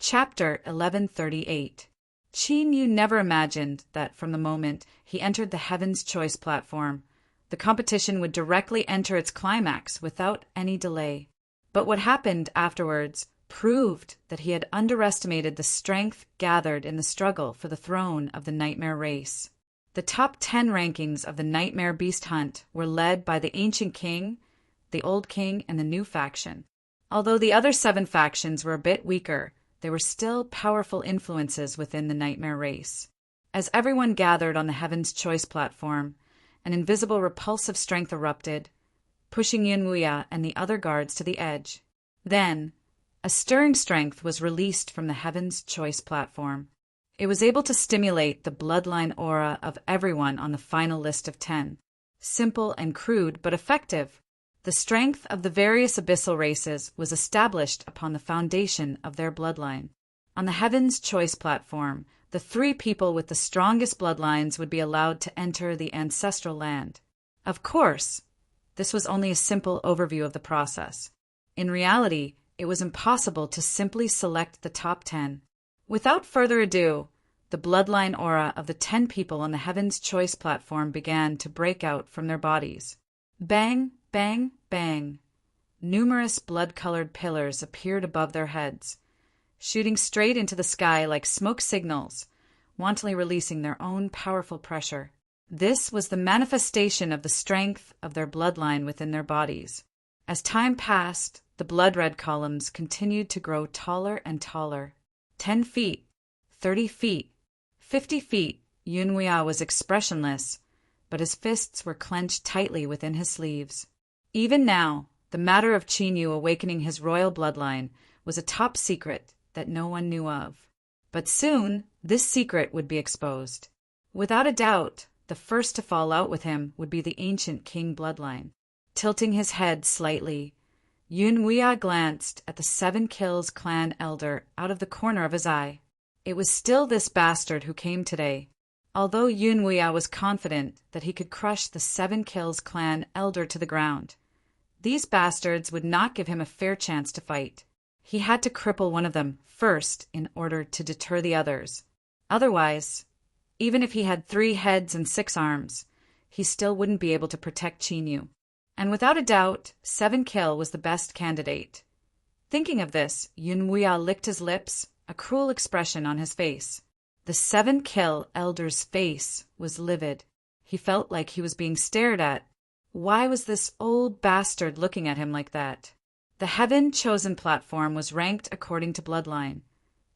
Chapter 1138. Qin Yu never imagined that from the moment he entered the Heaven's Choice platform, the competition would directly enter its climax without any delay. But what happened afterwards proved that he had underestimated the strength gathered in the struggle for the throne of the Nightmare race. The top 10 rankings of the Nightmare Beast Hunt were led by the Ancient King, the Old King, and the New Faction. Although the other 7 factions were a bit weaker, they were still powerful influences within the Nightmare race. As everyone gathered on the Heaven's Choice platform, an invisible repulsive strength erupted, pushing Yunwuya and the other guards to the edge. Then, a stirring strength was released from the Heaven's Choice platform. It was able to stimulate the bloodline aura of everyone on the final list of 10. Simple and crude, but effective. The strength of the various abyssal races was established upon the foundation of their bloodline. On the Heaven's Choice platform, the 3 people with the strongest bloodlines would be allowed to enter the ancestral land. Of course, this was only a simple overview of the process. In reality, it was impossible to simply select the top 10. Without further ado, the bloodline aura of the 10 people on the Heaven's Choice platform began to break out from their bodies. Bang, bang, bang. Numerous blood-colored pillars appeared above their heads, shooting straight into the sky like smoke signals, wantonly releasing their own powerful pressure. This was the manifestation of the strength of their bloodline within their bodies. As time passed, the blood-red columns continued to grow taller and taller. 10 feet, 30 feet, 50 feet, Yunwuya was expressionless, but his fists were clenched tightly within his sleeves. Even now, the matter of Qin Yu awakening his royal bloodline was a top secret that no one knew of. But soon, this secret would be exposed. Without a doubt, the first to fall out with him would be the Ancient King bloodline. Tilting his head slightly, Yunwuya glanced at the 7 Kills clan elder out of the corner of his eye. It was still this bastard who came today. Although Yunwuya was confident that he could crush the 7 Kills clan elder to the ground, these bastards would not give him a fair chance to fight. He had to cripple one of them first in order to deter the others. Otherwise, even if he had 3 heads and 6 arms, he still wouldn't be able to protect Qin Yu. And without a doubt, 7 Kill was the best candidate. Thinking of this, Yunwuya licked his lips, a cruel expression on his face. The 7 Kill elder's face was livid. He felt like he was being stared at. Why was this old bastard looking at him like that? The Heaven Chosen platform was ranked according to bloodline,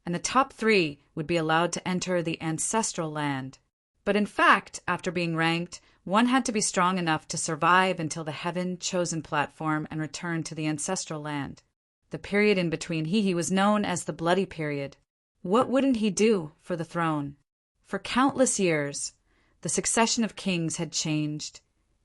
and the top 3 would be allowed to enter the ancestral land. But in fact, after being ranked, one had to be strong enough to survive until the Heaven Chosen platform and return to the ancestral land. The period in between he was known as the Bloody Period. What wouldn't he do for the throne? For countless years, the succession of kings had changed.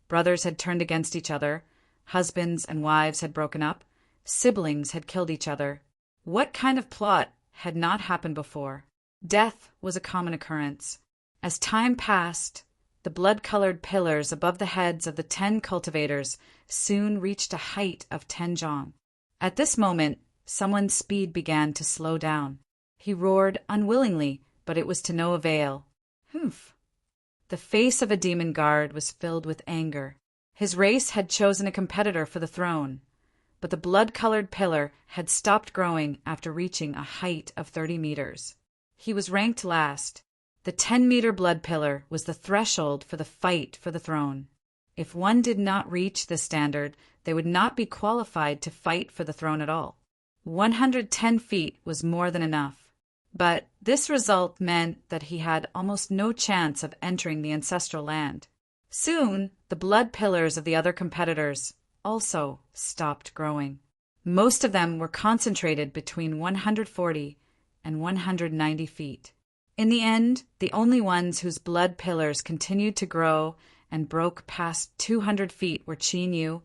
Brothers had turned against each other, husbands and wives had broken up, siblings had killed each other. What kind of plot had not happened before? Death was a common occurrence. As time passed, the blood-colored pillars above the heads of the 10 cultivators soon reached a height of 10 zhang. At this moment, someone's speed began to slow down. He roared unwillingly, but it was to no avail. Humph! The face of a demon guard was filled with anger. His race had chosen a competitor for the throne, but the blood-colored pillar had stopped growing after reaching a height of 30 meters. He was ranked last. The 10-meter blood pillar was the threshold for the fight for the throne. If one did not reach this standard, they would not be qualified to fight for the throne at all. 110 feet was more than enough. But this result meant that he had almost no chance of entering the ancestral land. Soon, the blood pillars of the other competitors also stopped growing. Most of them were concentrated between 140 and 190 feet. In the end, the only ones whose blood pillars continued to grow and broke past 200 feet were Qin Yu,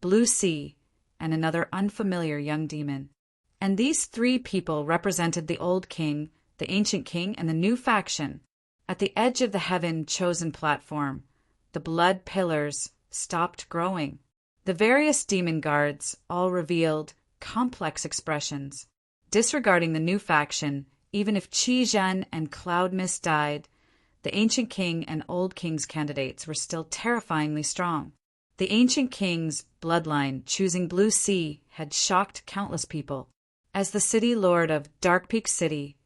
Blue Sea, and another unfamiliar young demon. And these 3 people represented the Old King, the Ancient King, and the New Faction. At the edge of the Heaven Chosen platform, the blood pillars stopped growing. The various demon guards all revealed complex expressions. Disregarding the new faction, even if Qi Zhen and Cloud Mist died, the Ancient King and Old King's candidates were still terrifyingly strong. The Ancient King's bloodline choosing Blue Sea had shocked countless people. As the city lord of Dark Peak City,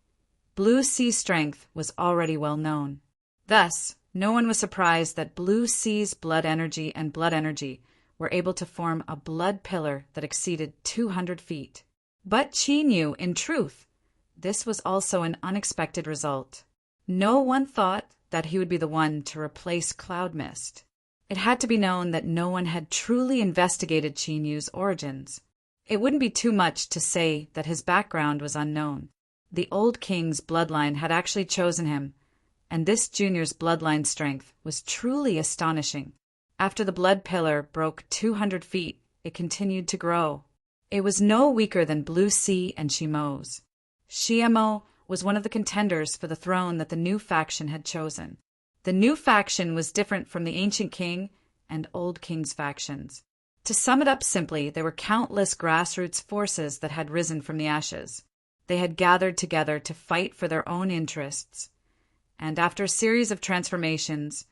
Blue Sea's strength was already well known. Thus, no one was surprised that Blue Sea's blood energy were able to form a blood pillar that exceeded 200 feet. But Qi knew, in truth, this was also an unexpected result. No one thought that he would be the one to replace Cloud Mist. It had to be known that no one had truly investigated Qi Yu's origins. It wouldn't be too much to say that his background was unknown. The Old King's bloodline had actually chosen him, and this junior's bloodline strength was truly astonishing. After the blood pillar broke 200 feet, it continued to grow. It was no weaker than Blue Sea and Shimo's. Shiamo was one of the contenders for the throne that the new faction had chosen. The new faction was different from the Ancient King and Old King's factions. To sum it up simply, there were countless grassroots forces that had risen from the ashes. They had gathered together to fight for their own interests, and after a series of transformations,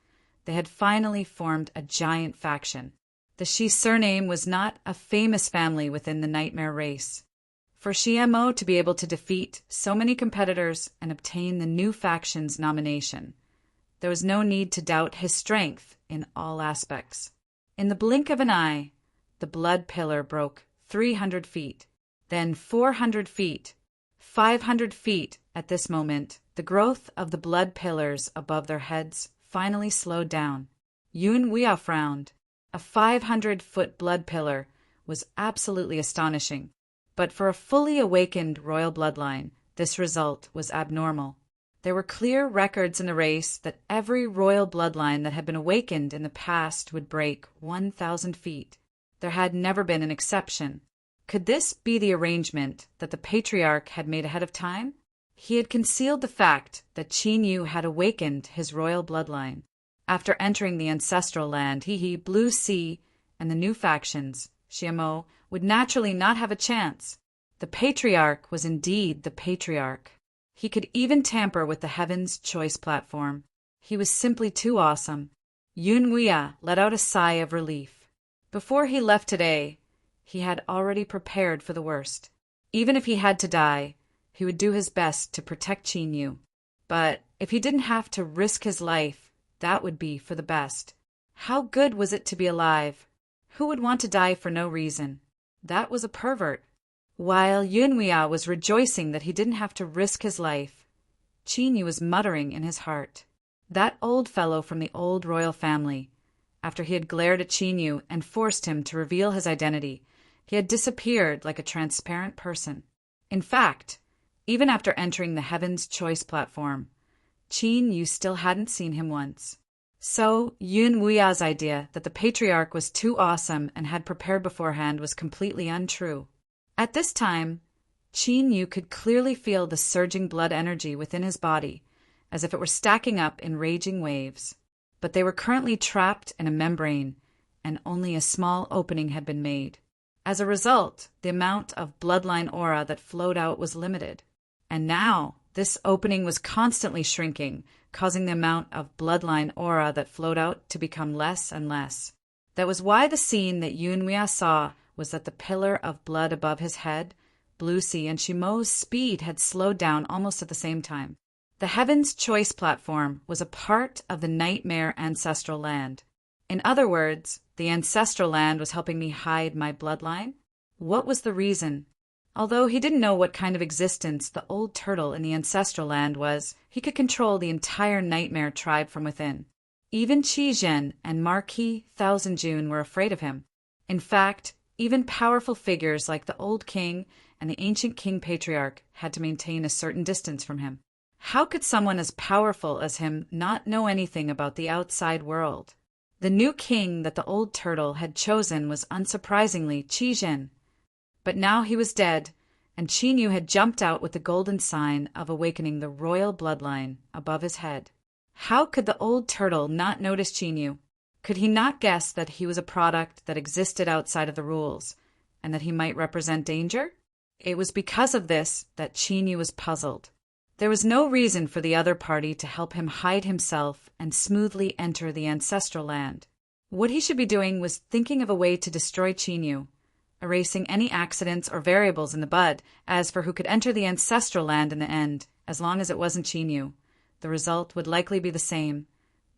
they had finally formed a giant faction. The Shi surname was not a famous family within the Nightmare race. For Shiamo to be able to defeat so many competitors and obtain the new faction's nomination, there was no need to doubt his strength in all aspects. In the blink of an eye, the blood pillar broke 300 feet, then 400 feet, 500 feet. At this moment, the growth of the blood pillars above their heads finally slowed down. Yun Weia frowned. A 500-foot blood pillar was absolutely astonishing, but for a fully awakened royal bloodline, this result was abnormal. There were clear records in the race that every royal bloodline that had been awakened in the past would break 1,000 feet. There had never been an exception. Could this be the arrangement that the patriarch had made ahead of time? He had concealed the fact that Qi Yu had awakened his royal bloodline. After entering the ancestral land, Blue Sea, and the new factions, Shiamo, would naturally not have a chance. The patriarch was indeed the patriarch. He could even tamper with the Heaven's Choice platform. He was simply too awesome. Yun Weia let out a sigh of relief. Before he left today, he had already prepared for the worst. Even if he had to die, he would do his best to protect Qi Yu. But if he didn't have to risk his life, that would be for the best. How good was it to be alive? Who would want to die for no reason? That was a pervert. While Yun Weia was rejoicing that he didn't have to risk his life, Qi Yu was muttering in his heart. That old fellow from the old royal family, after he had glared at Qi Yu and forced him to reveal his identity, he had disappeared like a transparent person. In fact, even after entering the Heaven's Choice platform, Qi Yu still hadn't seen him once. So, Yun Weia's idea that the patriarch was too awesome and had prepared beforehand was completely untrue. At this time, Qi Yu could clearly feel the surging blood energy within his body, as if it were stacking up in raging waves. But they were currently trapped in a membrane, and only a small opening had been made. As a result, the amount of bloodline aura that flowed out was limited. And now, this opening was constantly shrinking, causing the amount of bloodline aura that flowed out to become less and less. That was why the scene that Yun Weia saw was that the pillar of blood above his head, Blue Sea, and Shimo's speed had slowed down almost at the same time. The Heaven's Choice platform was a part of the Nightmare ancestral land. In other words, the ancestral land was helping me hide my bloodline? What was the reason? Although he didn't know what kind of existence the old turtle in the ancestral land was, he could control the entire Nightmare tribe from within. Even Qi Zhen and Marquis Thousand June were afraid of him. In fact, even powerful figures like the Old King and the Ancient King Patriarch had to maintain a certain distance from him. How could someone as powerful as him not know anything about the outside world? The new king that the old turtle had chosen was unsurprisingly Qi Zhen. But now he was dead, and Qi Yu had jumped out with the golden sign of awakening the royal bloodline above his head. How could the old turtle not notice Qi Yu? Could he not guess that he was a product that existed outside of the rules, and that he might represent danger? It was because of this that Qin Yu was puzzled. There was no reason for the other party to help him hide himself and smoothly enter the ancestral land. What he should be doing was thinking of a way to destroy Qin Yu, erasing any accidents or variables in the bud. As for who could enter the ancestral land in the end, as long as it wasn't Qin Yu, the result would likely be the same.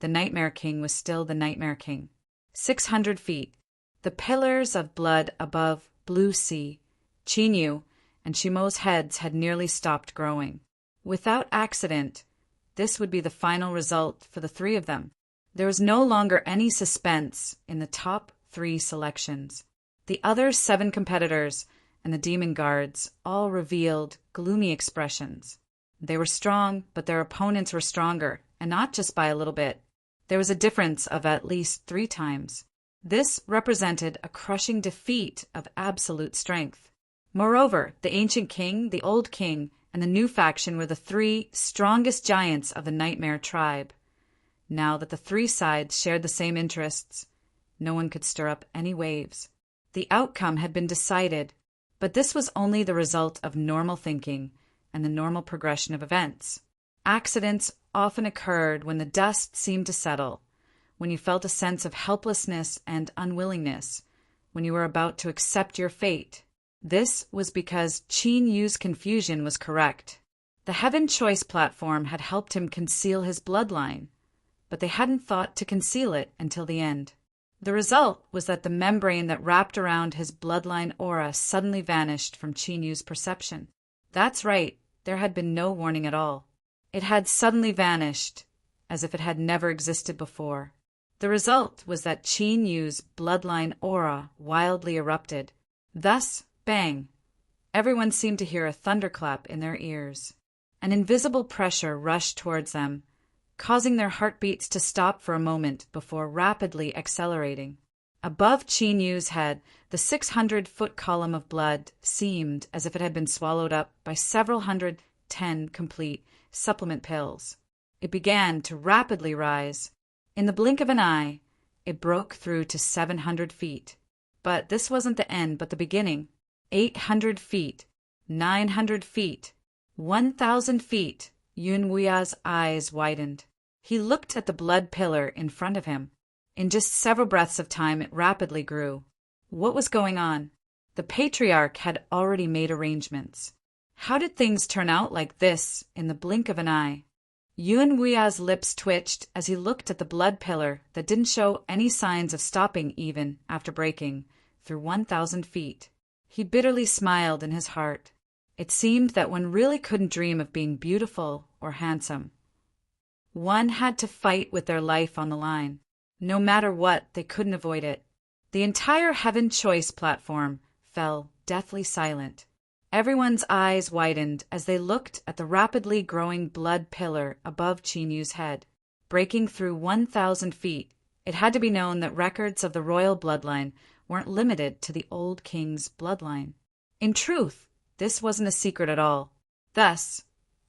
The Nightmare King was still the Nightmare King. 600 feet. The pillars of blood above blue sea. Qin Yu and Shimo's heads had nearly stopped growing. Without accident, this would be the final result for the three of them. There was no longer any suspense in the top 3 selections. The other 7 competitors and the demon guards all revealed gloomy expressions. They were strong, but their opponents were stronger, and not just by a little bit. There was a difference of at least 3 times. This represented a crushing defeat of absolute strength. Moreover, the ancient king, the old king, and the new faction were the 3 strongest giants of the Nightmare tribe. Now that the 3 sides shared the same interests, no one could stir up any waves. The outcome had been decided, but this was only the result of normal thinking and the normal progression of events. Accidents often occurred when the dust seemed to settle, when you felt a sense of helplessness and unwillingness, when you were about to accept your fate. This was because Qin Yu's confusion was correct. The Heaven Choice platform had helped him conceal his bloodline, but they hadn't thought to conceal it until the end. The result was that the membrane that wrapped around his bloodline aura suddenly vanished from Qin Yu's perception. That's right, there had been no warning at all. It had suddenly vanished, as if it had never existed before. The result was that Qin Yu's bloodline aura wildly erupted. Thus, bang! Everyone seemed to hear a thunderclap in their ears. An invisible pressure rushed towards them, causing their heartbeats to stop for a moment before rapidly accelerating. Above Qin Yu's head, the 600-foot column of blood seemed as if it had been swallowed up by several 110 complete supplement pills. It began to rapidly rise. In the blink of an eye, it broke through to 700 feet. But this wasn't the end, but the beginning. 800 feet, 900 feet, 1,000 feet. Yun Wuya's eyes widened. He looked at the blood pillar in front of him. In just several breaths of time, it rapidly grew. What was going on? The patriarch had already made arrangements. How did things turn out like this in the blink of an eye? Yun Wuya's lips twitched as he looked at the blood pillar that didn't show any signs of stopping even after breaking through 1,000 feet. He bitterly smiled in his heart. It seemed that one really couldn't dream of being beautiful or handsome. One had to fight with their life on the line. No matter what, they couldn't avoid it. The entire Heaven Choice platform fell deathly silent. Everyone's eyes widened as they looked at the rapidly growing blood pillar above Qin Yu's head. Breaking through 1,000 feet, it had to be known that records of the royal bloodline weren't limited to the old king's bloodline. In truth, this wasn't a secret at all. Thus,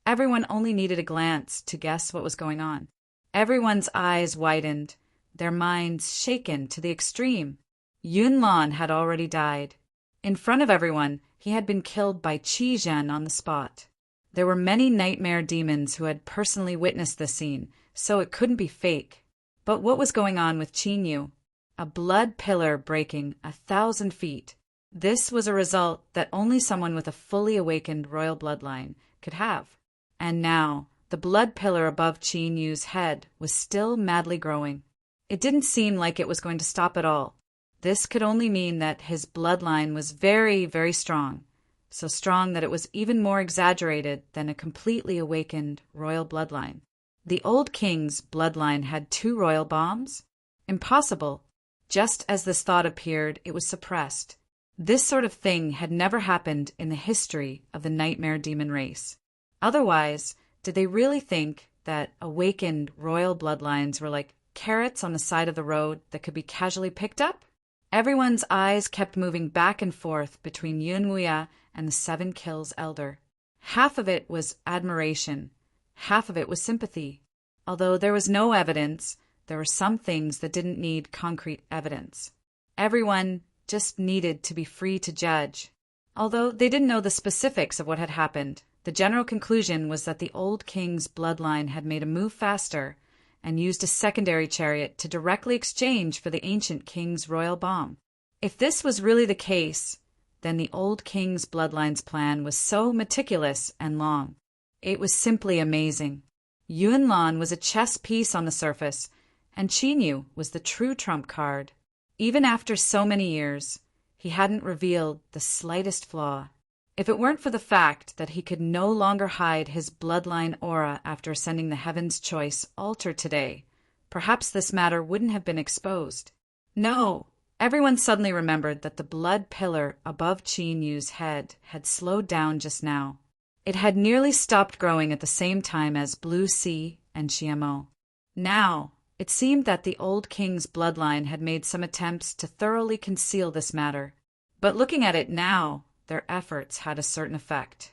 everyone only needed a glance to guess what was going on. Everyone's eyes widened, their minds shaken to the extreme. Yun Lan had already died. In front of everyone, he had been killed by Qi Zhen on the spot. There were many nightmare demons who had personally witnessed this scene, so it couldn't be fake. But what was going on with Qin Yu? A blood pillar breaking 1,000 feet. This was a result that only someone with a fully awakened royal bloodline could have. And now, the blood pillar above Qin Yu's head was still madly growing. It didn't seem like it was going to stop at all. This could only mean that his bloodline was very, very strong. So strong that it was even more exaggerated than a completely awakened royal bloodline. The old king's bloodline had 2 royal bombs? Impossible. Just as this thought appeared, it was suppressed. This sort of thing had never happened in the history of the nightmare demon race. Otherwise, did they really think that awakened royal bloodlines were like carrots on the side of the road that could be casually picked up? Everyone's eyes kept moving back and forth between Yun Wuya and the 7 Kills elder. Half of it was admiration, half of it was sympathy. Although there was no evidence, there were some things that didn't need concrete evidence. Everyone just needed to be free to judge. Although they didn't know the specifics of what had happened, the general conclusion was that the old king's bloodline had made a move faster and used a secondary chariot to directly exchange for the ancient king's royal bomb. If this was really the case, then the old king's bloodline's plan was so meticulous and long. It was simply amazing. Yunlan was a chess piece on the surface, and Qinyu was the true trump card. Even after so many years, he hadn't revealed the slightest flaw. If it weren't for the fact that he could no longer hide his bloodline aura after ascending the Heaven's Choice altar today, perhaps this matter wouldn't have been exposed. No! Everyone suddenly remembered that the blood pillar above Qinyu's head had slowed down just now. It had nearly stopped growing at the same time as Blue Sea and Xiamo. Now, it seemed that the old king's bloodline had made some attempts to thoroughly conceal this matter. But looking at it now, their efforts had a certain effect.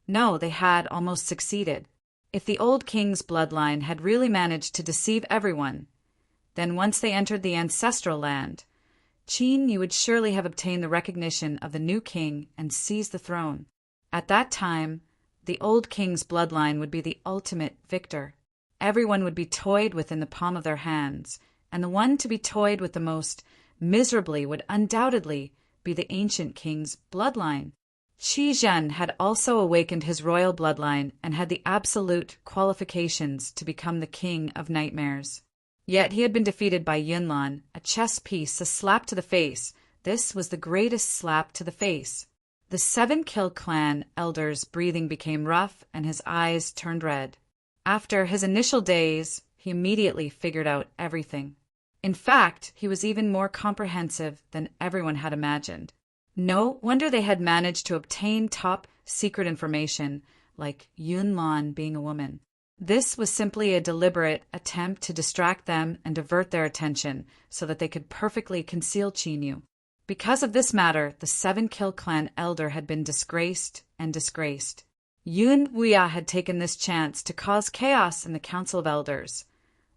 No, they had almost succeeded. If the old king's bloodline had really managed to deceive everyone, then once they entered the ancestral land, Qin would surely have obtained the recognition of the new king and seized the throne. At that time, the old king's bloodline would be the ultimate victor. Everyone would be toyed with in the palm of their hands, and the one to be toyed with the most miserably would undoubtedly be the ancient king's bloodline. Qi Zhen had also awakened his royal bloodline and had the absolute qualifications to become the king of nightmares. Yet he had been defeated by Yunlan, a chess piece, a slap to the face. This was the greatest slap to the face. The 7-kill clan elder's breathing became rough and his eyes turned red. After his initial daze, he immediately figured out everything. In fact, he was even more comprehensive than everyone had imagined. No wonder they had managed to obtain top secret information, like Yunlan being a woman. This was simply a deliberate attempt to distract them and divert their attention so that they could perfectly conceal Qinyu. Because of this matter, the 7-kill clan elder had been disgraced and disgraced. Yun Wuya had taken this chance to cause chaos in the Council of Elders,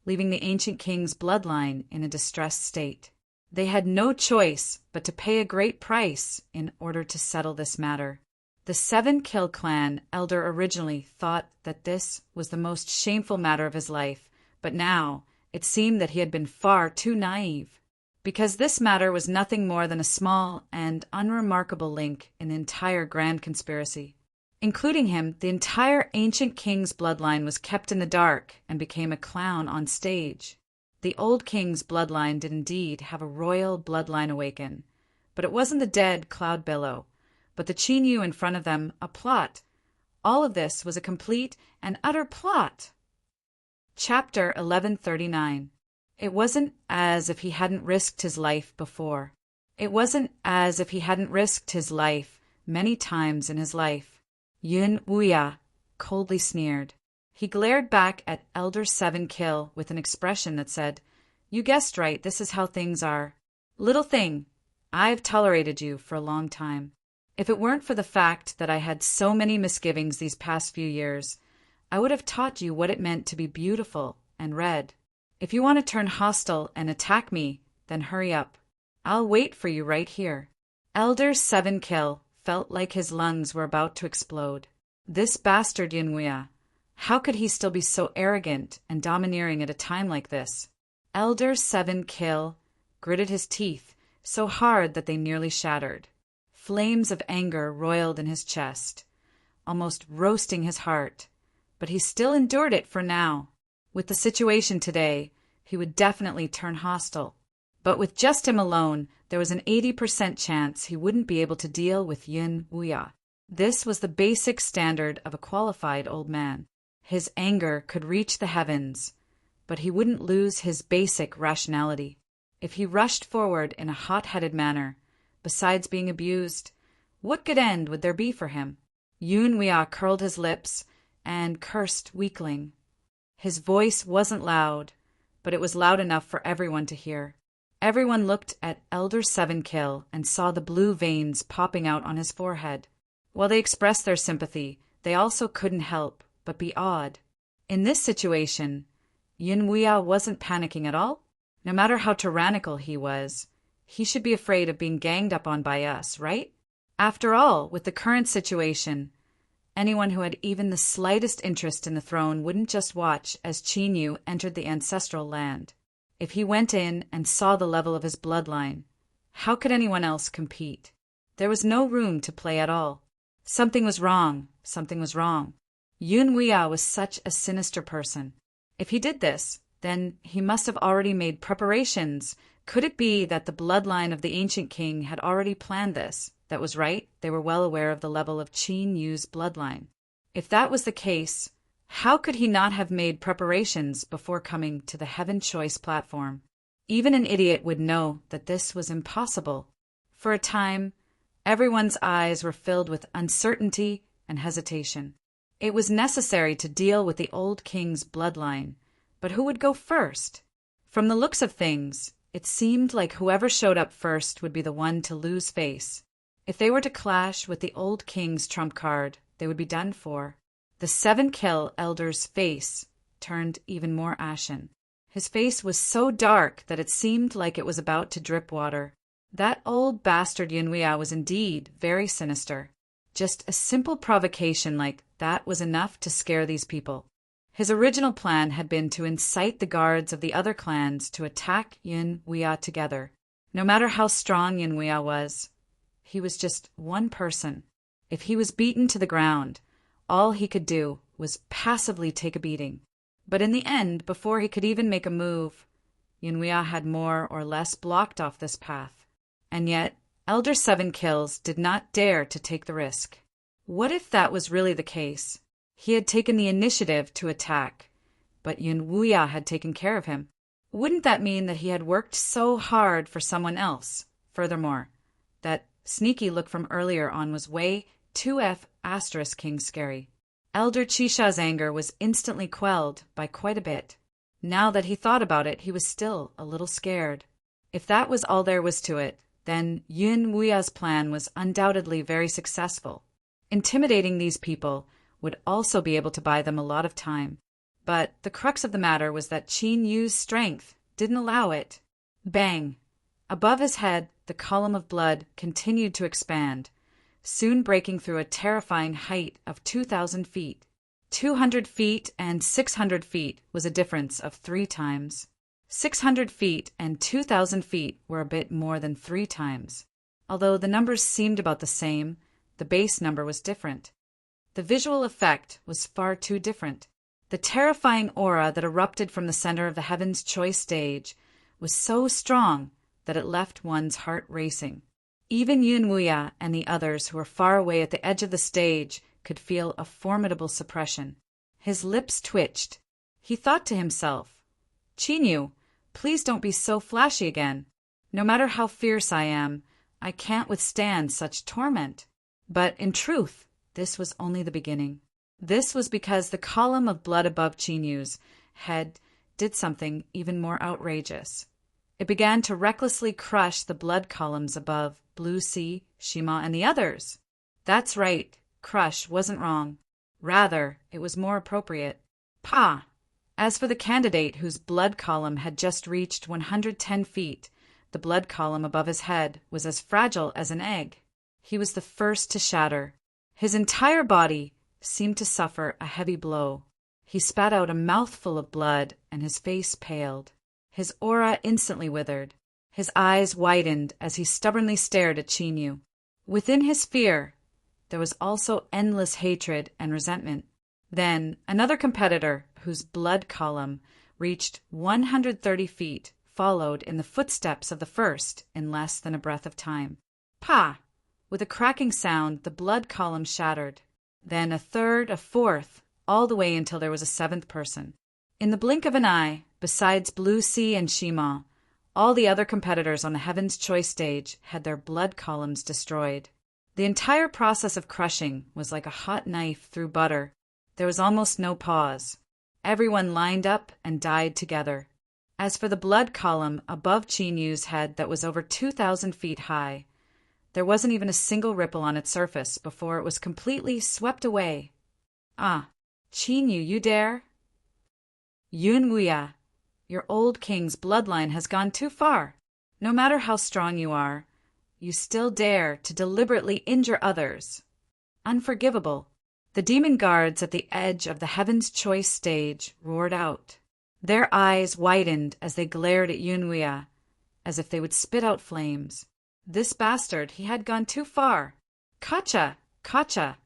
leaving the ancient king's bloodline in a distressed state. They had no choice but to pay a great price in order to settle this matter. The 7-kill clan elder originally thought that this was the most shameful matter of his life, but now it seemed that he had been far too naive. Because this matter was nothing more than a small and unremarkable link in the entire grand conspiracy. Including him, the entire ancient king's bloodline was kept in the dark and became a clown on stage. The old king's bloodline did indeed have a royal bloodline awaken, but it wasn't the dead Cloud Billow, but the Qinyu in front of them, a plot. All of this was a complete and utter plot. Chapter 1139. It wasn't as if he hadn't risked his life before. It wasn't as if he hadn't risked his life many times in his life. Yun Wuya coldly sneered. He glared back at Elder 7-kill with an expression that said, "You guessed right, this is how things are. Little thing, I've tolerated you for a long time. If it weren't for the fact that I had so many misgivings these past few years, I would have taught you what it meant to be beautiful and red. If you want to turn hostile and attack me, then hurry up. I'll wait for you right here." Elder 7-kill felt like his lungs were about to explode. This bastard Yunwuya, how could he still be so arrogant and domineering at a time like this? Elder 7-kill gritted his teeth so hard that they nearly shattered. Flames of anger roiled in his chest, almost roasting his heart, but he still endured it for now. With the situation today, he would definitely turn hostile. But with just him alone, there was an 80% chance he wouldn't be able to deal with Yun Wuya. This was the basic standard of a qualified old man. His anger could reach the heavens, but he wouldn't lose his basic rationality. If he rushed forward in a hot-headed manner, besides being abused, what good end would there be for him? Yun Wuya curled his lips and cursed weakling. His voice wasn't loud, but it was loud enough for everyone to hear. Everyone looked at Elder 7-kill and saw the blue veins popping out on his forehead. While they expressed their sympathy, they also couldn't help but be awed. In this situation, Yun Wuya wasn't panicking at all. No matter how tyrannical he was, he should be afraid of being ganged up on by us, right? After all, with the current situation, anyone who had even the slightest interest in the throne wouldn't just watch as Qin Yu entered the ancestral land. If he went in and saw the level of his bloodline, how could anyone else compete? There was no room to play at all. Something was wrong. Something was wrong. Yun Wuya was such a sinister person. If he did this, then he must have already made preparations. Could it be that the bloodline of the ancient king had already planned this? That was right, they were well aware of the level of Qin Yu's bloodline. If that was the case, how could he not have made preparations before coming to the Heaven Choice platform? Even an idiot would know that this was impossible. For a time, everyone's eyes were filled with uncertainty and hesitation. It was necessary to deal with the old king's bloodline, but who would go first? From the looks of things, it seemed like whoever showed up first would be the one to lose face. If they were to clash with the old king's trump card, they would be done for. The 7-kill elder's face turned even more ashen. His face was so dark that it seemed like it was about to drip water. That old bastard Yun Wuya was indeed very sinister. Just a simple provocation like that was enough to scare these people. His original plan had been to incite the guards of the other clans to attack Yun Wuya together. No matter how strong Yun Wuya was, he was just one person. If he was beaten to the ground, all he could do was passively take a beating. But in the end, before he could even make a move, Yun Wuya had more or less blocked off this path. And yet, Elder 7-kills did not dare to take the risk. What if that was really the case? He had taken the initiative to attack, but Yun Wuya had taken care of him. Wouldn't that mean that he had worked so hard for someone else? Furthermore, that sneaky look from earlier on was way 2F** king scary. Elder Chisha's anger was instantly quelled by quite a bit. Now that he thought about it, he was still a little scared. If that was all there was to it, then Yun Wuya's plan was undoubtedly very successful. Intimidating these people would also be able to buy them a lot of time. But the crux of the matter was that Qin Yu's strength didn't allow it. Bang! Above his head, the column of blood continued to expand, soon breaking through a terrifying height of 2,000 feet. 200 feet and 600 feet was a difference of 3 times. 600 feet and 2,000 feet were a bit more than 3 times. Although the numbers seemed about the same, the base number was different. The visual effect was far too different. The terrifying aura that erupted from the center of the Heaven's Choice stage was so strong that it left one's heart racing. Even Yun Wuya and the others who were far away at the edge of the stage could feel a formidable suppression. His lips twitched. He thought to himself, "Qin Yu, please don't be so flashy again. No matter how fierce I am, I can't withstand such torment." But in truth, this was only the beginning. This was because the column of blood above Qin Yu's head did something even more outrageous. It began to recklessly crush the blood columns above Blue Sea, Shima, and the others. That's right, crush wasn't wrong. Rather, it was more appropriate. Pah! As for the candidate whose blood column had just reached 110 feet, the blood column above his head was as fragile as an egg. He was the first to shatter. His entire body seemed to suffer a heavy blow. He spat out a mouthful of blood, and his face paled. His aura instantly withered. His eyes widened as he stubbornly stared at Qin Yu. Within his fear, there was also endless hatred and resentment. Then another competitor, whose blood column reached 130 feet, followed in the footsteps of the first in less than a breath of time. Pah! With a cracking sound, the blood column shattered. Then a third, a fourth, all the way until there was a 7th person. In the blink of an eye, besides Blue Sea and Shima, all the other competitors on the Heaven's Choice stage had their blood columns destroyed. The entire process of crushing was like a hot knife through butter. There was almost no pause. Everyone lined up and died together. As for the blood column above Qin Yu's head that was over 2,000 feet high, there wasn't even a single ripple on its surface before it was completely swept away. Ah, Qin Yu, you dare? Yun Wuya, your old king's bloodline has gone too far. No matter how strong you are, you still dare to deliberately injure others. Unforgivable. The demon guards at the edge of the Heaven's Choice stage roared out. Their eyes widened as they glared at Yunwea, as if they would spit out flames. This bastard, he had gone too far. Kacha! Kacha!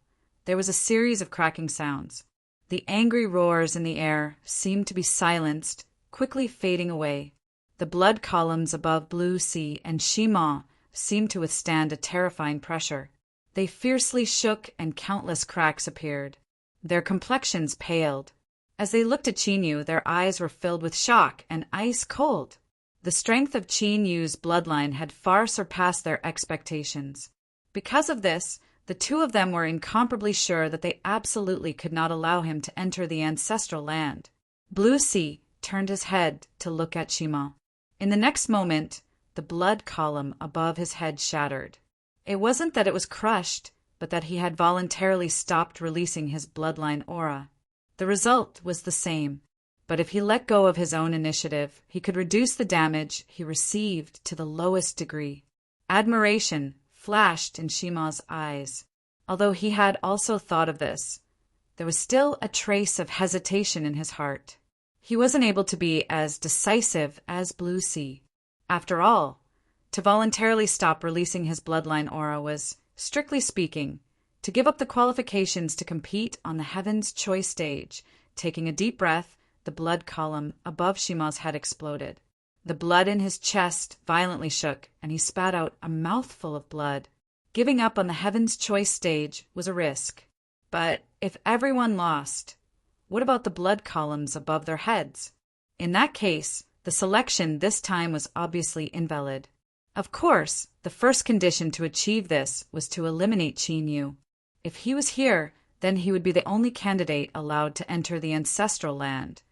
There was a series of cracking sounds. The angry roars in the air seemed to be silenced, quickly fading away. The blood columns above Blue Sea and Shima seemed to withstand a terrifying pressure. They fiercely shook and countless cracks appeared. Their complexions paled. As they looked at Qin, their eyes were filled with shock and ice cold. The strength of Qin bloodline had far surpassed their expectations. Because of this, the two of them were incomparably sure that they absolutely could not allow him to enter the ancestral land. Blue Sea turned his head to look at Shima. In the next moment, the blood column above his head shattered. It wasn't that it was crushed, but that he had voluntarily stopped releasing his bloodline aura. The result was the same, but if he let go of his own initiative, he could reduce the damage he received to the lowest degree. Admiration flashed in Shima's eyes. Although he had also thought of this, there was still a trace of hesitation in his heart. He wasn't able to be as decisive as Blue Sea. After all, to voluntarily stop releasing his bloodline aura was, strictly speaking, to give up the qualifications to compete on the Heaven's Choice stage. Taking a deep breath, the blood column above Shima's head exploded. The blood in his chest violently shook, and he spat out a mouthful of blood. Giving up on the Heaven's Choice stage was a risk. But if everyone lost, what about the blood columns above their heads? In that case, the selection this time was obviously invalid. Of course, the first condition to achieve this was to eliminate Qin. If he was here, then he would be the only candidate allowed to enter the ancestral land.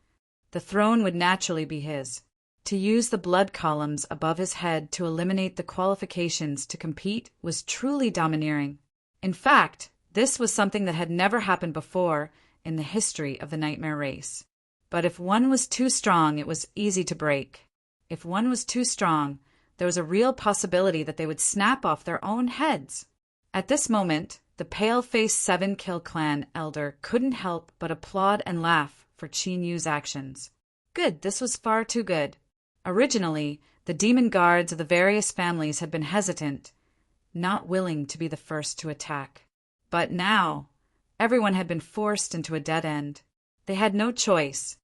The throne would naturally be his. To use the blood columns above his head to eliminate the qualifications to compete was truly domineering. In fact, this was something that had never happened before in the history of the nightmare race. But if one was too strong, it was easy to break. If one was too strong, there was a real possibility that they would snap off their own heads. At this moment, the pale-faced Seven-Kill clan elder couldn't help but applaud and laugh for Qin actions. Good, this was far too good. Originally, the demon guards of the various families had been hesitant, not willing to be the first to attack. But now, everyone had been forced into a dead end. They had no choice.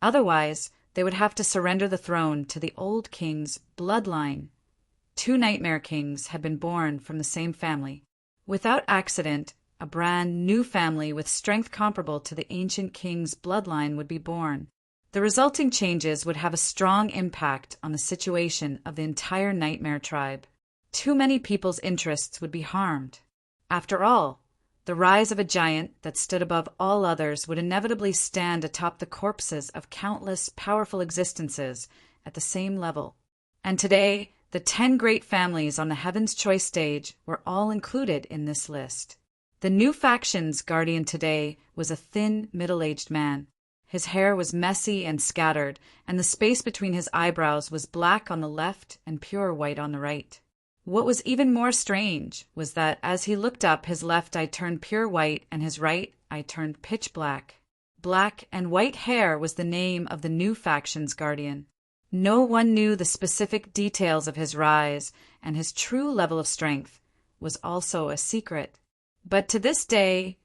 Otherwise, they would have to surrender the throne to the old king's bloodline. 2 nightmare kings had been born from the same family. Without accident, a brand new family with strength comparable to the ancient king's bloodline would be born. The resulting changes would have a strong impact on the situation of the entire nightmare tribe. Too many people's interests would be harmed. After all, the rise of a giant that stood above all others would inevitably stand atop the corpses of countless powerful existences at the same level. And today, the 10 great families on the Heaven's Choice stage were all included in this list. The new faction's guardian today was a thin, middle-aged man. His hair was messy and scattered, and the space between his eyebrows was black on the left and pure white on the right. What was even more strange was that as he looked up, his left eye turned pure white and his right eye turned pitch black. Black and white hair was the name of the new faction's guardian. No one knew the specific details of his rise, and his true level of strength was also a secret. But to this day,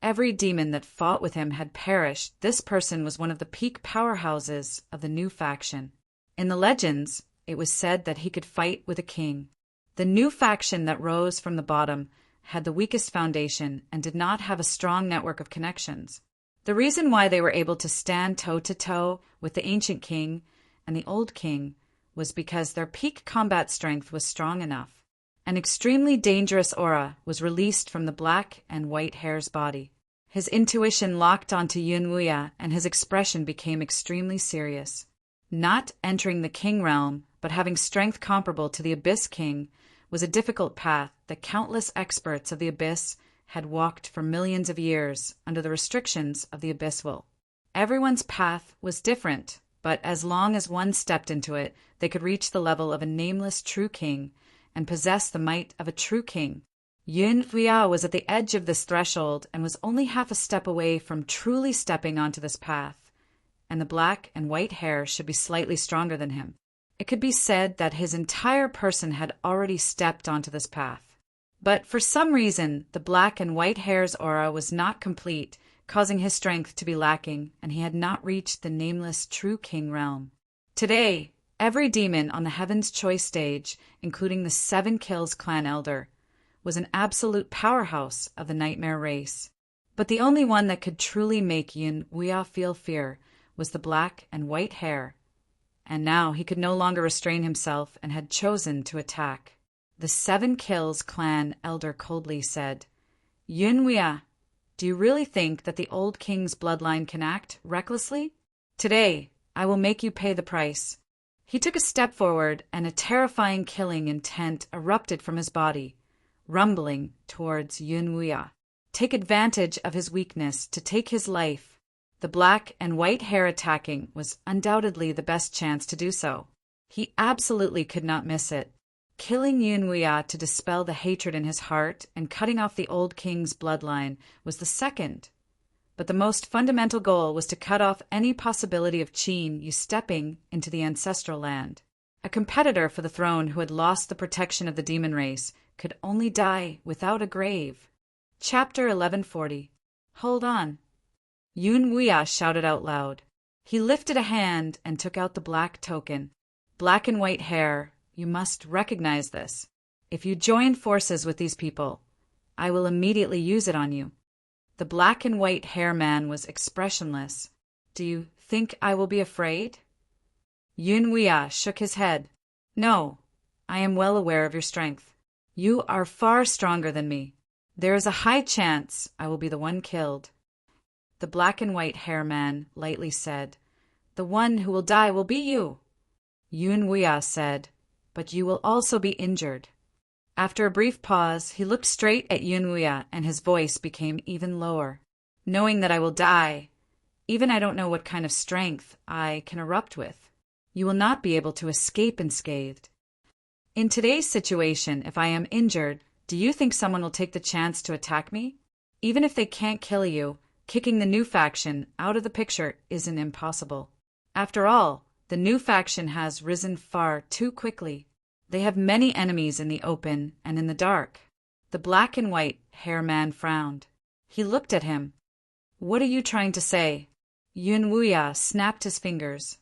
every demon that fought with him had perished. This person was one of the peak powerhouses of the new faction. In the legends, it was said that he could fight with a king. The new faction that rose from the bottom had the weakest foundation and did not have a strong network of connections. The reason why they were able to stand toe-to-toe with the ancient king and the old king was because their peak combat strength was strong enough. An extremely dangerous aura was released from the black and white hair's body. His intuition locked onto Yunwea, and his expression became extremely serious. Not entering the king realm, but having strength comparable to the Abyss King, was a difficult path that countless experts of the Abyss had walked for millions of years under the restrictions of the Abyssal. Everyone's path was different, but as long as one stepped into it, they could reach the level of a nameless true king and possess the might of a true king. Yun Huya was at the edge of this threshold and was only half a step away from truly stepping onto this path, and the black and white hair should be slightly stronger than him. It could be said that his entire person had already stepped onto this path. But for some reason, the black and white hair's aura was not complete, causing his strength to be lacking, and he had not reached the nameless true king realm. Today, every demon on the Heaven's Choice stage, including the 7 Kills clan elder, was an absolute powerhouse of the nightmare race. But the only one that could truly make Yun Huya feel fear was the black and white hair, and now he could no longer restrain himself and had chosen to attack. The 7 Kills clan elder coldly said, "Yun Huya, do you really think that the old king's bloodline can act recklessly? Today, I will make you pay the price." He took a step forward, and a terrifying killing intent erupted from his body, rumbling towards Yun Huya. Take advantage of his weakness to take his life. The black and white hair attacking was undoubtedly the best chance to do so. He absolutely could not miss it. Killing Yun Huya to dispel the hatred in his heart and cutting off the old king's bloodline was the second. But the most fundamental goal was to cut off any possibility of Qin Yu stepping into the ancestral land. A competitor for the throne who had lost the protection of the demon race could only die without a grave. Chapter 1140. Hold on. Yun Huya shouted out loud. He lifted a hand and took out the black token. Black and white hair, you must recognize this. If you join forces with these people, I will immediately use it on you. The black and white hair man was expressionless. Do you think I will be afraid? Yun Huya shook his head. No, I am well aware of your strength. You are far stronger than me. There is a high chance I will be the one killed. The black and white hair man lightly said, "The one who will die will be you." Yun Huya said, "But you will also be injured." After a brief pause, he looked straight at Yun Huya, and his voice became even lower. "Knowing that I will die, even I don't know what kind of strength I can erupt with, you will not be able to escape unscathed. In today's situation, if I am injured, do you think someone will take the chance to attack me? Even if they can't kill you, kicking the new faction out of the picture isn't impossible. After all, the new faction has risen far too quickly. They have many enemies in the open and in the dark." The black and white hair man frowned. He looked at him. "What are you trying to say?" Yun Huya snapped his fingers.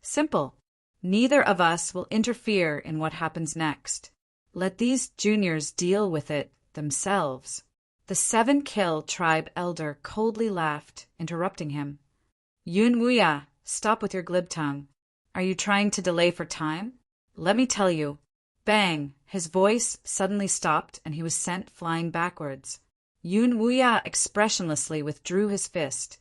"Simple. Neither of us will interfere in what happens next. Let these juniors deal with it themselves." The 7 Kill tribe elder coldly laughed, interrupting him. "Yun Huya, stop with your glib tongue. Are you trying to delay for time? Let me tell you." Bang! His voice suddenly stopped, and he was sent flying backwards. Yun Huya expressionlessly withdrew his fist.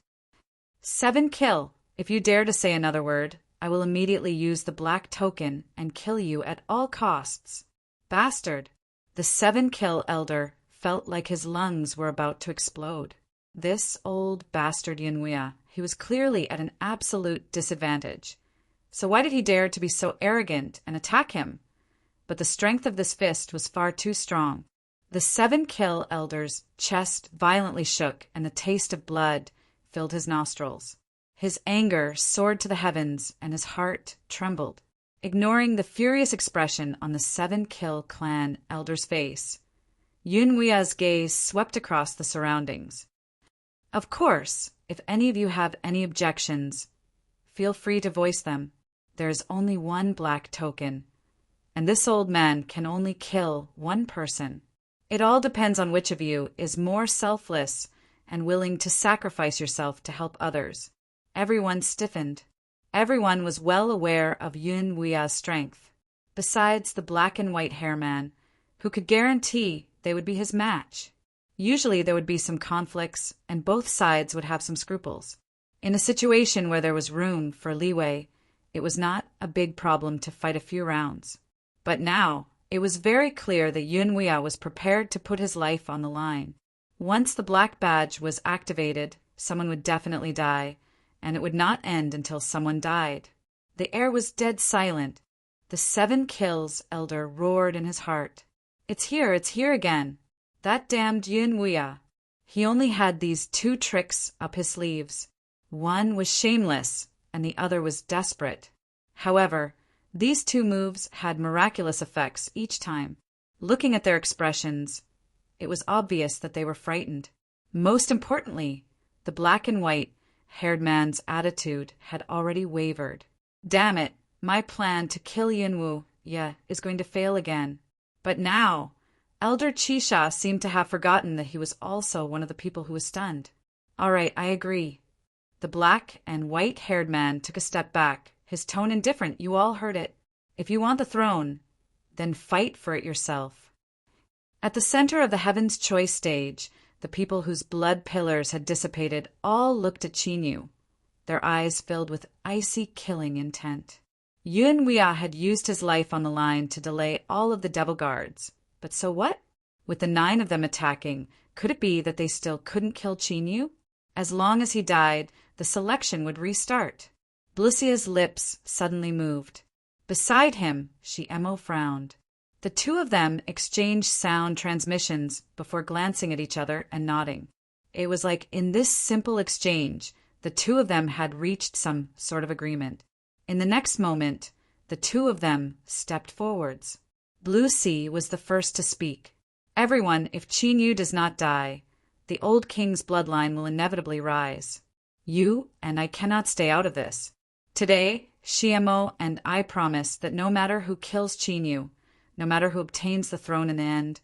7 Kill, if you dare to say another word, I will immediately use the black token and kill you at all costs. Bastard! The 7 Kill elder felt like his lungs were about to explode. This old bastard Yun Huya, he was clearly at an absolute disadvantage. So why did he dare to be so arrogant and attack him? But the strength of this fist was far too strong. The 7 Kill elder's chest violently shook, and the taste of blood filled his nostrils. His anger soared to the heavens, and his heart trembled. Ignoring the furious expression on the 7 Kill clan elder's face, Yun Huya's gaze swept across the surroundings. "Of course, if any of you have any objections, feel free to voice them. There is only one black token, and this old man can only kill one person. It all depends on which of you is more selfless and willing to sacrifice yourself to help others." Everyone stiffened. Everyone was well aware of Yun Huya's strength, besides the black and white hair man, who could guarantee they would be his match. Usually there would be some conflicts, and both sides would have some scruples. In a situation where there was room for leeway, it was not a big problem to fight a few rounds. But now, it was very clear that Yun Huya was prepared to put his life on the line. Once the black badge was activated, someone would definitely die, and it would not end until someone died. The air was dead silent. The 7 kills elder roared in his heart. It's here again. That damned Yun Wuya. He only had these 2 tricks up his sleeves. One was shameless, and the other was desperate. However, these 2 moves had miraculous effects each time. Looking at their expressions, it was obvious that they were frightened. Most importantly, the black and white haired man's attitude had already wavered. Damn it, my plan to kill Yunwu is going to fail again. But now, Elder Chisha seemed to have forgotten that he was also one of the people who was stunned. All right, I agree. The black and white haired man took a step back, his tone indifferent. You all heard it. If you want the throne, then fight for it yourself. At the center of the Heaven's Choice stage, the people whose blood pillars had dissipated all looked at Qinyu, their eyes filled with icy killing intent. Yun Wuya had used his life on the line to delay all of the devil guards. But so what? With the 9 of them attacking, could it be that they still couldn't kill Qinyu? As long as he died, the selection would restart. Blucia's lips suddenly moved. Beside him, Shiemo frowned. The 2 of them exchanged sound transmissions before glancing at each other and nodding. It was like in this simple exchange, the 2 of them had reached some sort of agreement. In the next moment, the 2 of them stepped forwards. Blucy was the first to speak. Everyone, if Qinyu does not die, the old king's bloodline will inevitably rise. You and I cannot stay out of this. Today, Shiemo and I promise that no matter who kills Qinyu, no matter who obtains the throne in the end,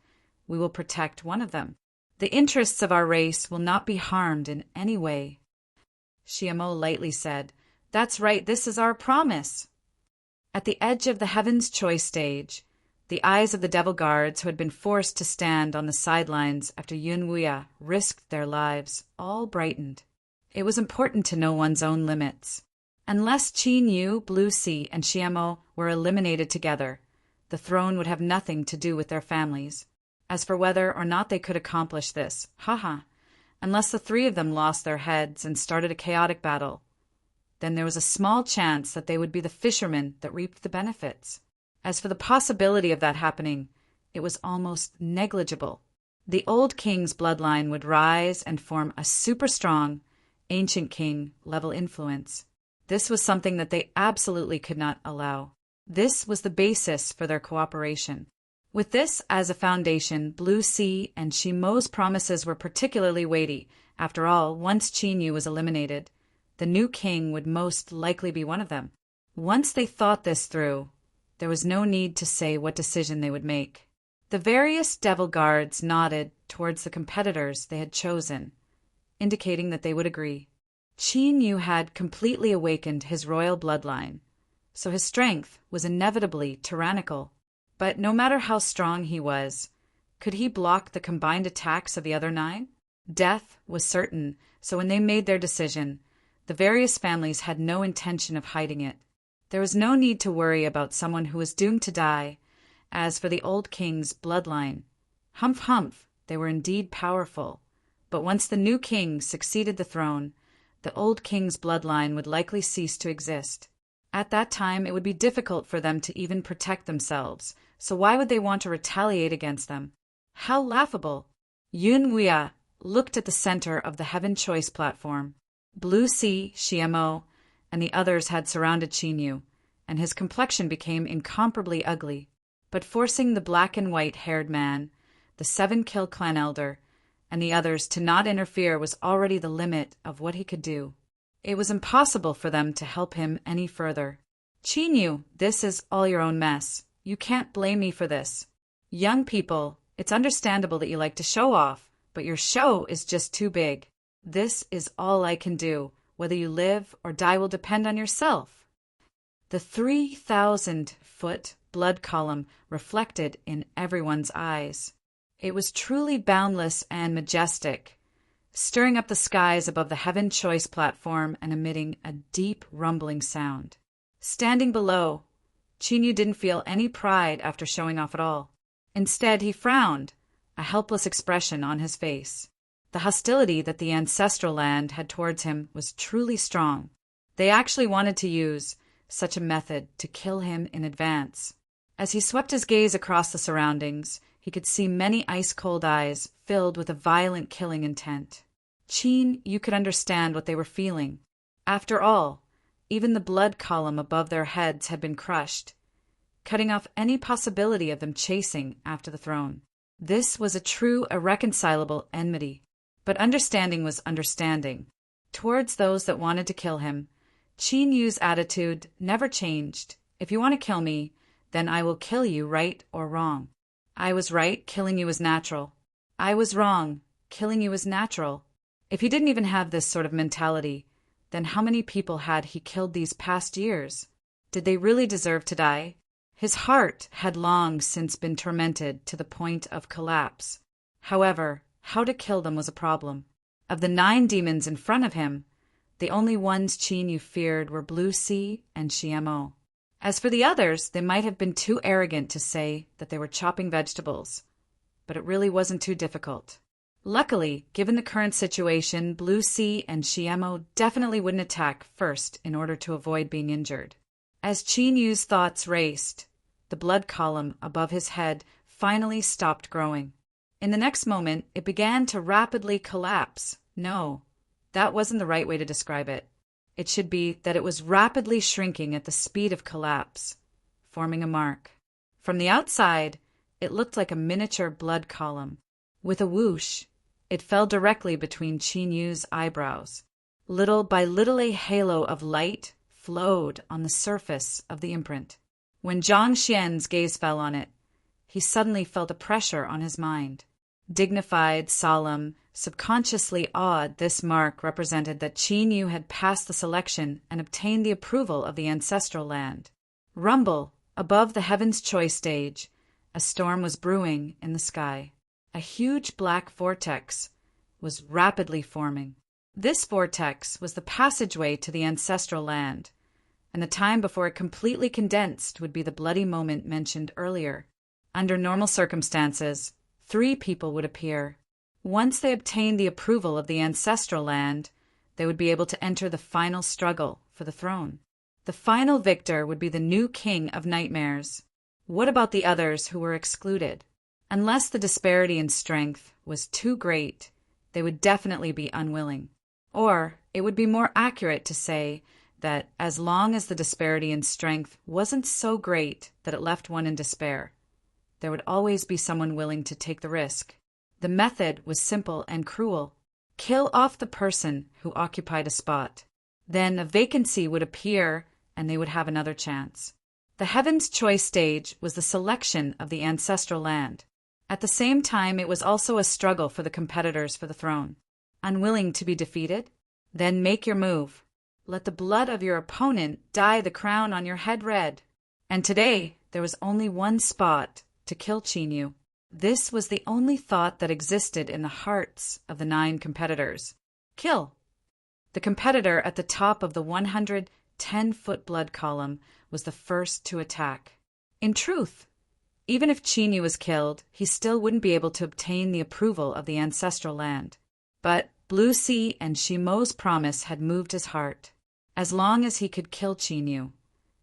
we will protect one of them. The interests of our race will not be harmed in any way. Shiemo lightly said, That's right, this is our promise. At the edge of the Heaven's Choice stage, the eyes of the devil guards who had been forced to stand on the sidelines after Yun Wuya risked their lives all brightened. It was important to know one's own limits. Unless Qinyu, Blucy, and Shiemo were eliminated together, the throne would have nothing to do with their families. As for whether or not they could accomplish this, unless the 3 of them lost their heads and started a chaotic battle, then there was a small chance that they would be the fishermen that reaped the benefits. As for the possibility of that happening, it was almost negligible. The old king's bloodline would rise and form a super-strong, ancient king-level influence. This was something that they absolutely could not allow. This was the basis for their cooperation. With this as a foundation, Blue Sea and Shimo's promises were particularly weighty. After all, once Qinyu was eliminated, the new king would most likely be one of them. Once they thought this through, there was no need to say what decision they would make. The various devil guards nodded towards the competitors they had chosen, indicating that they would agree. Qinyu had completely awakened his royal bloodline, so his strength was inevitably tyrannical. But no matter how strong he was, could he block the combined attacks of the other 9? Death was certain, so when they made their decision, the various families had no intention of hiding it. There was no need to worry about someone who was doomed to die. As for the old king's bloodline, humph, they were indeed powerful. But once the new king succeeded the throne, the old king's bloodline would likely cease to exist. At that time, it would be difficult for them to even protect themselves, so why would they want to retaliate against them? How laughable! Yun Wuya looked at the center of the Heaven Choice platform. Blue Sea, Shiemo, and the others had surrounded Qinyu, and his complexion became incomparably ugly. But forcing the black and white-haired man, the 7-kill clan elder, and the others to not interfere was already the limit of what he could do. It was impossible for them to help him any further. Qinyu, this is all your own mess. You can't blame me for this. Young people, it's understandable that you like to show off, but your show is just too big. This is all I can do. Whether you live or die will depend on yourself. The 3,000-foot blood column reflected in everyone's eyes. It was truly boundless and majestic, stirring up the skies above the Heaven Choice platform and emitting a deep rumbling sound. Standing below, Qinyu didn't feel any pride after showing off at all. Instead, he frowned, a helpless expression on his face. The hostility that the ancestral land had towards him was truly strong. They actually wanted to use such a method to kill him in advance. As he swept his gaze across the surroundings, he could see many ice-cold eyes filled with a violent killing intent. Qin Yu could understand what they were feeling. After all, even the blood column above their heads had been crushed, cutting off any possibility of them chasing after the throne. This was a true irreconcilable enmity. But understanding was understanding. Towards those that wanted to kill him, Qin Yu's attitude never changed. If you want to kill me, then I will kill you, right or wrong. I was right, killing you is natural. I was wrong, killing you is natural. If he didn't even have this sort of mentality, then how many people had he killed these past years? Did they really deserve to die? His heart had long since been tormented to the point of collapse. However, how to kill them was a problem. Of the 9 demons in front of him, the only ones Qin Yu feared were Blue Sea and Xiamo. As for the others, they might have been too arrogant to say that they were chopping vegetables, but it really wasn't too difficult. Luckily, given the current situation, Blue Sea and Xiamo definitely wouldn't attack first in order to avoid being injured. As Qin Yu's thoughts raced, the blood column above his head finally stopped growing. In the next moment, it began to rapidly collapse. No, that wasn't the right way to describe it. It should be that it was rapidly shrinking at the speed of collapse, forming a mark. From the outside, it looked like a miniature blood column. With a whoosh, it fell directly between Qin Yu's eyebrows. Little by little a halo of light flowed on the surface of the imprint. When Zhang Xian's gaze fell on it, he suddenly felt a pressure on his mind. Dignified, solemn, subconsciously awed, this mark represented that Qin Yu had passed the selection and obtained the approval of the ancestral land. Rumble, above the Heaven's Choice stage, a storm was brewing in the sky. A huge black vortex was rapidly forming. This vortex was the passageway to the ancestral land, and the time before it completely condensed would be the bloody moment mentioned earlier. Under normal circumstances, 3 people would appear. Once they obtained the approval of the ancestral land, they would be able to enter the final struggle for the throne. The final victor would be the new king of nightmares. What about the others who were excluded? Unless the disparity in strength was too great, they would definitely be unwilling. Or it would be more accurate to say that as long as the disparity in strength wasn't so great that it left one in despair, there would always be someone willing to take the risk. The method was simple and cruel. Kill off the person who occupied a spot. Then a vacancy would appear and they would have another chance. The Heaven's Choice stage was the selection of the ancestral land. At the same time, it was also a struggle for the competitors for the throne. Unwilling to be defeated? Then make your move. Let the blood of your opponent dye the crown on your head red. And today, there was only one spot to kill Qin Yu. This was the only thought that existed in the hearts of the 9 competitors. Kill. The competitor at the top of the 110-foot blood column was the first to attack. In truth, even if Qin Yu was killed, he still wouldn't be able to obtain the approval of the ancestral land. But Blue Sea and Shimo's promise had moved his heart. As long as he could kill Qin Yu,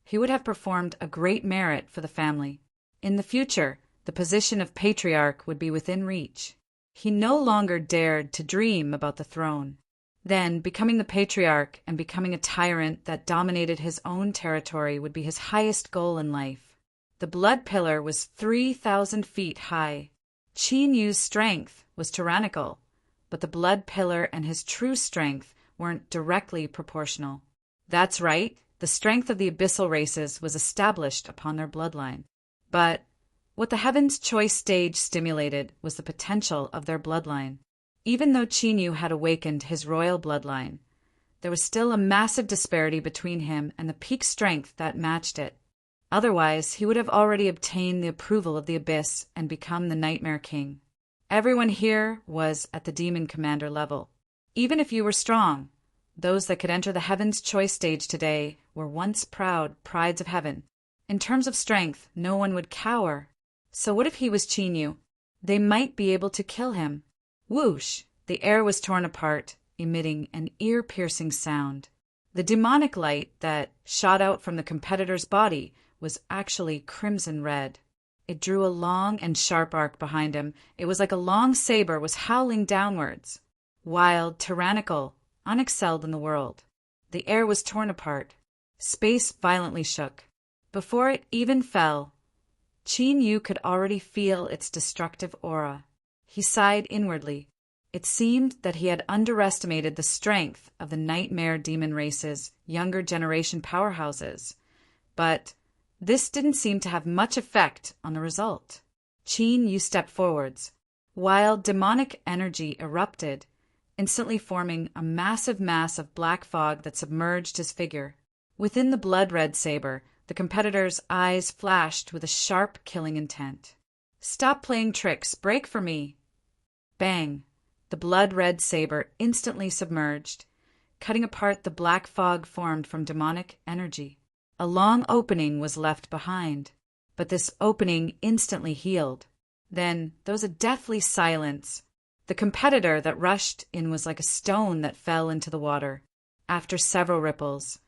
he would have performed a great merit for the family. In the future, the position of patriarch would be within reach. He no longer dared to dream about the throne. Then, becoming the patriarch and becoming a tyrant that dominated his own territory would be his highest goal in life. The blood pillar was 3,000 feet high. Qin Yu's strength was tyrannical, but the blood pillar and his true strength weren't directly proportional. That's right, the strength of the abyssal races was established upon their bloodline. But what the Heaven's Choice stage stimulated was the potential of their bloodline. Even though Qin Yu had awakened his royal bloodline, there was still a massive disparity between him and the peak strength that matched it. Otherwise, he would have already obtained the approval of the Abyss and become the Nightmare King. Everyone here was at the Demon Commander level. Even if you were strong, those that could enter the Heaven's Choice stage today were once proud prides of heaven. In terms of strength, no one would cower. So what if he was Qin Yu? They might be able to kill him. Whoosh! The air was torn apart, emitting an ear-piercing sound. The demonic light that shot out from the competitor's body was actually crimson red. It drew a long and sharp arc behind him. It was like a long saber was howling downwards. Wild, tyrannical, unexcelled in the world. The air was torn apart. Space violently shook. Before it even fell, Qin Yu could already feel its destructive aura. He sighed inwardly. It seemed that he had underestimated the strength of the nightmare demon race's younger generation powerhouses. But this didn't seem to have much effect on the result. Qin Yu stepped forwards. Wild, demonic energy erupted, instantly forming a massive mass of black fog that submerged his figure. Within the blood-red saber, the competitor's eyes flashed with a sharp, killing intent. "Stop playing tricks. Break for me." Bang! The blood-red saber instantly submerged, cutting apart the black fog formed from demonic energy. A long opening was left behind, but this opening instantly healed. Then there was a deathly silence. The competitor that rushed in was like a stone that fell into the water. After several ripples,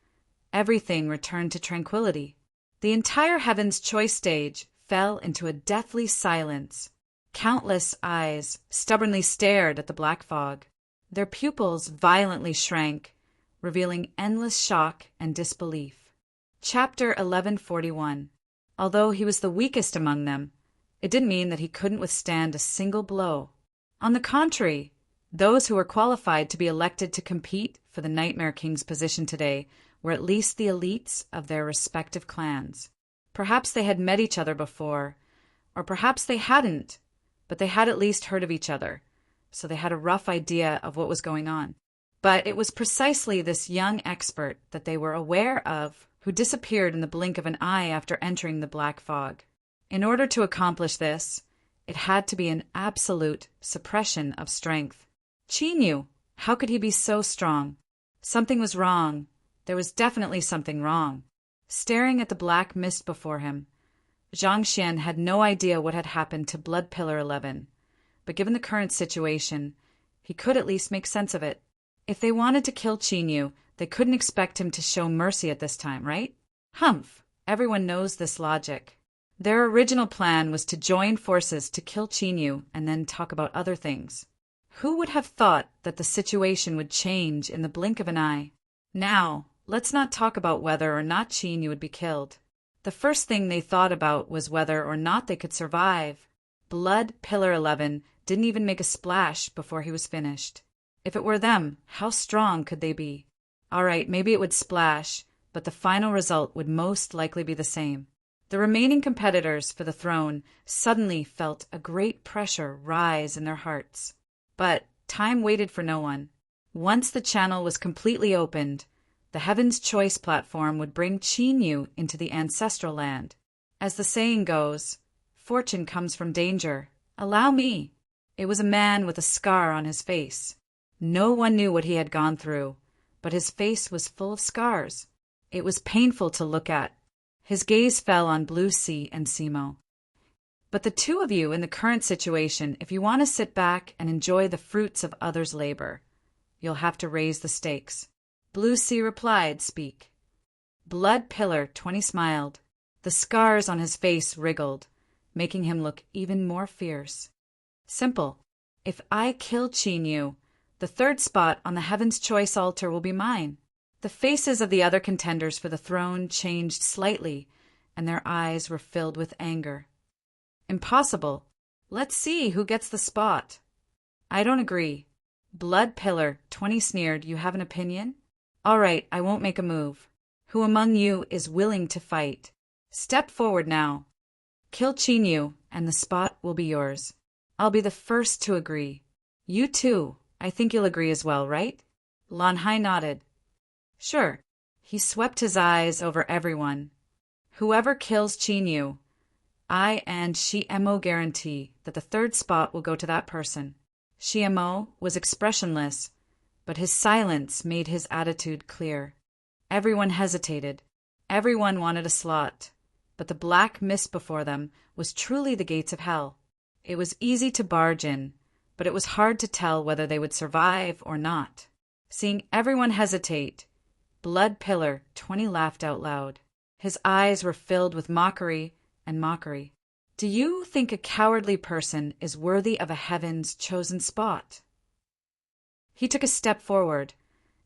everything returned to tranquility. The entire Heaven's Choice stage fell into a deathly silence. Countless eyes stubbornly stared at the black fog. Their pupils violently shrank, revealing endless shock and disbelief. Chapter 1141. Although he was the weakest among them, it didn't mean that he couldn't withstand a single blow. On the contrary, those who were qualified to be elected to compete for the Nightmare King's position today were at least the elites of their respective clans. Perhaps they had met each other before, or perhaps they hadn't, but they had at least heard of each other, so they had a rough idea of what was going on. But it was precisely this young expert that they were aware of who disappeared in the blink of an eye after entering the black fog. In order to accomplish this, it had to be an absolute suppression of strength. Qin Yu, how could he be so strong? Something was wrong. There was definitely something wrong. Staring at the black mist before him, Zhang Xian had no idea what had happened to Blood Pillar 11, but given the current situation, he could at least make sense of it. If they wanted to kill Qin Yu, they couldn't expect him to show mercy at this time, right? Humph! Everyone knows this logic. Their original plan was to join forces to kill Qin Yu and then talk about other things. Who would have thought that the situation would change in the blink of an eye? Now, let's not talk about whether or not Qin Yu would be killed. The first thing they thought about was whether or not they could survive. Blood Pillar 11 didn't even make a splash before he was finished. If it were them, how strong could they be? All right, maybe it would splash, but the final result would most likely be the same. The remaining competitors for the throne suddenly felt a great pressure rise in their hearts. But time waited for no one. Once the channel was completely opened, the Heaven's Choice platform would bring Qin Yu into the ancestral land. As the saying goes, fortune comes from danger. Allow me. It was a man with a scar on his face. No one knew what he had gone through, but his face was full of scars. It was painful to look at. His gaze fell on Blue Sea and Simo. But the two of you in the current situation, if you want to sit back and enjoy the fruits of others' labor, you'll have to raise the stakes. Blue Sea replied, "Speak." Blood Pillar 20 smiled. The scars on his face wriggled, making him look even more fierce. "Simple. If I kill Qin Yu, the third spot on the Heaven's Choice altar will be mine." The faces of the other contenders for the throne changed slightly, and their eyes were filled with anger. "Impossible. Let's see who gets the spot." "I don't agree." Blood Pillar 20 sneered. "You have an opinion? All right, I won't make a move. Who among you is willing to fight? Step forward now. Kill Qin Yu, and the spot will be yours. I'll be the first to agree. You too. I think you'll agree as well, right?" Lan Hai nodded. "Sure." He swept his eyes over everyone. "Whoever kills Qin Yu, I and Shimo guarantee that the third spot will go to that person." Shimo was expressionless, but his silence made his attitude clear. Everyone hesitated. Everyone wanted a slot, but the black mist before them was truly the gates of hell. It was easy to barge in, but it was hard to tell whether they would survive or not. Seeing everyone hesitate, Blood Pillar 20 laughed out loud. His eyes were filled with mockery and mockery. Do you think a cowardly person is worthy of a heaven's chosen spot? He took a step forward,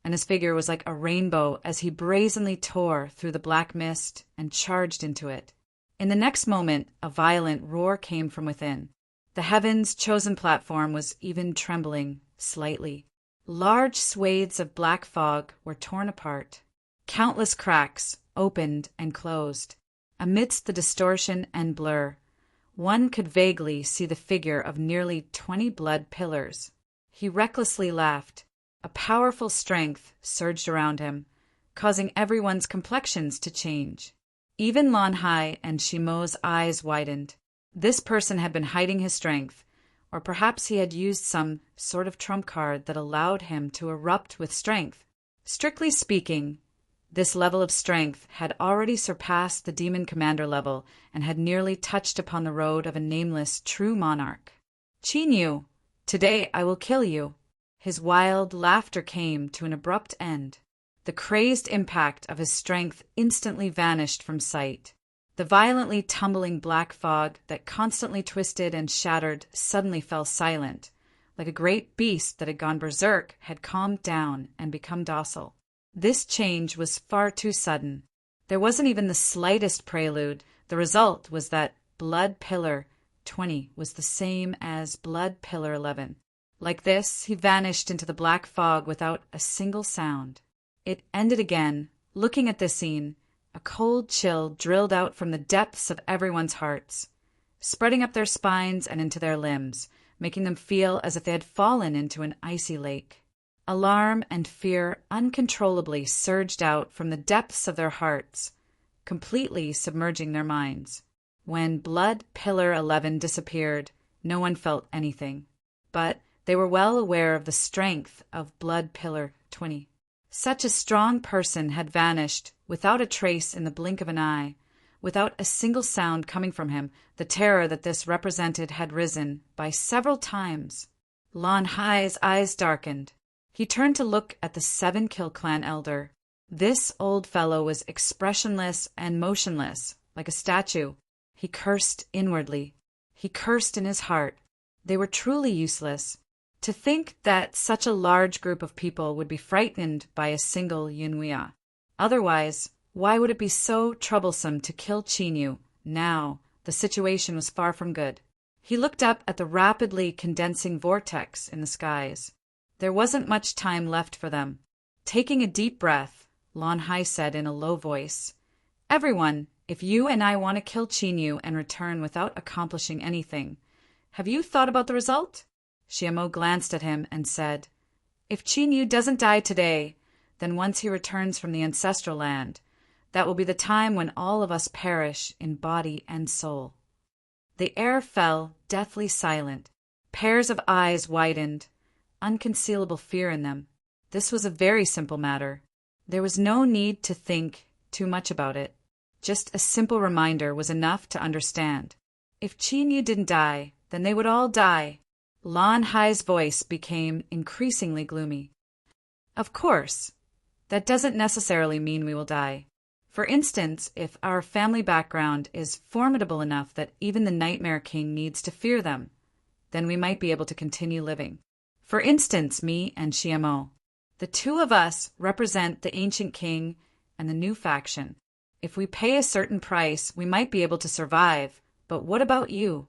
and his figure was like a rainbow as he brazenly tore through the black mist and charged into it. In the next moment, a violent roar came from within. The heaven's chosen platform was even trembling slightly. Large swathes of black fog were torn apart. Countless cracks opened and closed. Amidst the distortion and blur, one could vaguely see the figure of nearly 20 blood pillars. He recklessly laughed. A powerful strength surged around him, causing everyone's complexions to change. Even Lan Hai and Shimo's eyes widened. This person had been hiding his strength, or perhaps he had used some sort of trump card that allowed him to erupt with strength. Strictly speaking, this level of strength had already surpassed the demon commander level and had nearly touched upon the road of a nameless true monarch. Qinyu, today I will kill you. His wild laughter came to an abrupt end. The crazed impact of his strength instantly vanished from sight. The violently tumbling black fog that constantly twisted and shattered suddenly fell silent, like a great beast that had gone berserk had calmed down and become docile. This change was far too sudden. There wasn't even the slightest prelude. The result was that Blood Pillar 20 was the same as Blood Pillar 11. Like this, he vanished into the black fog without a single sound. It ended again. Looking at this scene, a cold chill drilled out from the depths of everyone's hearts, spreading up their spines and into their limbs, making them feel as if they had fallen into an icy lake. Alarm and fear uncontrollably surged out from the depths of their hearts, completely submerging their minds. When Blood Pillar 11 disappeared, no one felt anything, but they were well aware of the strength of Blood Pillar 20. Such a strong person had vanished without a trace in the blink of an eye, without a single sound coming from him. The terror that this represented had risen by several times. Lan Hai's eyes darkened. He turned to look at the 7-kill clan elder. This old fellow was expressionless and motionless, like a statue. He cursed inwardly. He cursed in his heart. They were truly useless. To think that such a large group of people would be frightened by a single Yunhua. Otherwise, why would it be so troublesome to kill Qinyu? Now, the situation was far from good. He looked up at the rapidly condensing vortex in the skies. There wasn't much time left for them. Taking a deep breath, Lan Hai said in a low voice, "Everyone, if you and I want to kill Qinyu and return without accomplishing anything, have you thought about the result?" Xiamo glanced at him and said, "If Qinyu doesn't die today, then once he returns from the ancestral land, that will be the time when all of us perish in body and soul." The air fell deathly silent. Pairs of eyes widened, unconcealable fear in them. This was a very simple matter. There was no need to think too much about it. Just a simple reminder was enough to understand. If Qinyu didn't die, then they would all die. Lan Hai's voice became increasingly gloomy. Of course, that doesn't necessarily mean we will die. For instance, if our family background is formidable enough that even the Nightmare King needs to fear them, then we might be able to continue living. For instance, me and Xiamo. The two of us represent the ancient king and the new faction. If we pay a certain price, we might be able to survive. But what about you?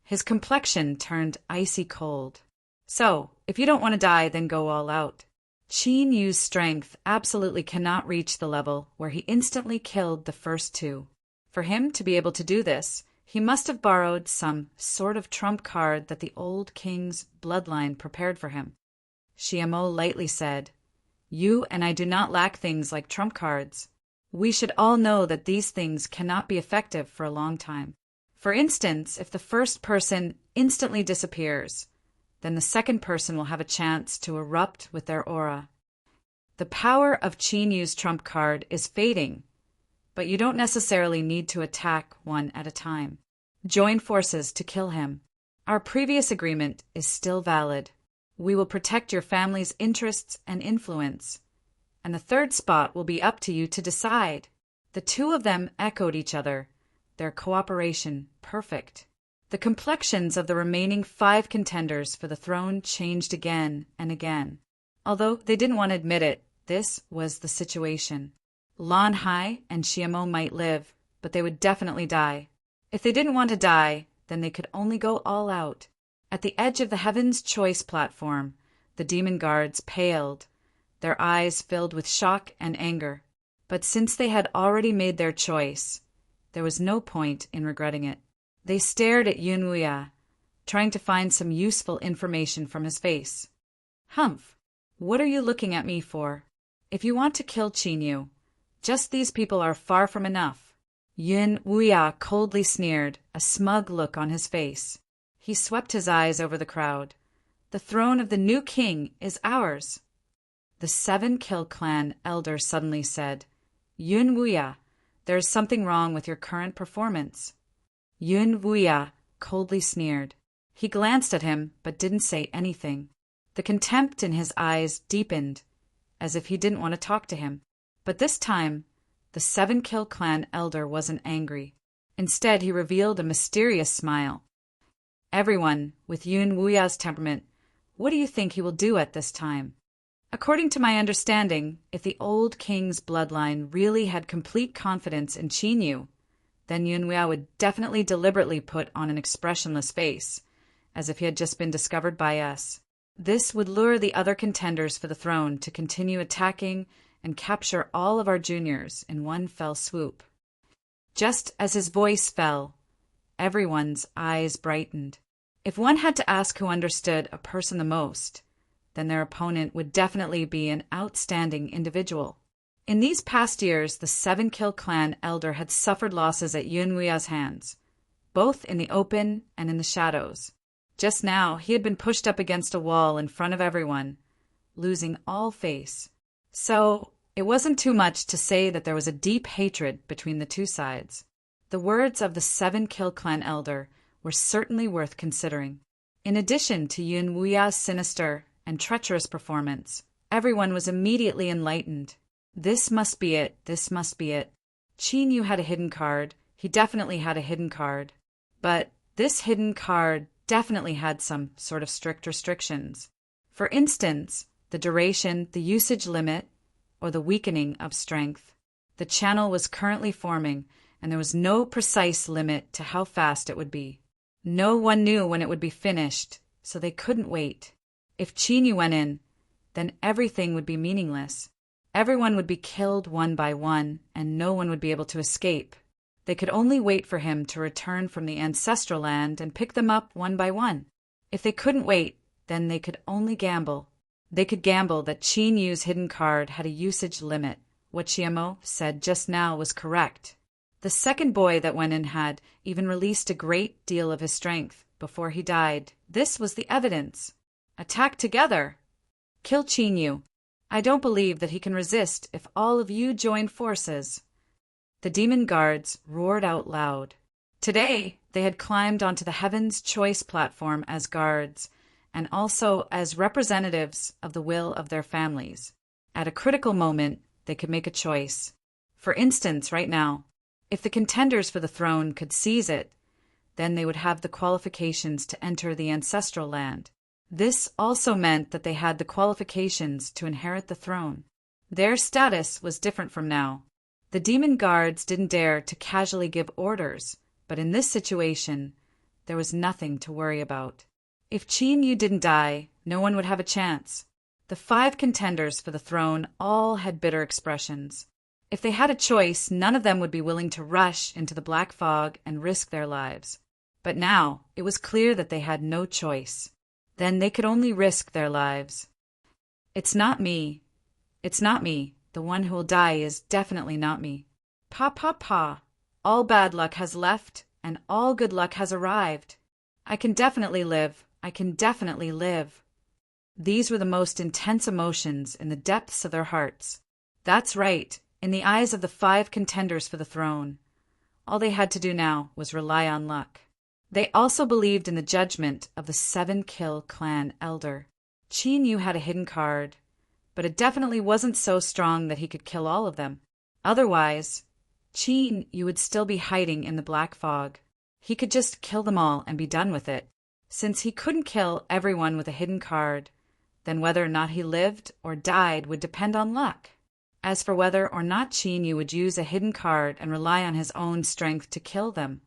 His complexion turned icy cold. So, if you don't want to die, then go all out. Qin Yu's strength absolutely cannot reach the level where he instantly killed the first two. For him to be able to do this, he must have borrowed some sort of trump card that the old king's bloodline prepared for him. Xiamo lightly said, "You and I do not lack things like trump cards. We should all know that these things cannot be effective for a long time. For instance, if the first person instantly disappears, then the second person will have a chance to erupt with their aura. The power of Qin Yu's trump card is fading, but you don't necessarily need to attack one at a time. Join forces to kill him. Our previous agreement is still valid. We will protect your family's interests and influence, and the third spot will be up to you to decide. The two of them echoed each other, their cooperation perfect. The complexions of the remaining 5 contenders for the throne changed again and again. Although they didn't want to admit it, this was the situation. Lan Hai and Xiamo might live, but they would definitely die. If they didn't want to die, then they could only go all out. At the edge of the Heaven's Choice platform, the demon guards paled, their eyes filled with shock and anger. But since they had already made their choice, there was no point in regretting it. They stared at Yun Wuya, trying to find some useful information from his face. Humph, what are you looking at me for? If you want to kill Qin Yu, just these people are far from enough. Yun Wuya coldly sneered, a smug look on his face. He swept his eyes over the crowd. The throne of the new king is ours. The 7 Kill Clan elder suddenly said, Yun Wuya, there is something wrong with your current performance. Yun Wuya coldly sneered. He glanced at him, but didn't say anything. The contempt in his eyes deepened, as if he didn't want to talk to him. But this time, the 7 Kill Clan elder wasn't angry. Instead, he revealed a mysterious smile. Everyone, with Yun Wuya's temperament, what do you think he will do at this time? According to my understanding, if the old king's bloodline really had complete confidence in Qin Yu, then Yun Wuya would definitely deliberately put on an expressionless face, as if he had just been discovered by us. This would lure the other contenders for the throne to continue attacking and capture all of our juniors in one fell swoop. Just as his voice fell, everyone's eyes brightened. If one had to ask who understood a person the most, then their opponent would definitely be an outstanding individual. In these past years, the 7 Kill Clan elder had suffered losses at Yun Wuya's hands, both in the open and in the shadows. Just now, he had been pushed up against a wall in front of everyone, losing all face. So, it wasn't too much to say that there was a deep hatred between the two sides. The words of the 7 Kill Clan elder were certainly worth considering. In addition to Yun Wuya's sinister and treacherous performance, everyone was immediately enlightened. This must be it, this must be it. Qin Yu had a hidden card, he definitely had a hidden card. But this hidden card definitely had some sort of strict restrictions. For instance, the duration, the usage limit, or the weakening of strength. The channel was currently forming, and there was no precise limit to how fast it would be. No one knew when it would be finished, so they couldn't wait. If Qin Yu went in, then everything would be meaningless. Everyone would be killed one by one, and no one would be able to escape. They could only wait for him to return from the ancestral land and pick them up one by one. If they couldn't wait, then they could only gamble. They could gamble that Qin Yu's hidden card had a usage limit. What Xiamo said just now was correct. The second boy that went in had even released a great deal of his strength before he died. This was the evidence. Attack together. Kill Qin Yu. I don't believe that he can resist if all of you join forces. The demon guards roared out loud. Today, they had climbed onto the Heaven's Choice platform as guards, and also as representatives of the will of their families. At a critical moment, they could make a choice. For instance, right now, if the contenders for the throne could seize it, then they would have the qualifications to enter the ancestral land. This also meant that they had the qualifications to inherit the throne. Their status was different from now. The demon guards didn't dare to casually give orders, but in this situation, there was nothing to worry about. If Qin Yu didn't die, no one would have a chance. The 5 contenders for the throne all had bitter expressions. If they had a choice, none of them would be willing to rush into the black fog and risk their lives. But now, it was clear that they had no choice. Then they could only risk their lives. It's not me. It's not me. The one who will die is definitely not me. Pa pa pa. All bad luck has left, and all good luck has arrived. I can definitely live. I can definitely live. These were the most intense emotions in the depths of their hearts. That's right, in the eyes of the 5 contenders for the throne. All they had to do now was rely on luck. They also believed in the judgment of the 7 Kill Clan elder. Qin Yu had a hidden card, but it definitely wasn't so strong that he could kill all of them. Otherwise, Qin Yu would still be hiding in the black fog. He could just kill them all and be done with it. Since he couldn't kill everyone with a hidden card, then whether or not he lived or died would depend on luck. As for whether or not Qin Yu would use a hidden card and rely on his own strength to kill them,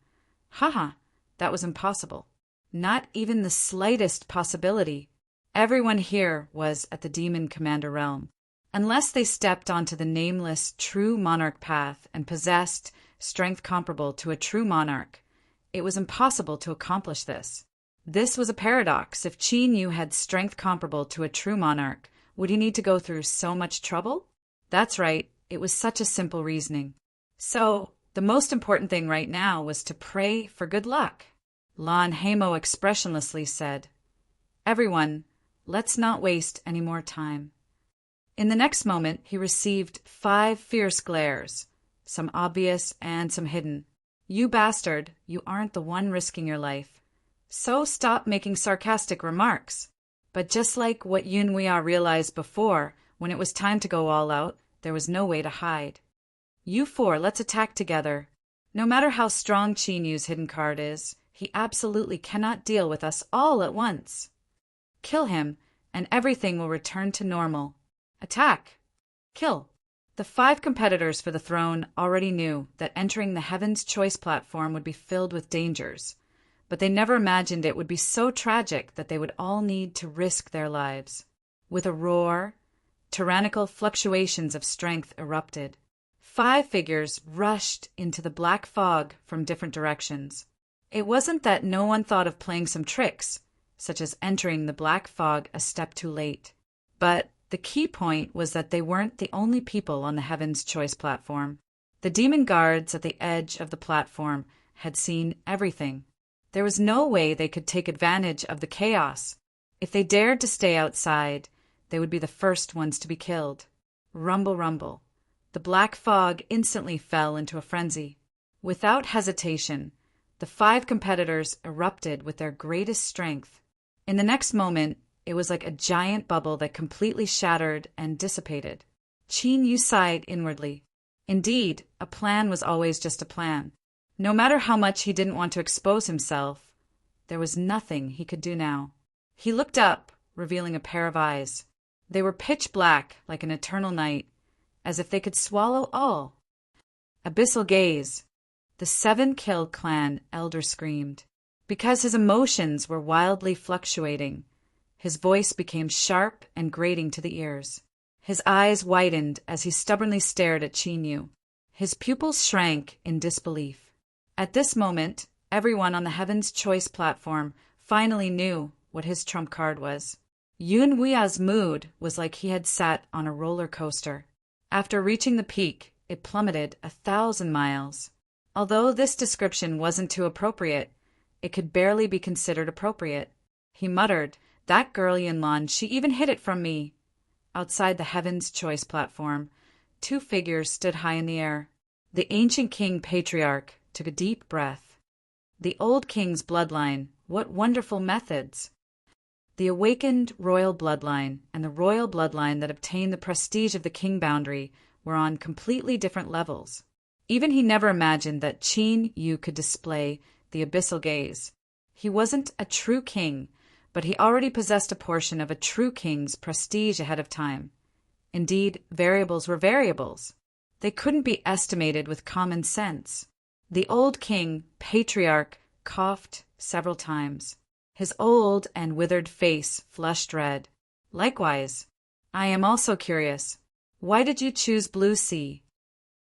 that was impossible. Not even the slightest possibility. Everyone here was at the Demon Commander realm. Unless they stepped onto the nameless true monarch path and possessed strength comparable to a true monarch, it was impossible to accomplish this. This was a paradox. If Qin Yu had strength comparable to a true monarch, would he need to go through so much trouble? That's right, it was such a simple reasoning. So, the most important thing right now was to pray for good luck. Lan Hamo expressionlessly said, "Everyone, let's not waste any more time." In the next moment, he received 5 fierce glares, some obvious and some hidden. "You bastard, you aren't the one risking your life. So stop making sarcastic remarks." But just like what Yun Weia realized before, when it was time to go all out, there was no way to hide. "You 4, let's attack together. No matter how strong Qin Yu's hidden card is, he absolutely cannot deal with us all at once. Kill him, and everything will return to normal. Attack! Kill!" The 5 competitors for the throne already knew that entering the Heaven's Choice platform would be filled with dangers, but they never imagined it would be so tragic that they would all need to risk their lives. With a roar, tyrannical fluctuations of strength erupted. 5 figures rushed into the black fog from different directions. It wasn't that no one thought of playing some tricks, such as entering the black fog a step too late, but the key point was that they weren't the only people on the Heaven's Choice platform. The demon guards at the edge of the platform had seen everything. There was no way they could take advantage of the chaos. If they dared to stay outside, they would be the first ones to be killed. Rumble, rumble. The black fog instantly fell into a frenzy. Without hesitation, the 5 competitors erupted with their greatest strength. In the next moment, it was like a giant bubble that completely shattered and dissipated. Qin Yu sighed inwardly. Indeed, a plan was always just a plan. No matter how much he didn't want to expose himself, there was nothing he could do now. He looked up, revealing a pair of eyes. They were pitch black like an eternal night, as if they could swallow all. Abyssal gaze. The 7-killed clan elder screamed. Because his emotions were wildly fluctuating, his voice became sharp and grating to the ears. His eyes widened as he stubbornly stared at Qin Yu. His pupils shrank in disbelief. At this moment, everyone on the Heaven's Choice platform finally knew what his trump card was. Yun Weia's mood was like he had sat on a roller coaster. After reaching the peak, it plummeted 1,000 miles. Although this description wasn't too appropriate, it could barely be considered appropriate. He muttered, "That girl Yunlan, she even hid it from me." Outside the Heaven's Choice platform, 2 figures stood high in the air. The ancient king patriarch took a deep breath. The old king's bloodline, what wonderful methods! The awakened royal bloodline and the royal bloodline that obtained the prestige of the king boundary were on completely different levels. Even he never imagined that Qin Yu could display the abyssal gaze. He wasn't a true king, but he already possessed a portion of a true king's prestige ahead of time. Indeed, variables were variables. They couldn't be estimated with common sense. The old king, patriarch, coughed several times. His old and withered face flushed red. Likewise, I am also curious. Why did you choose Blue Sea?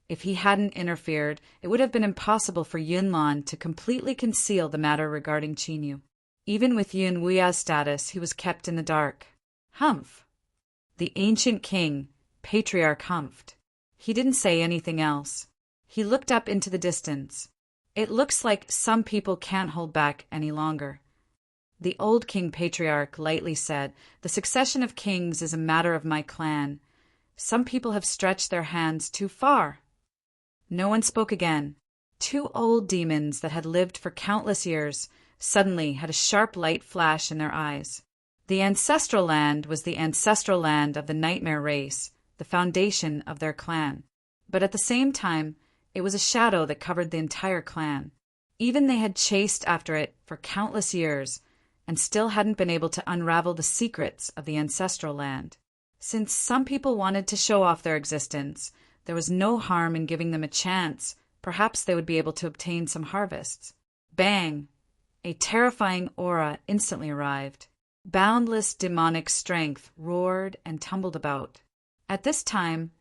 If he hadn't interfered, it would have been impossible for Yunlan to completely conceal the matter regarding Qin Yu. Even with Yun Weia's status, he was kept in the dark. Humph. The ancient king, patriarch, humphed. He didn't say anything else. He looked up into the distance. It looks like some people can't hold back any longer. The old king patriarch lightly said, "The succession of kings is a matter of my clan. Some people have stretched their hands too far." No one spoke again. 2 old demons that had lived for countless years suddenly had a sharp light flash in their eyes. The ancestral land was the ancestral land of the nightmare race, the foundation of their clan. But at the same time, it was a shadow that covered the entire clan. Even they had chased after it for countless years and still hadn't been able to unravel the secrets of the ancestral land. Since some people wanted to show off their existence, there was no harm in giving them a chance. Perhaps they would be able to obtain some harvests. Bang! A terrifying aura instantly arrived. Boundless demonic strength roared and tumbled about. At this time,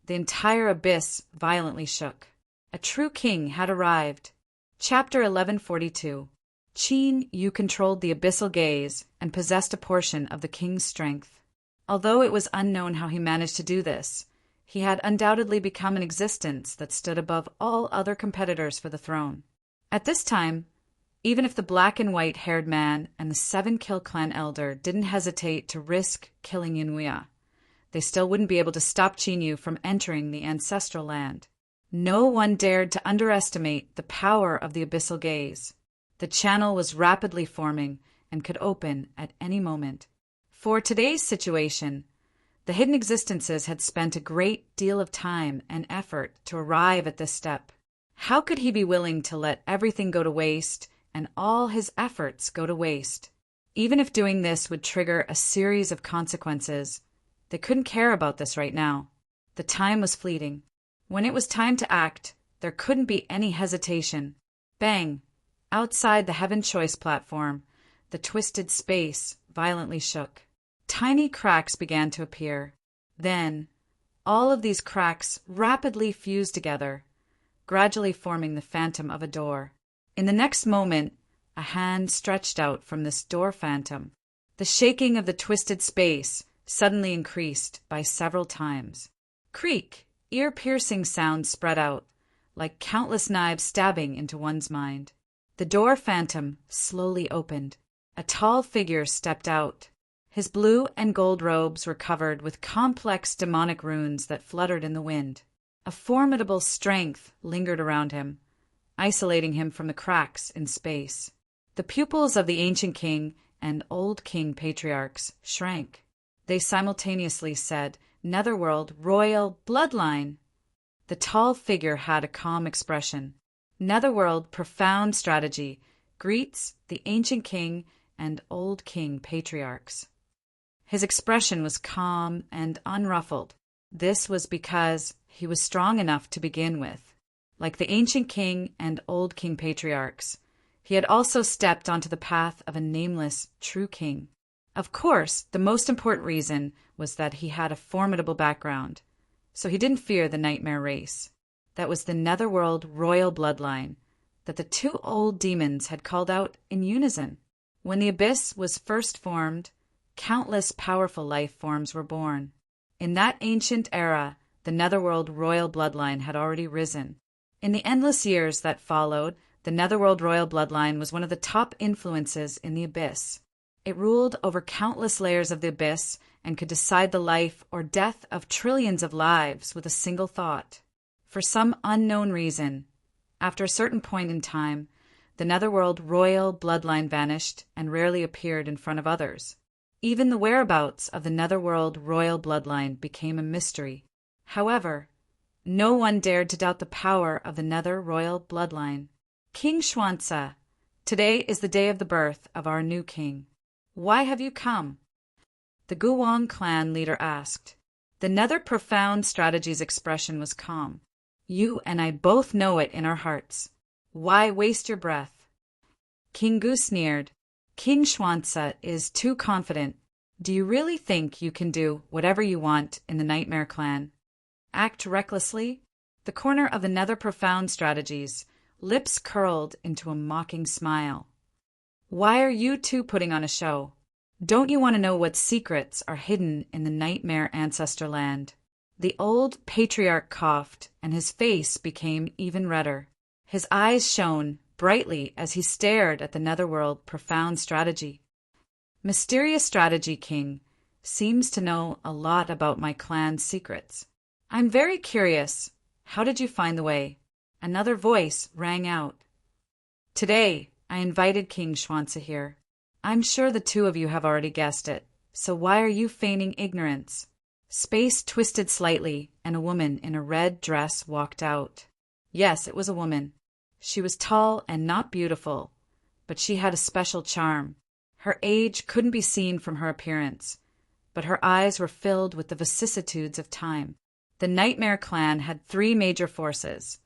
the entire abyss violently shook. A true king had arrived. Chapter 1142. Qin Yu controlled the abyssal gaze and possessed a portion of the king's strength. Although it was unknown how he managed to do this, he had undoubtedly become an existence that stood above all other competitors for the throne. At this time, even if the black and white-haired man and the 7-kill clan elder didn't hesitate to risk killing Yunwei, they still wouldn't be able to stop Qin Yu from entering the ancestral land. No one dared to underestimate the power of the abyssal gaze. The channel was rapidly forming and could open at any moment. For today's situation, the hidden existences had spent a great deal of time and effort to arrive at this step. How could he be willing to let everything go to waste and all his efforts go to waste? Even if doing this would trigger a series of consequences, they couldn't care about this right now. The time was fleeting. When it was time to act, there couldn't be any hesitation. Bang! Outside the Heaven Choice platform, the twisted space violently shook. Tiny cracks began to appear. Then, all of these cracks rapidly fused together, gradually forming the phantom of a door. In the next moment, a hand stretched out from this door phantom. The shaking of the twisted space suddenly increased by several times. Creak! Ear-piercing sounds spread out, like countless knives stabbing into one's mind. The door phantom slowly opened. A tall figure stepped out. His blue and gold robes were covered with complex demonic runes that fluttered in the wind. A formidable strength lingered around him, isolating him from the cracks in space. The pupils of the ancient king and old king patriarchs shrank. They simultaneously said, "Netherworld royal bloodline." The tall figure had a calm expression. Netherworld profound strategy greets the ancient king and old king patriarchs. His expression was calm and unruffled. This was because he was strong enough to begin with. Like the ancient king and old king patriarchs, he had also stepped onto the path of a nameless true king. Of course, the most important reason was that he had a formidable background, so he didn't fear the nightmare race. That was the Netherworld royal bloodline that the two old demons had called out in unison. When the abyss was first formed, countless powerful life forms were born. In that ancient era, the Netherworld royal bloodline had already risen. In the endless years that followed, the Netherworld royal bloodline was one of the top influences in the abyss. It ruled over countless layers of the abyss and could decide the life or death of trillions of lives with a single thought. For some unknown reason, after a certain point in time, the Netherworld royal bloodline vanished and rarely appeared in front of others. Even the whereabouts of the Netherworld royal bloodline became a mystery. However, no one dared to doubt the power of the Nether royal bloodline. King Xuanzi, today is the day of the birth of our new king. Why have you come? The Guwang clan leader asked. The Nether profound strategy's expression was calm. You and I both know it in our hearts. Why waste your breath? King Gu sneered. King Xuanzi is too confident. Do you really think you can do whatever you want in the Nightmare Clan? Act recklessly? The corner of the Nether profound strategies, lips curled into a mocking smile. Why are you two putting on a show? Don't you want to know what secrets are hidden in the Nightmare Ancestor Land? The old patriarch coughed, and his face became even redder. His eyes shone brightly as he stared at the Netherworld profound strategy. Mysterious Strategy King seems to know a lot about my clan's secrets. I'm very curious. How did you find the way? Another voice rang out. Today, I invited King Xuanzi here. I'm sure the two of you have already guessed it, so why are you feigning ignorance? Space twisted slightly, and a woman in a red dress walked out. Yes, it was a woman. She was tall and not beautiful, but she had a special charm. Her age couldn't be seen from her appearance, but her eyes were filled with the vicissitudes of time. The Nightmare Clan had three major forces: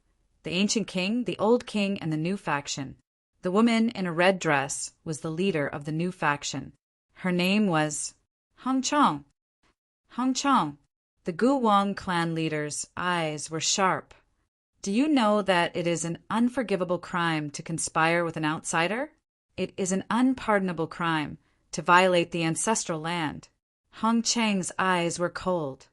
the Ancient King, the Old King, and the new faction. The woman in a red dress was the leader of the new faction. Her name was Hong Chong. Hong Chong. The Gu Wang clan leader's eyes were sharp. Do you know that it is an unforgivable crime to conspire with an outsider? It is an unpardonable crime to violate the ancestral land. Hong Chang's eyes were cold.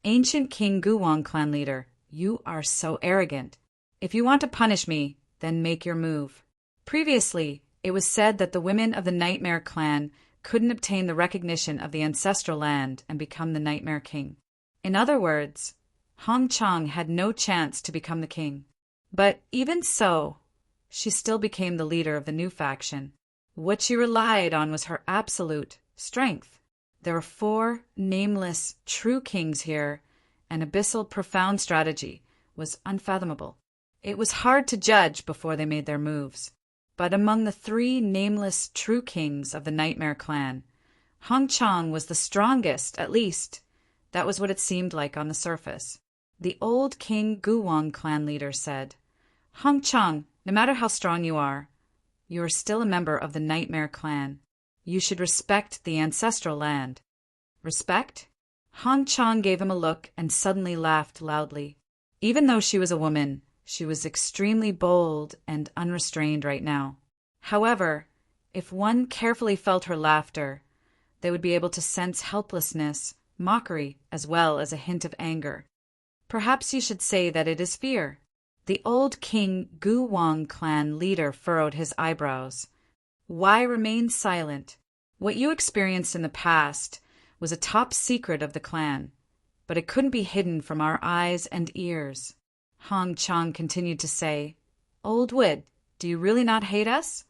Ancient King Gu Wang clan leader, you are so arrogant. If you want to punish me, then make your move. Previously, it was said that the women of the Nightmare Clan couldn't obtain the recognition of the ancestral land and become the Nightmare King. In other words, Hong Chong had no chance to become the king. But even so, she still became the leader of the new faction. What she relied on was her absolute strength. There were 4 nameless true kings here, and abyssal profound strategy was unfathomable. It was hard to judge before they made their moves. But among the 3 nameless true kings of the Nightmare Clan, Hong Chong was the strongest, at least. That was what it seemed like on the surface. The old King Gu Wang clan leader said, Hong Chong, no matter how strong you are still a member of the Nightmare Clan. You should respect the ancestral land. Respect? Hong Chong gave him a look and suddenly laughed loudly. Even though she was a woman, she was extremely bold and unrestrained right now. However, if one carefully felt her laughter, they would be able to sense helplessness, mockery, as well as a hint of anger. Perhaps you should say that it is fear. The old King Gu Wang clan leader furrowed his eyebrows. Why remain silent? What you experienced in the past was a top secret of the clan, but it couldn't be hidden from our eyes and ears. Hong Chong continued to say, Old Wood, do you really not hate us?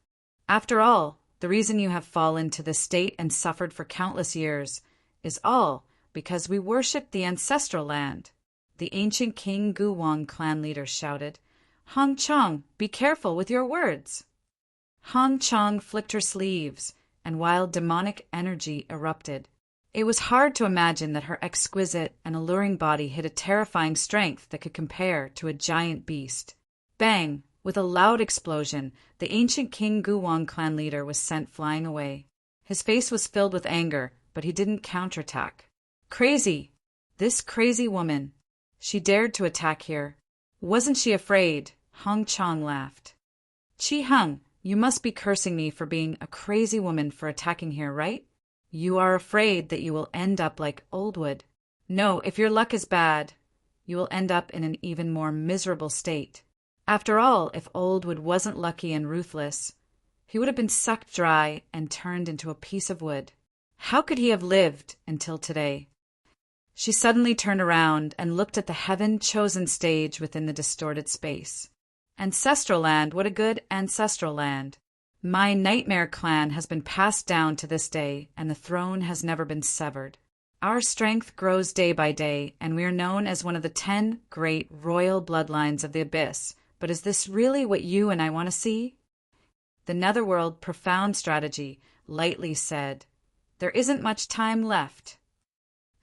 After all, the reason you have fallen to this state and suffered for countless years is all because we worship the ancestral land. The ancient King Gu Wang clan leader shouted, Hong Chong, be careful with your words. Hong Chong flicked her sleeves, and wild demonic energy erupted. It was hard to imagine that her exquisite and alluring body hid a terrifying strength that could compare to a giant beast. Bang! With a loud explosion, the ancient King Gu Wang clan leader was sent flying away. His face was filled with anger, but he didn't counterattack. Crazy! This crazy woman! She dared to attack here. Wasn't she afraid? Hong Chong laughed. Chi Hung, you must be cursing me for being a crazy woman for attacking here, right? You are afraid that you will end up like Oldwood. No, if your luck is bad, you will end up in an even more miserable state. After all, if Oldwood wasn't lucky and ruthless, he would have been sucked dry and turned into a piece of wood. How could he have lived until today? She suddenly turned around and looked at the heaven-chosen stage within the distorted space. Ancestral land, what a good ancestral land. My Nightmare Clan has been passed down to this day, and the throne has never been severed. Our strength grows day by day, and we are known as one of the 10 great royal bloodlines of the Abyss. But is this really what you and I want to see? The Netherworld Profound Strategy lightly said, There isn't much time left.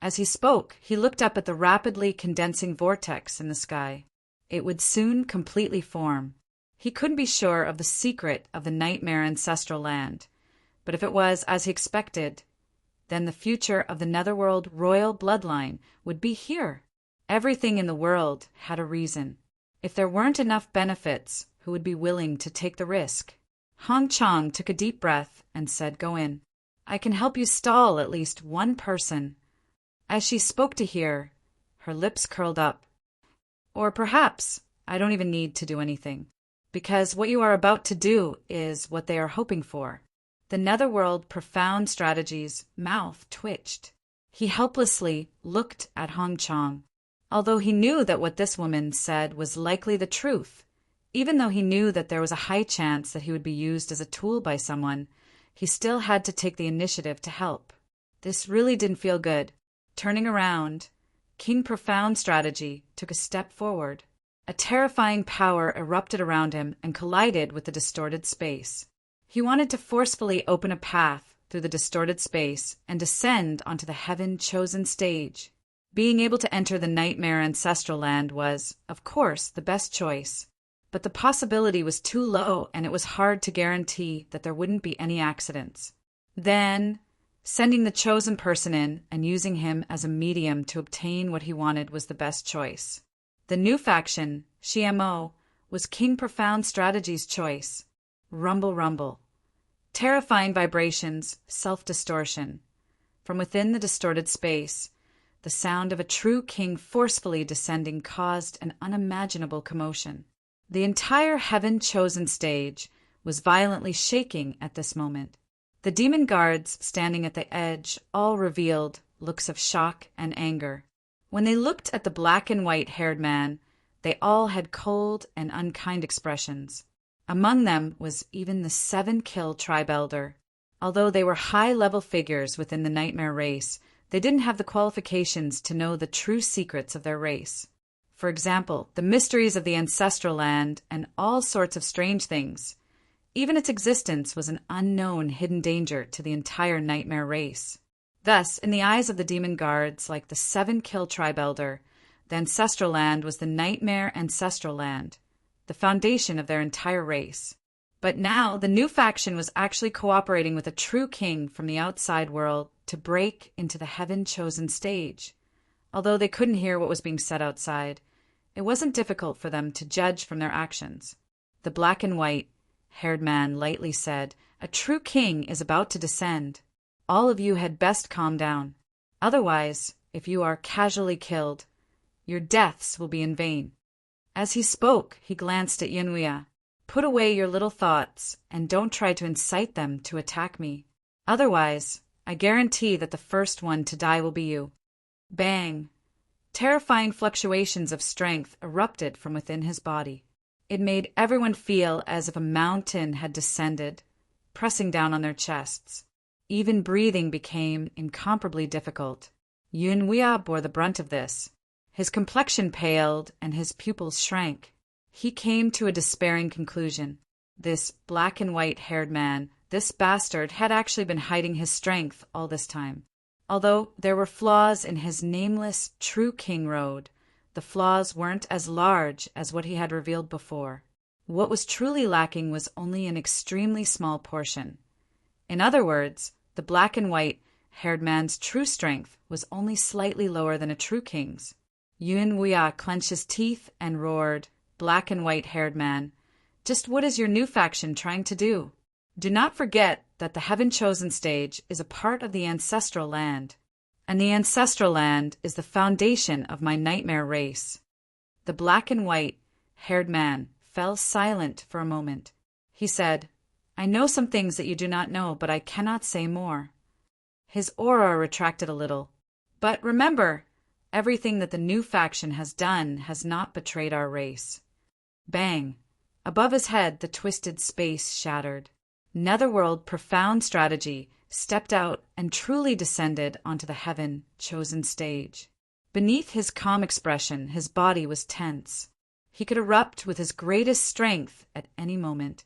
As he spoke, he looked up at the rapidly condensing vortex in the sky. It would soon completely form. He couldn't be sure of the secret of the Nightmare ancestral land, but if it was as he expected, then the future of the Netherworld royal bloodline would be here. Everything in the world had a reason. If there weren't enough benefits, who would be willing to take the risk? Hong Chong took a deep breath and said, Go in. I can help you stall at least one person. As she spoke to hear, her lips curled up. Or perhaps I don't even need to do anything, because what you are about to do is what they are hoping for. The Netherworld Profound Strategy's mouth twitched. He helplessly looked at Hong Chong. Although he knew that what this woman said was likely the truth, even though he knew that there was a high chance that he would be used as a tool by someone, he still had to take the initiative to help. This really didn't feel good. Turning around, King Profound Strategy took a step forward. A terrifying power erupted around him and collided with the distorted space. He wanted to forcefully open a path through the distorted space and descend onto the heaven-chosen stage. Being able to enter the nightmare ancestral land was, of course, the best choice. But the possibility was too low, and it was hard to guarantee that there wouldn't be any accidents. Then, sending the chosen person in and using him as a medium to obtain what he wanted was the best choice. The new faction, Xiamo, was King Profound Strategy's choice. Rumble, rumble. Terrifying vibrations, self-distortion. From within the distorted space, the sound of a true king forcefully descending caused an unimaginable commotion. The entire heaven-chosen stage was violently shaking at this moment. The demon guards standing at the edge all revealed looks of shock and anger. When they looked at the black and white-haired man, they all had cold and unkind expressions. Among them was even the 7-kill tribe elder. Although they were high-level figures within the nightmare race, they didn't have the qualifications to know the true secrets of their race. For example, the mysteries of the ancestral land and all sorts of strange things. Even its existence was an unknown hidden danger to the entire nightmare race. Thus, in the eyes of the demon guards, like the 7-kill tribe elder, the ancestral land was the nightmare ancestral land, the foundation of their entire race. But now, the new faction was actually cooperating with a true king from the outside world to break into the heaven-chosen stage. Although they couldn't hear what was being said outside, it wasn't difficult for them to judge from their actions. The black and white-haired man lightly said, "A true king is about to descend. All of you had best calm down. Otherwise, if you are casually killed, your deaths will be in vain." As he spoke, he glanced at Yunwea. "Put away your little thoughts, and don't try to incite them to attack me. Otherwise, I guarantee that the first one to die will be you." Bang! Terrifying fluctuations of strength erupted from within his body. It made everyone feel as if a mountain had descended, pressing down on their chests. Even breathing became incomparably difficult. Yunwea bore the brunt of this. His complexion paled and his pupils shrank. He came to a despairing conclusion. This black and white-haired man, this bastard, had actually been hiding his strength all this time. Although there were flaws in his nameless true king road, the flaws weren't as large as what he had revealed before. What was truly lacking was only an extremely small portion. In other words, the black and white-haired man's true strength was only slightly lower than a true king's. Yunwea clenched his teeth and roared, "Black and white-haired man, just what is your new faction trying to do? Do not forget that the heaven-chosen stage is a part of the ancestral land, and the ancestral land is the foundation of my nightmare race." The black and white-haired man fell silent for a moment. He said, "I know some things that you do not know, but I cannot say more." His aura retracted a little. "But remember, everything that the new faction has done has not betrayed our race." Bang! Above his head, the twisted space shattered. Netherworld Profound Strategy stepped out and truly descended onto the heaven-chosen stage. Beneath his calm expression, his body was tense. He could erupt with his greatest strength at any moment.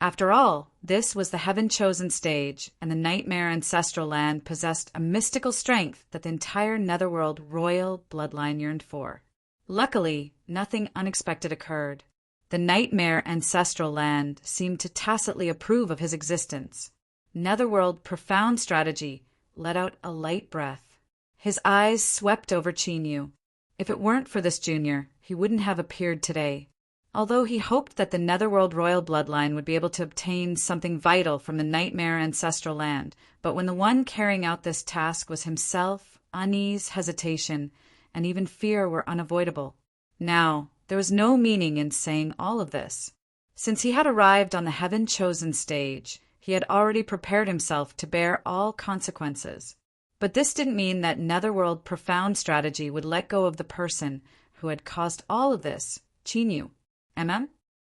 After all, this was the heaven-chosen stage, and the nightmare ancestral land possessed a mystical strength that the entire Netherworld royal bloodline yearned for. Luckily, nothing unexpected occurred. The nightmare ancestral land seemed to tacitly approve of his existence. Netherworld Profound Strategy let out a light breath. His eyes swept over Chinyu. If it weren't for this junior, he wouldn't have appeared today. Although he hoped that the Netherworld royal bloodline would be able to obtain something vital from the nightmare ancestral land, but when the one carrying out this task was himself, unease, hesitation, and even fear were unavoidable. Now, there was no meaning in saying all of this. Since he had arrived on the heaven-chosen stage, he had already prepared himself to bear all consequences. But this didn't mean that Netherworld Profound Strategy would let go of the person who had caused all of this, Chinyu.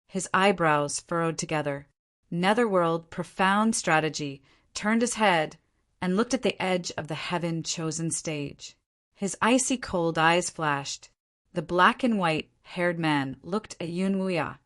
His eyebrows furrowed together. Netherworld Profound Strategy turned his head, and looked at the edge of the heaven-chosen stage. His icy cold eyes flashed. The black and white-haired man looked at Yun Wuya,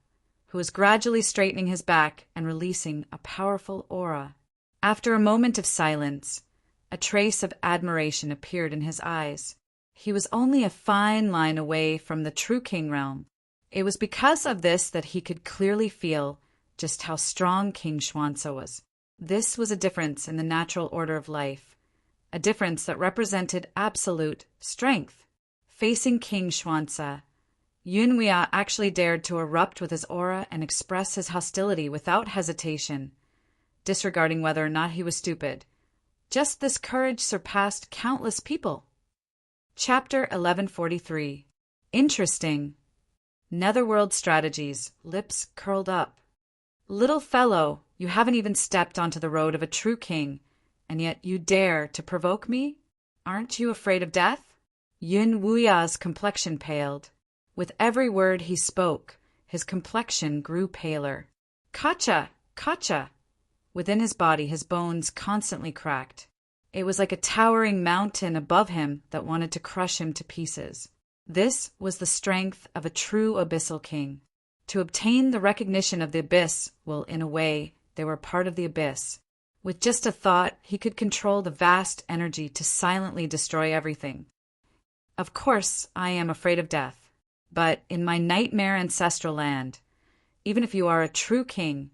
who was gradually straightening his back and releasing a powerful aura. After a moment of silence, a trace of admiration appeared in his eyes. He was only a fine line away from the true king realm. It was because of this that he could clearly feel just how strong King Xuanzi was. This was a difference in the natural order of life, a difference that represented absolute strength. Facing King Xuanzi, Yun Wuya actually dared to erupt with his aura and express his hostility without hesitation, disregarding whether or not he was stupid. Just this courage surpassed countless people. Chapter 1143. Interesting. Netherworld strategies, lips curled up. Little fellow, you haven't even stepped onto the road of a true king, and yet you dare to provoke me? Aren't you afraid of death? Yun Wuya's complexion paled. With every word he spoke, his complexion grew paler. Kacha! Kacha! Within his body, his bones constantly cracked. It was like a towering mountain above him that wanted to crush him to pieces. This was the strength of a true abyssal king. To obtain the recognition of the abyss, well, in a way, they were part of the abyss. With just a thought, he could control the vast energy to silently destroy everything. Of course, I am afraid of death. But in my nightmare ancestral land, even if you are a true king,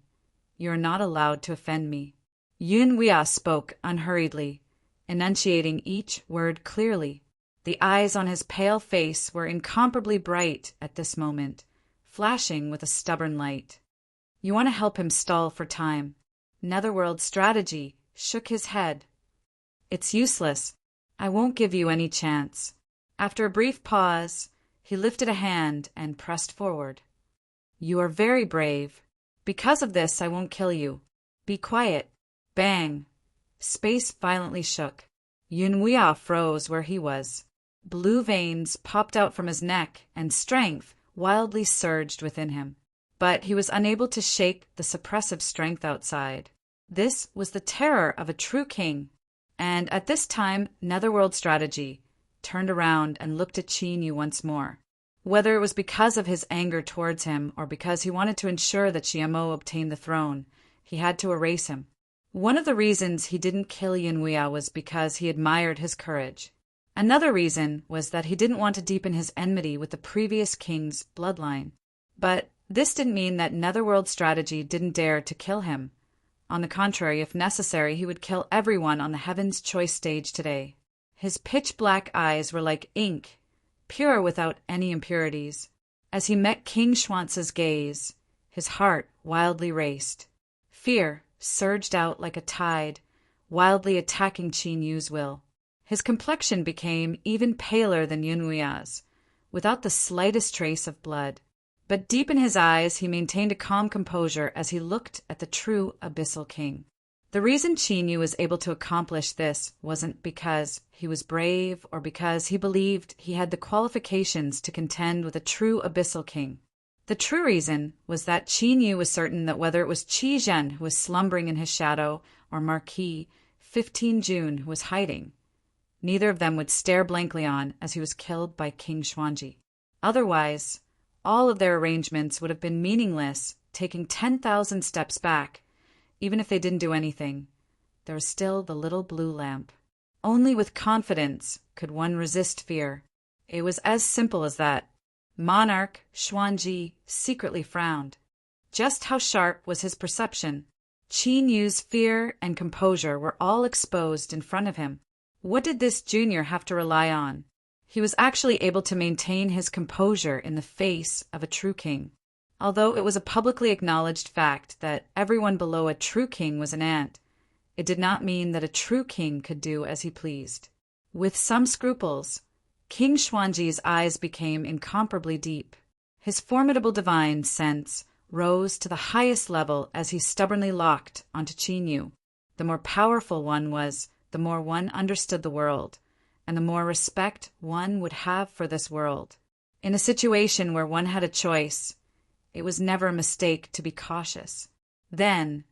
you are not allowed to offend me. Yun Wuya spoke unhurriedly, enunciating each word clearly. The eyes on his pale face were incomparably bright at this moment, flashing with a stubborn light. You want to help him stall for time. Netherworld strategy shook his head. It's useless. I won't give you any chance. After a brief pause, he lifted a hand and pressed forward. You are very brave. Because of this, I won't kill you. Be quiet. Bang. Space violently shook. Yun Wuya froze where he was. Blue veins popped out from his neck, and strength wildly surged within him. But he was unable to shake the suppressive strength outside. This was the terror of a true king. And at this time, Netherworld strategy turned around and looked at Qin Yu once more. Whether it was because of his anger towards him or because he wanted to ensure that Xiamo obtained the throne, he had to erase him. One of the reasons he didn't kill Yun Wuya was because he admired his courage. Another reason was that he didn't want to deepen his enmity with the previous king's bloodline. But this didn't mean that Netherworld strategy didn't dare to kill him. On the contrary, if necessary, he would kill everyone on the Heaven's Choice stage today. His pitch-black eyes were like ink, pure without any impurities. As he met King Xuanzi's gaze, his heart wildly raced. Fear surged out like a tide, wildly attacking Qin Yu's will. His complexion became even paler than Yun Wuya's, without the slightest trace of blood. But deep in his eyes he maintained a calm composure as he looked at the true abyssal king. The reason Qin Yu was able to accomplish this wasn't because he was brave or because he believed he had the qualifications to contend with a true abyssal king. The true reason was that Qin Yu was certain that whether it was Qi Zhen who was slumbering in his shadow or Marquis 15 June who was hiding, neither of them would stare blankly on as he was killed by King Xuanzi. Otherwise, all of their arrangements would have been meaningless, taking 10,000 steps back. Even if they didn't do anything, there was still the little blue lamp. Only with confidence could one resist fear. It was as simple as that. Monarch Xuanzi secretly frowned. Just how sharp was his perception? Qin Yu's fear and composure were all exposed in front of him. What did this junior have to rely on? He was actually able to maintain his composure in the face of a true king. Although it was a publicly acknowledged fact that everyone below a true king was an ant, it did not mean that a true king could do as he pleased. With some scruples, King Xuanzi's eyes became incomparably deep. His formidable divine sense rose to the highest level as he stubbornly locked onto Qin Yu. The more powerful one was, the more one understood the world, and the more respect one would have for this world. In a situation where one had a choice, it was never a mistake to be cautious. Then,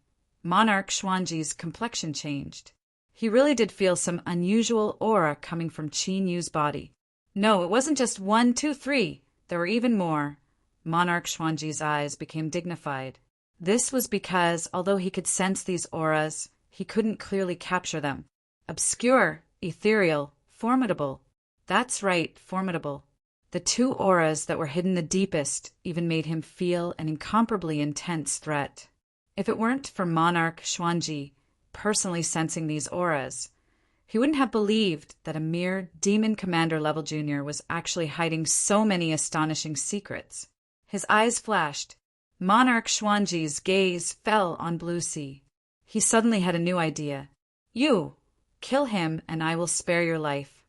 Monarch Xuanji's complexion changed. He really did feel some unusual aura coming from Qin Yu's body. No, it wasn't just 1, 2, 3. There were even more. Monarch Xuanji's eyes became dignified. This was because, although he could sense these auras, he couldn't clearly capture them. Obscure, ethereal, formidable. That's right, formidable. The two auras that were hidden the deepest even made him feel an incomparably intense threat. If it weren't for Monarch Xuanji personally sensing these auras, he wouldn't have believed that a mere demon commander level junior was actually hiding so many astonishing secrets. His eyes flashed. Monarch Xuanji's gaze fell on Blue Sea. He suddenly had a new idea. You, kill him and I will spare your life.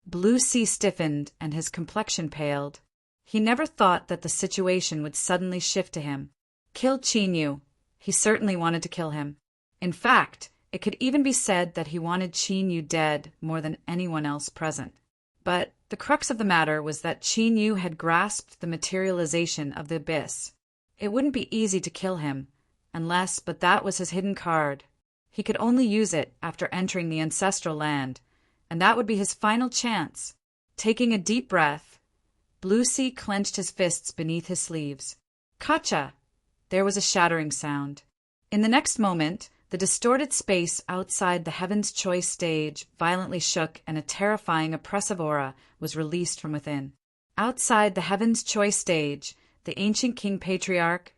Blue Sea stiffened and his complexion paled. He never thought that the situation would suddenly shift to him. Kill Qin Yu. He certainly wanted to kill him. In fact, it could even be said that he wanted Qin Yu dead more than anyone else present. But the crux of the matter was that Qin Yu had grasped the materialization of the abyss. It wouldn't be easy to kill him, but that was his hidden card. He could only use it after entering the ancestral land, and that would be his final chance. Taking a deep breath, Blue Sea clenched his fists beneath his sleeves. Kacha! There was a shattering sound. In the next moment, the distorted space outside the Heaven's Choice stage violently shook and a terrifying, oppressive aura was released from within. Outside the Heaven's Choice stage, the ancient King Patriarch,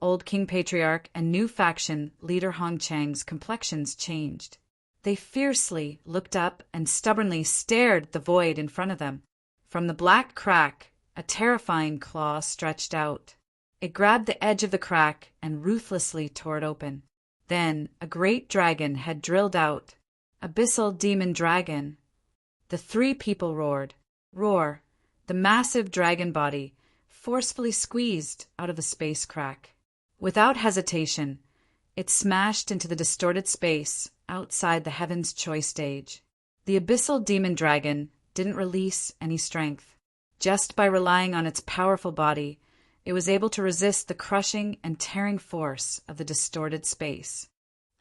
Old King Patriarch, and new faction leader Hong Chang's complexions changed. They fiercely looked up and stubbornly stared at the void in front of them. From the black crack, a terrifying claw stretched out. It grabbed the edge of the crack and ruthlessly tore it open. Then a great dragon had drilled out. Abyssal demon dragon. The three people roared. Roar. The massive dragon body forcefully squeezed out of the space crack. Without hesitation, it smashed into the distorted space outside the Heaven's Choice stage. The abyssal demon dragon didn't release any strength. Just by relying on its powerful body, it was able to resist the crushing and tearing force of the distorted space.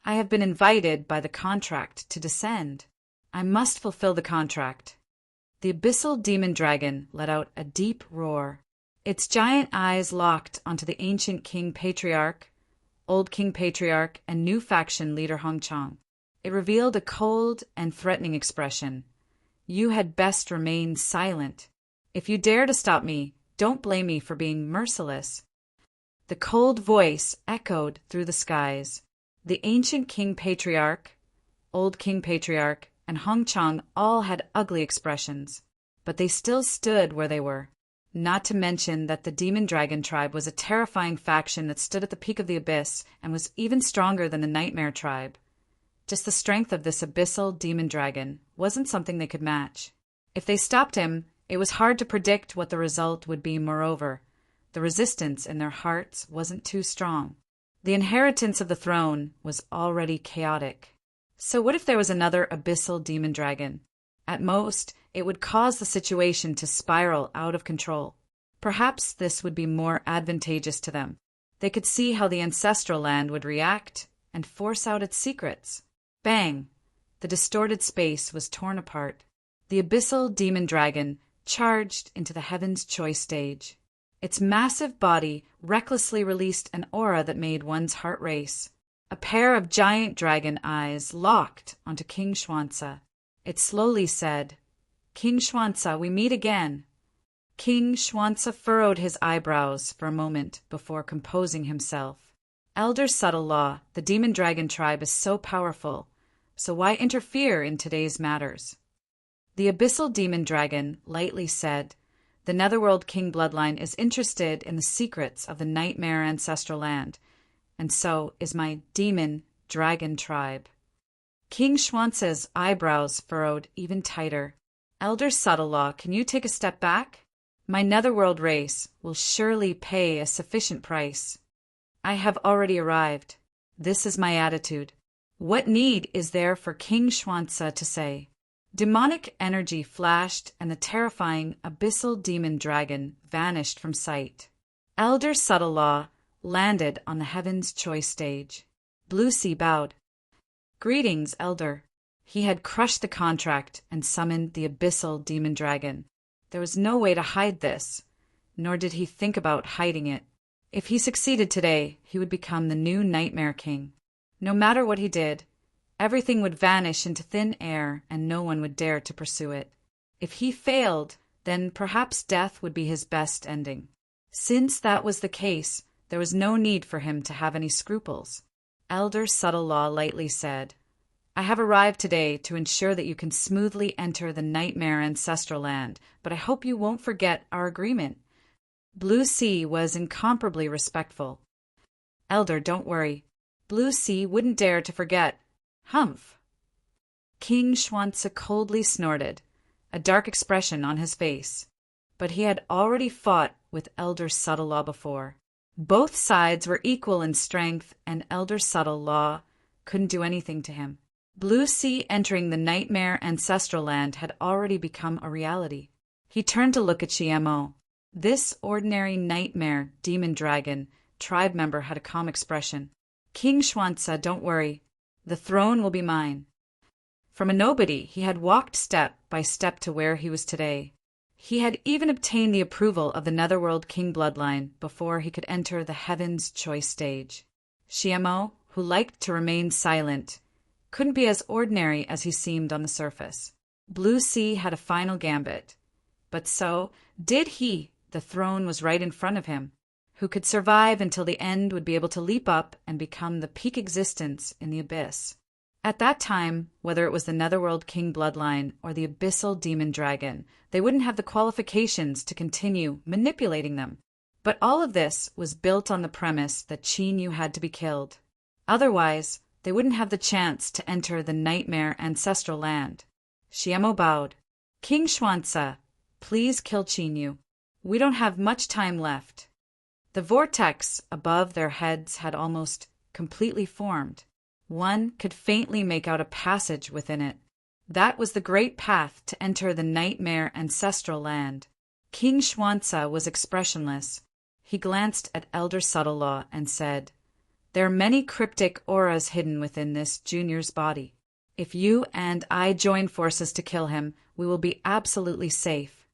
I have been invited by the contract to descend. I must fulfill the contract. The abyssal demon dragon let out a deep roar. Its giant eyes locked onto the ancient King Patriarch, Old King Patriarch, and new faction leader Hong Chang. It revealed a cold and threatening expression. You had best remain silent. If you dare to stop me, don't blame me for being merciless. The cold voice echoed through the skies. The ancient King Patriarch, Old King Patriarch, and Hong Chang all had ugly expressions, but they still stood where they were. Not to mention that the Demon Dragon tribe was a terrifying faction that stood at the peak of the abyss and was even stronger than the Nightmare tribe. Just the strength of this abyssal demon dragon wasn't something they could match. If they stopped him, it was hard to predict what the result would be. Moreover, the resistance in their hearts wasn't too strong. The inheritance of the throne was already chaotic. So what if there was another abyssal demon dragon? At most, it would cause the situation to spiral out of control. Perhaps this would be more advantageous to them. They could see how the ancestral land would react and force out its secrets. Bang! The distorted space was torn apart. The abyssal demon dragon charged into the Heaven's Choice stage. Its massive body recklessly released an aura that made one's heart race. A pair of giant dragon eyes locked onto King Xuanzi. It slowly said, "King Xuanzi, we meet again." King Xuanzi furrowed his eyebrows for a moment before composing himself. Elder Subtle Law, the Demon Dragon tribe is so powerful, so why interfere in today's matters? The abyssal demon dragon lightly said, "The Netherworld King bloodline is interested in the secrets of the Nightmare ancestral land, and so is my demon dragon tribe." King Xuanzi's eyebrows furrowed even tighter. "Elder Subtle Law, can you take a step back? My Netherworld race will surely pay a sufficient price. I have already arrived. This is my attitude. What need is there for King Xuanzi to say?" Demonic energy flashed and the terrifying abyssal demon dragon vanished from sight. Elder Subtle Law landed on the Heaven's Choice stage. Blue Sea bowed. Greetings, Elder. He had crushed the contract and summoned the abyssal demon dragon. There was no way to hide this, nor did he think about hiding it. If he succeeded today, he would become the new Nightmare King. No matter what he did, everything would vanish into thin air and no one would dare to pursue it. If he failed, then perhaps death would be his best ending. Since that was the case, there was no need for him to have any scruples. Elder Subtle-Law lightly said, I have arrived today to ensure that you can smoothly enter the Nightmare Ancestral Land, but I hope you won't forget our agreement. Blue Sea was incomparably respectful. Elder, don't worry. Blue Sea wouldn't dare to forget. Humph. King Schwanza coldly snorted, a dark expression on his face. But he had already fought with Elder Subtle-Law before. Both sides were equal in strength, and Elder Subtle-Law couldn't do anything to him. Blue Sea entering the Nightmare Ancestral Land had already become a reality. He turned to look at Chiemo. This ordinary nightmare demon dragon tribe member had a calm expression. King Schwanza, don't worry. The throne will be mine. From a nobody, he had walked step by step to where he was today. He had even obtained the approval of the Netherworld King bloodline before he could enter the Heaven's Choice stage. Chiemo, who liked to remain silent, couldn't be as ordinary as he seemed on the surface. Blue Sea had a final gambit. But so did he. The throne was right in front of him. Who could survive until the end would be able to leap up and become the peak existence in the abyss. At that time, whether it was the Netherworld King bloodline or the abyssal demon dragon, they wouldn't have the qualifications to continue manipulating them. But all of this was built on the premise that Chinyu had to be killed. Otherwise, they wouldn't have the chance to enter the Nightmare Ancestral Land. Chiemo bowed. King Schwanza, please kill Chinyu. We don't have much time left. The vortex above their heads had almost completely formed. One could faintly make out a passage within it. That was the great path to enter the Nightmare Ancestral Land. King Schwanza was expressionless. He glanced at Elder Subtle-Law and said, There are many cryptic auras hidden within this junior's body. If you and I join forces to kill him, we will be absolutely safe.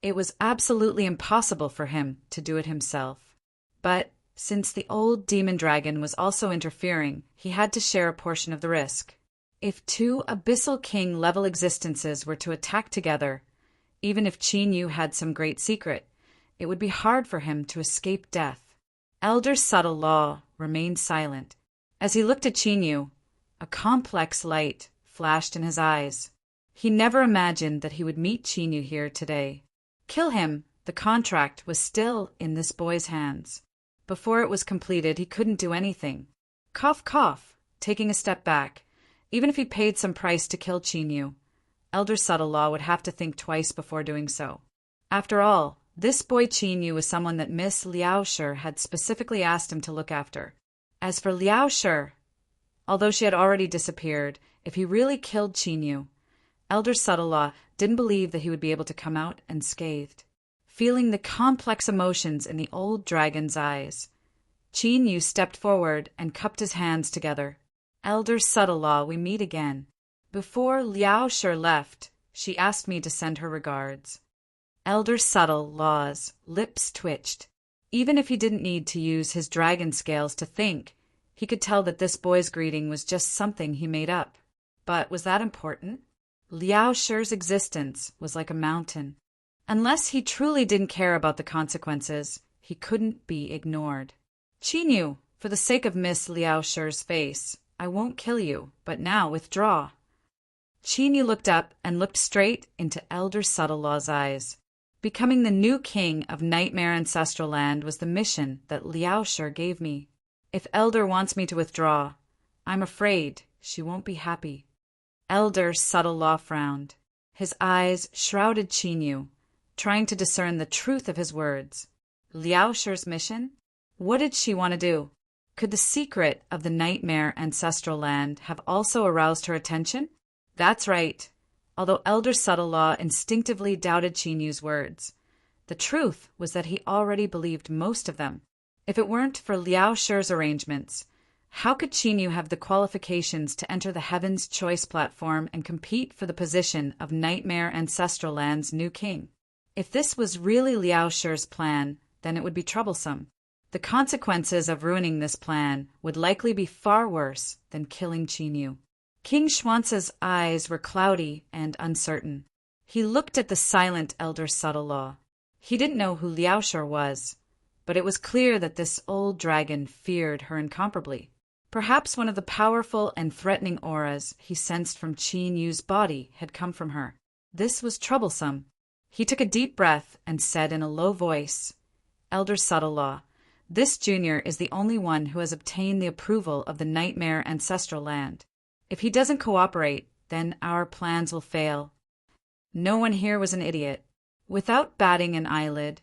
It was absolutely impossible for him to do it himself. But since the old demon dragon was also interfering, he had to share a portion of the risk. If two Abyssal King level existences were to attack together, even if Chinyu had some great secret, it would be hard for him to escape death. Elder Subtle-Law remained silent. As he looked at Chinyu, a complex light flashed in his eyes. He never imagined that he would meet Chinyu here today. Kill him, the contract was still in this boy's hands. Before it was completed, he couldn't do anything. Cough, cough, taking a step back. Even if he paid some price to kill Chinyu, Elder Subtle-Law would have to think twice before doing so. After all, this boy Chinyu was someone that Miss Liao Shi had specifically asked him to look after. As for Liao Shi, although she had already disappeared, if he really killed Chinyu, Elder Subtle-Law didn't believe that he would be able to come out unscathed. Feeling the complex emotions in the old dragon's eyes, Chinyu stepped forward and cupped his hands together. Elder Subtle-Law, we meet again. Before Liao Shi left, she asked me to send her regards. Elder Subtle-Law's lips twitched. Even if he didn't need to use his dragon scales to think, he could tell that this boy's greeting was just something he made up. But was that important? Liao Shi's existence was like a mountain. Unless he truly didn't care about the consequences, he couldn't be ignored. Chinyu, for the sake of Miss Liao Shi's face, I won't kill you, but now withdraw. Chinyu looked up and looked straight into Elder Subtle-Law's eyes. Becoming the new king of Nightmare Ancestral Land was the mission that Liao Shi gave me. If Elder wants me to withdraw, I'm afraid she won't be happy. Elder Subtle-Law frowned. His eyes shrouded Chinyu, trying to discern the truth of his words. Liao Shi's mission? What did she want to do? Could the secret of the Nightmare Ancestral Land have also aroused her attention? That's right. Although Elder Subtle-Law instinctively doubted Chinyu's words, the truth was that he already believed most of them. If it weren't for Liao Shi's arrangements, How could Qinyu have the qualifications to enter the Heaven's Choice platform and compete for the position of Nightmare Ancestral Land's new king? If this was really Liao Shi's plan, then it would be troublesome. The consequences of ruining this plan would likely be far worse than killing Qinyu. King Xuance's eyes were cloudy and uncertain. He looked at the silent elder Subtle-Law. He didn't know who Liao Shi was, but it was clear that this old dragon feared her incomparably. Perhaps one of the powerful and threatening auras he sensed from Qin Yu's body had come from her. This was troublesome. He took a deep breath and said in a low voice, "Elder Subtle-Law, this junior is the only one who has obtained the approval of the Nightmare Ancestral Land. If he doesn't cooperate, then our plans will fail." No one here was an idiot. Without batting an eyelid,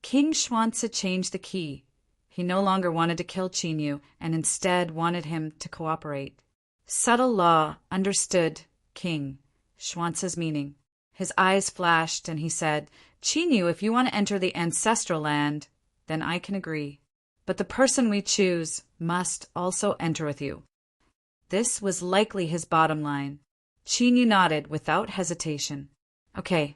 King Xuanci changed the key. He no longer wanted to kill Qinyu and instead wanted him to cooperate. Subtle-Law understood King Xuanci's meaning. His eyes flashed and he said, "Qinyu, if you want to enter the Ancestral Land, then I can agree. But the person we choose must also enter with you." This was likely his bottom line. Qinyu nodded without hesitation. "Okay."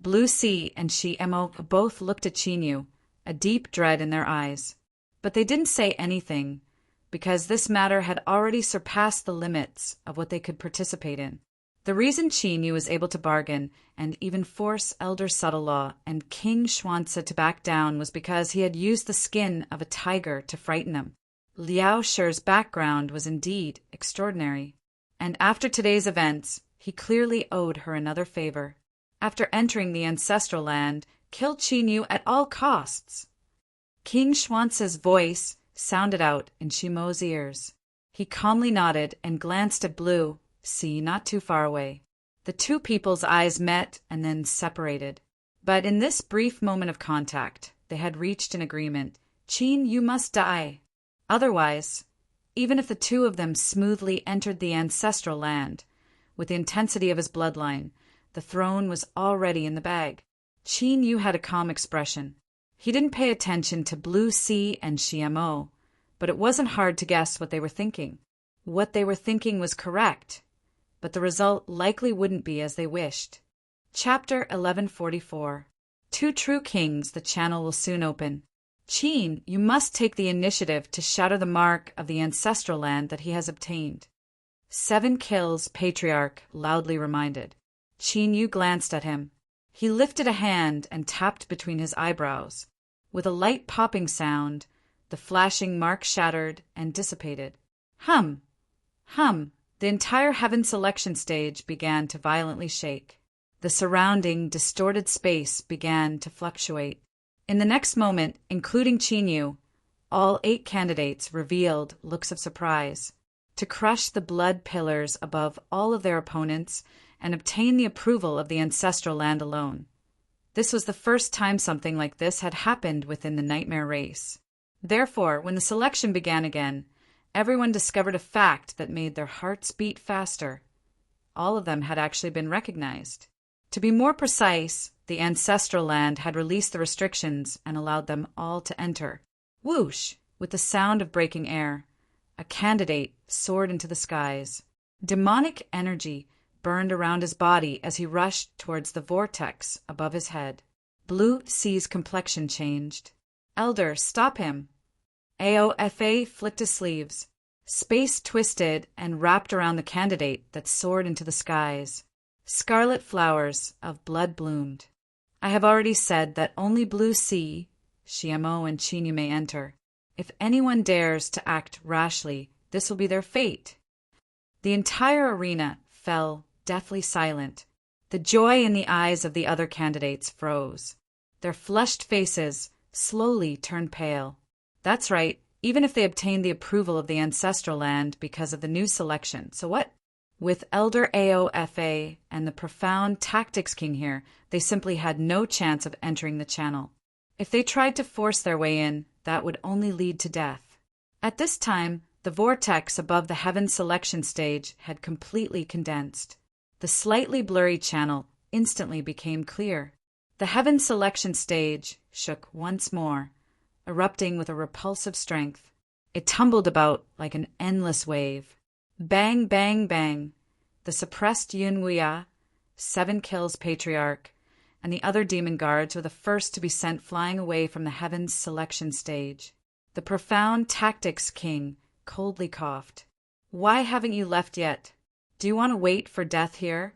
Blue Sea and Mo both looked at Qinyu, a deep dread in their eyes. But they didn't say anything, because this matter had already surpassed the limits of what they could participate in. The reason Qinyu was able to bargain and even force Elder Subtle-Law and King Xuanci to back down was because he had used the skin of a tiger to frighten them. Liao Shi's background was indeed extraordinary, and after today's events, he clearly owed her another favor. After entering the Ancestral Land, kill Qinyu at all costs. King Xuanci's voice sounded out in Shimo's ears. He calmly nodded and glanced at Blue Sea not too far away. The two people's eyes met and then separated. But in this brief moment of contact, they had reached an agreement. "Qin, you must die." Otherwise, even if the two of them smoothly entered the Ancestral Land, with the intensity of his bloodline, the throne was already in the bag. Qin Yu had a calm expression. He didn't pay attention to Blue Sea and Mo, but it wasn't hard to guess what they were thinking. What they were thinking was correct, but the result likely wouldn't be as they wished. Chapter 1144. Two True Kings, the channel will soon open. Qin, you must take the initiative to shatter the mark of the Ancestral Land that he has obtained. 7 kills, Patriarch loudly reminded. Qin Yu glanced at him. He lifted a hand and tapped between his eyebrows. With a light popping sound, the flashing mark shattered and dissipated. Hum! Hum! The entire Heaven Selection stage began to violently shake. The surrounding, distorted space began to fluctuate. In the next moment, including Qin Yu, all 8 candidates revealed looks of surprise. To crush the blood pillars above all of their opponents and obtain the approval of the Ancestral Land alone. This was the first time something like this had happened within the Nightmare race. Therefore, when the selection began again, everyone discovered a fact that made their hearts beat faster. All of them had actually been recognized. To be more precise, the Ancestral Land had released the restrictions and allowed them all to enter. Whoosh! With the sound of breaking air, a candidate soared into the skies. Demonic energy burned around his body as he rushed towards the vortex above his head. Blue Sea's complexion changed. Elder, stop him! AOFA flicked his sleeves. Space twisted and wrapped around the candidate that soared into the skies. Scarlet flowers of blood bloomed. I have already said that only Blue Sea, Mo, and Qin Yu may enter. If anyone dares to act rashly, this will be their fate. The entire arena fell deathly silent. The joy in the eyes of the other candidates froze. Their flushed faces slowly turned pale. That's right, even if they obtained the approval of the Ancestral Land because of the new selection. So what? With Elder AOFA and the profound Tactics King here, they simply had no chance of entering the channel. If they tried to force their way in, that would only lead to death. At this time, the vortex above the Heaven Selection stage had completely condensed. The slightly blurry channel instantly became clear. The Heaven Selection stage shook once more, erupting with a repulsive strength. It tumbled about like an endless wave. Bang, bang, bang. The suppressed Yunwuya, 7 kills patriarch, and the other demon guards were the first to be sent flying away from the heavens selection stage. The profound tactics king coldly coughed. Why haven't you left yet? Do you want to wait for death here?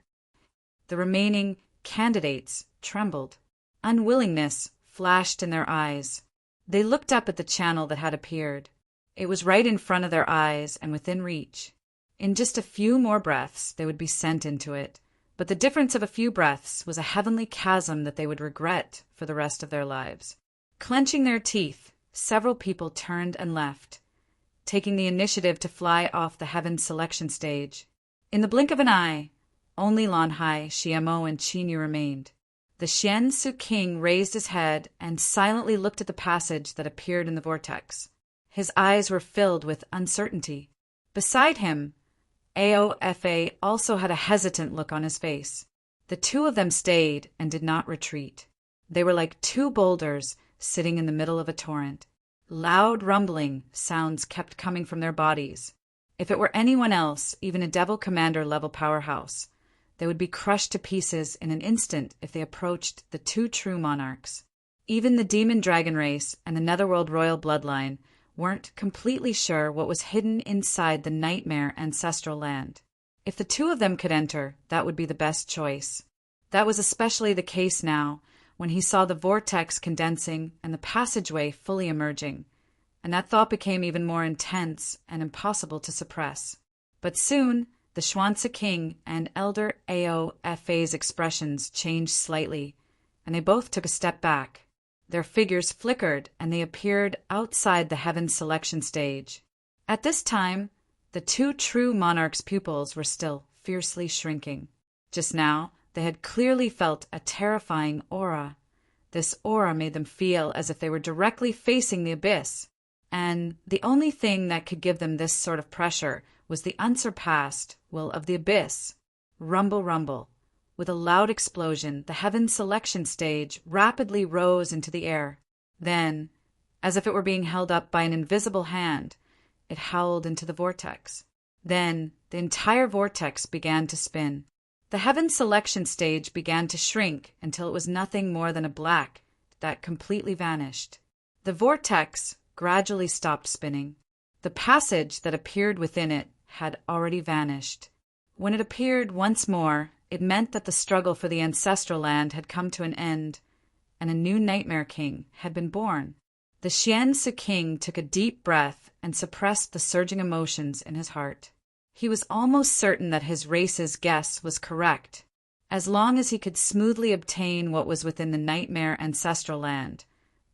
The remaining candidates trembled. Unwillingness flashed in their eyes. They looked up at the channel that had appeared. It was right in front of their eyes and within reach. In just a few more breaths, they would be sent into it. But the difference of a few breaths was a heavenly chasm that they would regret for the rest of their lives. Clenching their teeth, several people turned and left, taking the initiative to fly off the heavens selection stage. In the blink of an eye, only Lanhai, Xiamo, and Qinyu remained. The Xian Su King raised his head and silently looked at the passage that appeared in the vortex. His eyes were filled with uncertainty. Beside him, Aofa also had a hesitant look on his face. The two of them stayed and did not retreat. They were like 2 boulders sitting in the middle of a torrent. Loud rumbling sounds kept coming from their bodies. If it were anyone else, even a Devil Commander level powerhouse, they would be crushed to pieces in an instant if they approached the 2 true monarchs. Even the Demon Dragon race and the Netherworld royal bloodline weren't completely sure what was hidden inside the nightmare ancestral land. If the 2 of them could enter, that would be the best choice. That was especially the case now, when he saw the vortex condensing and the passageway fully emerging, and that thought became even more intense and impossible to suppress. But soon, the Xuanzi King and Elder Aofa's expressions changed slightly, and they both took a step back. Their figures flickered, and they appeared outside the heavens selection stage. At this time, the 2 true monarchs' pupils were still fiercely shrinking. Just now, they had clearly felt a terrifying aura. This aura made them feel as if they were directly facing the abyss, and the only thing that could give them this sort of pressure was the unsurpassed will of the abyss. Rumble, rumble. With a loud explosion, the heaven selection stage rapidly rose into the air. Then, as if it were being held up by an invisible hand, it howled into the vortex. Then, the entire vortex began to spin. The heaven selection stage began to shrink until it was nothing more than a black that completely vanished. The vortex gradually stopped spinning. The passage that appeared within it had already vanished. When it appeared once more, it meant that the struggle for the ancestral land had come to an end, and a new Nightmare King had been born. The Xian Su King took a deep breath and suppressed the surging emotions in his heart. He was almost certain that his race's guess was correct. As long as he could smoothly obtain what was within the Nightmare ancestral land,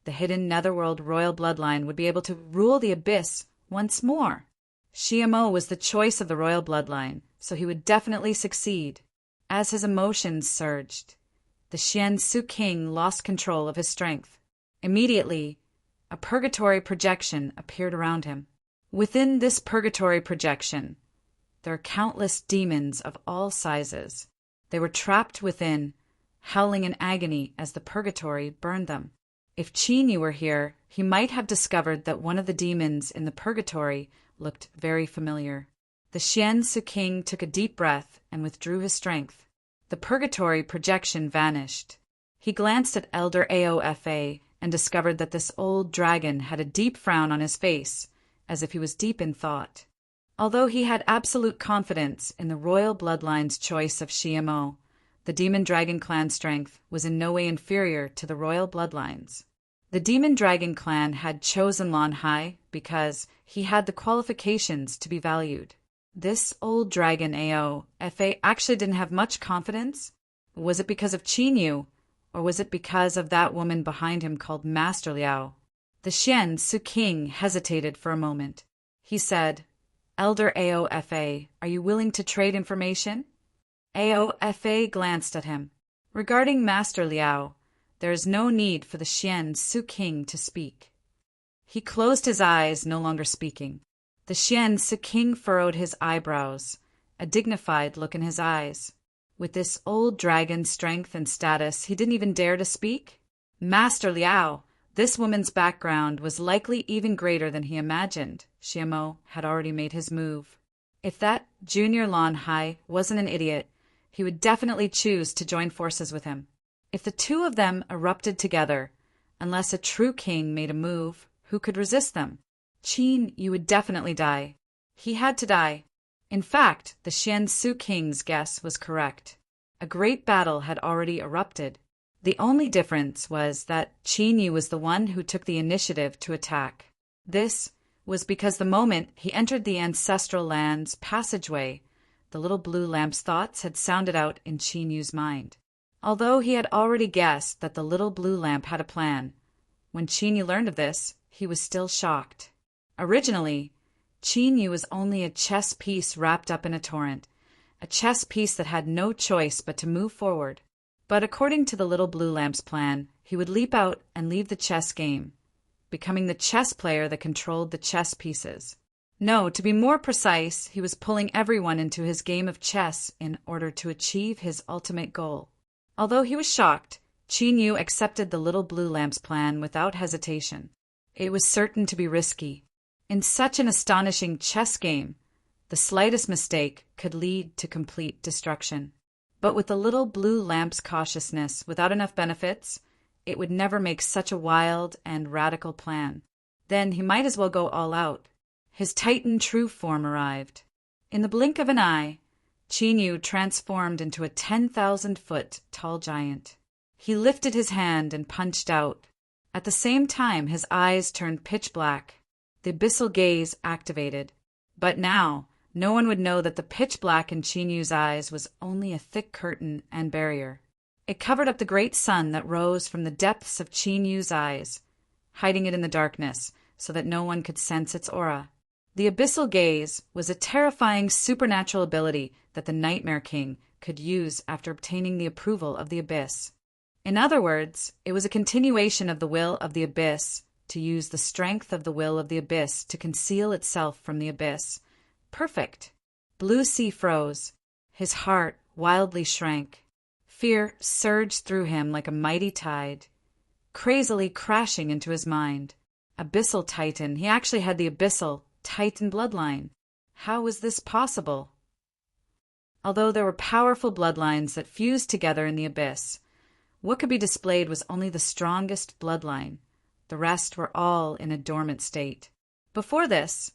the hidden Netherworld royal bloodline would be able to rule the abyss once more. Xiamo was the choice of the royal bloodline, so he would definitely succeed. As his emotions surged, the Xian Su King lost control of his strength. Immediately, a purgatory projection appeared around him. Within this purgatory projection, there are countless demons of all sizes. They were trapped within, howling in agony as the purgatory burned them. If Qinyu were here, he might have discovered that one of the demons in the purgatory looked very familiar. The Xian Su King took a deep breath and withdrew his strength. The purgatory projection vanished. He glanced at Elder Aofa and discovered that this old dragon had a deep frown on his face, as if he was deep in thought. Although he had absolute confidence in the royal bloodline's choice of Xiamo, the Demon Dragon clan strength was in no way inferior to the royal bloodlines. The Demon Dragon clan had chosen Lanhai because he had the qualifications to be valued. This old dragon Aofa actually didn't have much confidence. Was it because of Qinyu, or was it because of that woman behind him called Master Liao? The Xian Su King hesitated for a moment. He said, "Elder Aofa, are you willing to trade information?" Aofa glanced at him. Regarding Master Liao, there is no need for the Xian Su King to speak. He closed his eyes, no longer speaking. The Xian Su King furrowed his eyebrows, a dignified look in his eyes. With this old dragon's strength and status, he didn't even dare to speak. Master Liao, This woman's background was likely even greater than he imagined. Xiamo had already made his move. If that Junior Lon Hai wasn't an idiot, he would definitely choose to join forces with him. If the two of them erupted together, unless a true king made a move, who could resist them? Qin Yu would definitely die. He had to die. In fact, the Xian Su king's guess was correct. A great battle had already erupted. The only difference was that Qin Yu was the one who took the initiative to attack. This was because the moment he entered the ancestral land's passageway, the little blue lamp's thoughts had sounded out in Qin Yu's mind. Although he had already guessed that the little blue lamp had a plan, when Qin Yu learned of this, he was still shocked. Originally, Qin Yu was only a chess piece wrapped up in a torrent, a chess piece that had no choice but to move forward. But according to the little blue lamp's plan, he would leap out and leave the chess game, becoming the chess player that controlled the chess pieces. No, to be more precise, he was pulling everyone into his game of chess in order to achieve his ultimate goal. Although he was shocked, Qin Yu accepted the little blue lamp's plan without hesitation. It was certain to be risky. In such an astonishing chess game, the slightest mistake could lead to complete destruction. But with the little blue lamp's cautiousness, without enough benefits, it would never make such a wild and radical plan. Then he might as well go all out. His Titan true form arrived. In the blink of an eye, Qin Yu transformed into a 10,000-foot tall giant. He lifted his hand and punched out. At the same time, his eyes turned pitch black. The abyssal gaze activated. But now, no one would know that the pitch black in Qin Yu's eyes was only a thick curtain and barrier. It covered up the great sun that rose from the depths of Qin Yu's eyes, hiding it in the darkness so that no one could sense its aura. The abyssal gaze was a terrifying supernatural ability that the Nightmare King could use after obtaining the approval of the abyss. In other words, it was a continuation of the will of the abyss to use the strength of the will of the abyss to conceal itself from the abyss. Perfect. Blue Sea froze. His heart wildly shrank. Fear surged through him like a mighty tide, crazily crashing into his mind. Abyssal Titan. He actually had the Abyssal Titan bloodline. How was this possible? Although there were powerful bloodlines that fused together in the abyss, what could be displayed was only the strongest bloodline. The rest were all in a dormant state. Before this,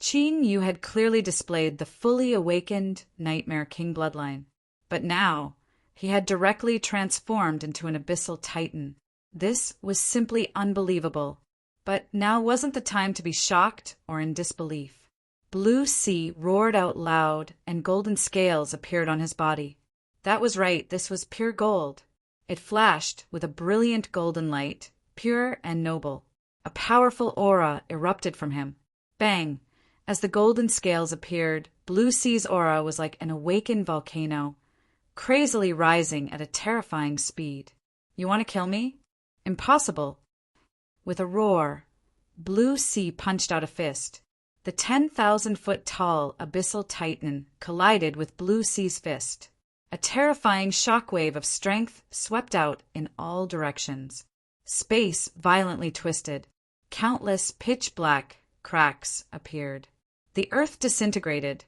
Qin Yu had clearly displayed the fully awakened Nightmare King bloodline. But now, he had directly transformed into an Abyssal Titan. This was simply unbelievable. But now wasn't the time to be shocked or in disbelief. Blue Sea roared out loud, and golden scales appeared on his body. That was right, this was pure gold. It flashed with a brilliant golden light, pure and noble. A powerful aura erupted from him. Bang! As the golden scales appeared, Blue Sea's aura was like an awakened volcano, crazily rising at a terrifying speed. You want to kill me? Impossible. With a roar, Blue Sea punched out a fist. The 10,000-foot tall Abyssal Titan collided with Blue Sea's fist. A terrifying shockwave of strength swept out in all directions. Space violently twisted. Countless pitch-black cracks appeared. The earth disintegrated,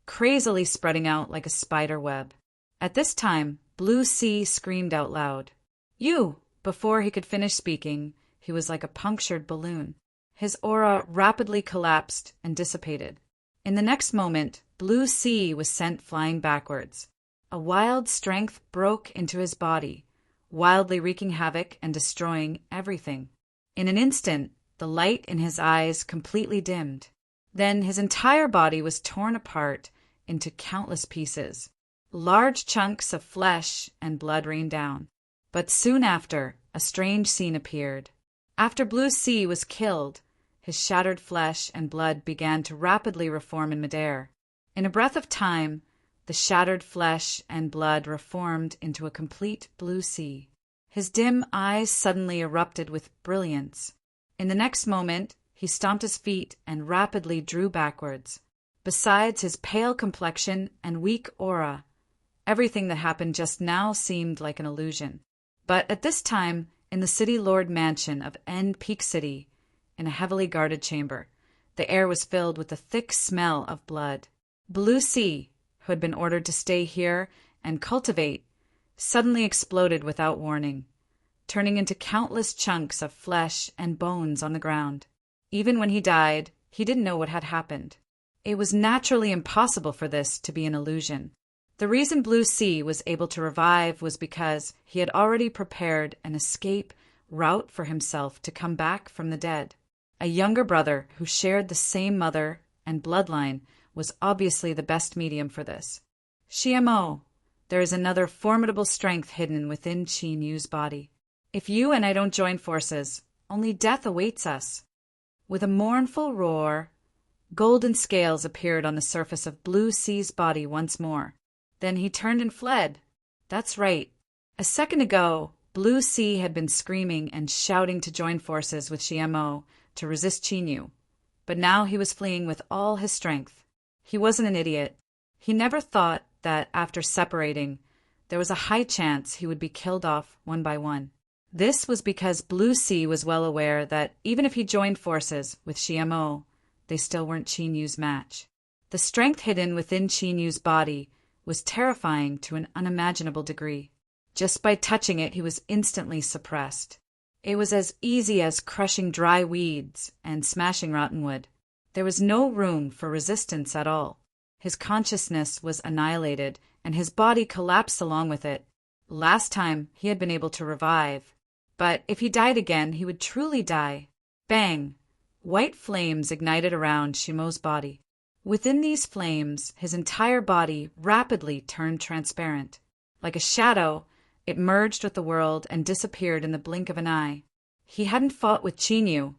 crazily spreading out like a spider web. At this time, Blue Sea screamed out loud. "You!" Before he could finish speaking, he was like a punctured balloon. His aura rapidly collapsed and dissipated. In the next moment, Blue Sea was sent flying backwards. A wild strength broke into his body, wildly wreaking havoc and destroying everything. In an instant, the light in his eyes completely dimmed. Then his entire body was torn apart into countless pieces. Large chunks of flesh and blood rained down. But soon after, a strange scene appeared. After Blue Sea was killed, his shattered flesh and blood began to rapidly reform in midair. In a breath of time, the shattered flesh and blood reformed into a complete Blue Sea. His dim eyes suddenly erupted with brilliance. In the next moment, he stomped his feet and rapidly drew backwards. Besides his pale complexion and weak aura, everything that happened just now seemed like an illusion. But at this time, in the City Lord Mansion of End Peak City, in a heavily guarded chamber. The air was filled with the thick smell of blood. Blue Sea, who had been ordered to stay here and cultivate, suddenly exploded without warning, turning into countless chunks of flesh and bones on the ground. Even when he died, he didn't know what had happened. It was naturally impossible for this to be an illusion. The reason Blue Sea was able to revive was because he had already prepared an escape route for himself to come back from the dead. A younger brother who shared the same mother and bloodline was obviously the best medium for this. Xiamo, there is another formidable strength hidden within Qin Yu's body. If you and I don't join forces, only death awaits us. With a mournful roar, golden scales appeared on the surface of Blue Sea's body once more. Then he turned and fled. That's right. A second ago, Blue Sea had been screaming and shouting to join forces with Xiamo to resist Qin Yu. But now he was fleeing with all his strength. He wasn't an idiot. He never thought that after separating, there was a high chance he would be killed off one by one. This was because Blue Sea was well aware that even if he joined forces with Xiamo, they still weren't Qin Yu's match. The strength hidden within Qin Yu's body was terrifying to an unimaginable degree. Just by touching it, he was instantly suppressed. It was as easy as crushing dry weeds and smashing rotten wood. There was no room for resistance at all. His consciousness was annihilated, and his body collapsed along with it. Last time, he had been able to revive. But if he died again, he would truly die. Bang! White flames ignited around Shimo's body. Within these flames, his entire body rapidly turned transparent. Like a shadow, it merged with the world and disappeared in the blink of an eye. He hadn't fought with Qin Yu,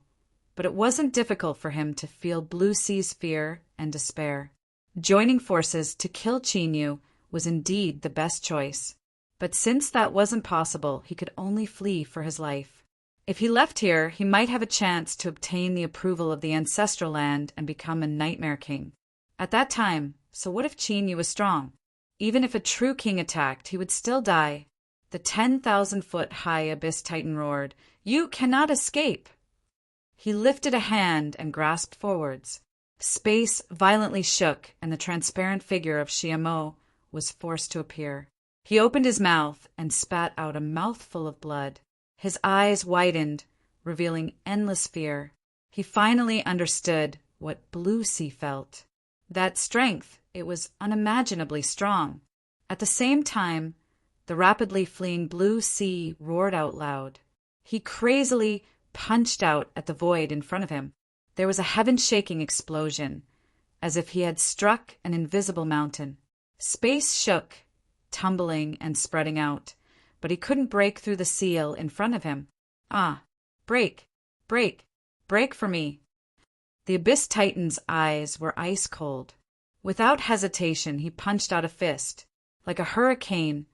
but it wasn't difficult for him to feel Blue Sea's fear and despair. Joining forces to kill Qin Yu was indeed the best choice. But since that wasn't possible, he could only flee for his life. If he left here, he might have a chance to obtain the approval of the ancestral land and become a nightmare king. At that time, so what if Qin Yu was strong? Even if a true king attacked, he would still die. The 10,000-foot-high Abyss Titan roared, "You cannot escape!" He lifted a hand and grasped forwards. Space violently shook, and the transparent figure of Xiamo was forced to appear. He opened his mouth and spat out a mouthful of blood. His eyes widened, revealing endless fear. He finally understood what Blue Sea felt. That strength, it was unimaginably strong. At the same time, the rapidly fleeing Blue Sea roared out loud. He crazily punched out at the void in front of him. There was a heaven-shaking explosion, as if he had struck an invisible mountain. Space shook, tumbling and spreading out, but he couldn't break through the seal in front of him. Ah, break, break, break for me. The Abyss Titan's eyes were ice cold. Without hesitation, he punched out a fist. Like a hurricane,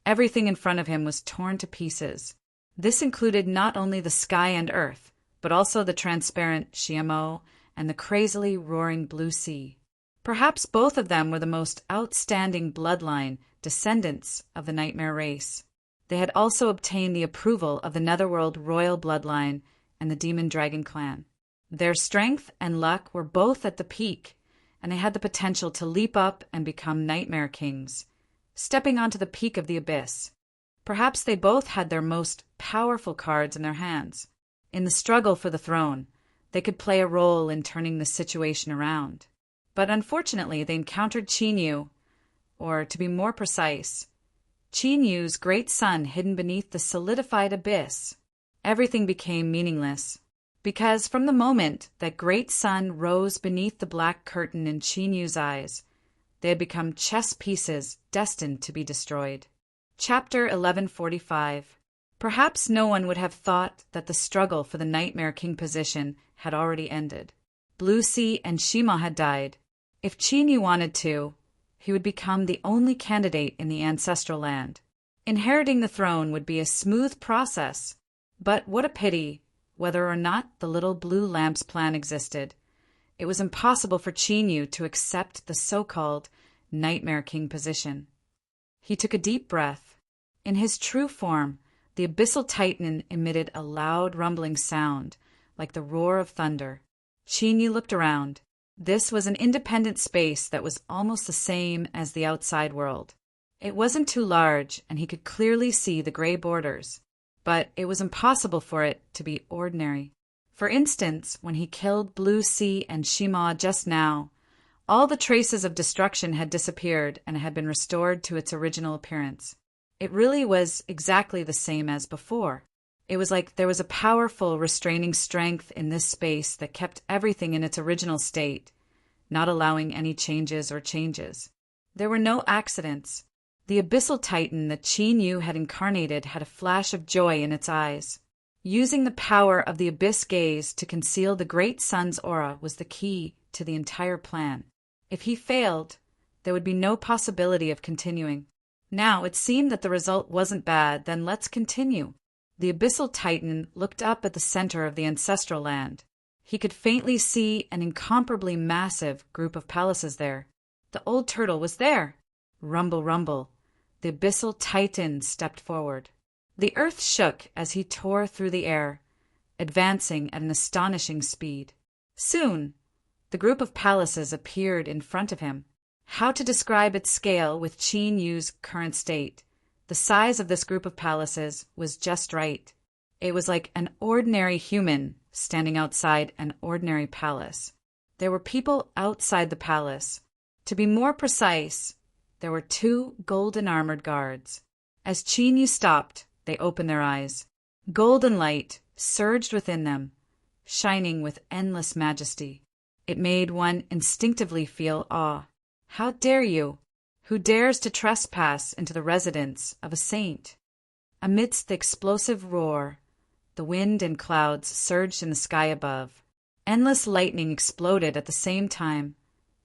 everything in front of him was torn to pieces. This included not only the sky and earth, but also the transparent Xiamo and the crazily roaring Blue Sea. Perhaps both of them were the most outstanding bloodline descendants of the Nightmare race. They had also obtained the approval of the Netherworld royal bloodline and the Demon Dragon clan. Their strength and luck were both at the peak, and they had the potential to leap up and become Nightmare kings, stepping onto the peak of the abyss. Perhaps they both had their most powerful cards in their hands. In the struggle for the throne, they could play a role in turning the situation around. But unfortunately, they encountered Qin Yu, or to be more precise, Qin Yu's great sun hidden beneath the solidified abyss. Everything became meaningless, because from the moment that great sun rose beneath the black curtain in Qin Yu's eyes, they had become chess pieces destined to be destroyed. Chapter 1145. Perhaps no one would have thought that the struggle for the Nightmare King position had already ended. Blue Sea and Shima had died. If Qin Yu wanted to, he would become the only candidate in the ancestral land. Inheriting the throne would be a smooth process, but what a pity, whether or not the little blue lamp's plan existed. It was impossible for Qin Yu to accept the so-called Nightmare King position. He took a deep breath. In his true form, The abyssal titan emitted a loud rumbling sound, like the roar of thunder. Chinyu looked around. This was an independent space that was almost the same as the outside world. It wasn't too large, and he could clearly see the gray borders, but it was impossible for it to be ordinary. For instance, when he killed Blue Sea and Shima just now, all the traces of destruction had disappeared and had been restored to its original appearance. It really was exactly the same as before. It was like there was a powerful restraining strength in this space that kept everything in its original state, not allowing any changes or changes. There were no accidents. The abyssal titan that Chinyu had incarnated had a flash of joy in its eyes. Using the power of the abyss gaze to conceal the great sun's aura was the key to the entire plan. If he failed, there would be no possibility of continuing. Now it seemed that the result wasn't bad, then let's continue. The abyssal titan looked up at the center of the ancestral land. He could faintly see an incomparably massive group of palaces there. The old turtle was there. Rumble, rumble. The abyssal titan stepped forward. The earth shook as he tore through the air, advancing at an astonishing speed. Soon, the group of palaces appeared in front of him. How to describe its scale with Chinyu's current state? The size of this group of palaces was just right. It was like an ordinary human standing outside an ordinary palace. There were people outside the palace. To be more precise, there were 2 golden-armored guards. As Chinyu stopped, they opened their eyes. Golden light surged within them, shining with endless majesty. It made one instinctively feel awe. How dare you? Who dares to trespass into the residence of a saint? Amidst the explosive roar, the wind and clouds surged in the sky above. Endless lightning exploded at the same time.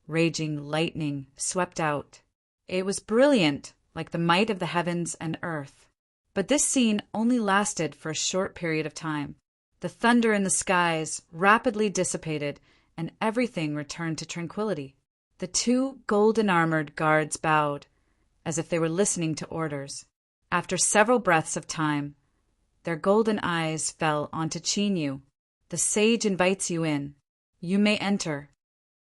Raging lightning swept out. It was brilliant, like the might of the heavens and earth. But this scene only lasted for a short period of time. The thunder in the skies rapidly dissipated, and everything returned to tranquility. The 2 golden-armored guards bowed, as if they were listening to orders. After several breaths of time, their golden eyes fell onto Chinyu. The sage invites you in. You may enter.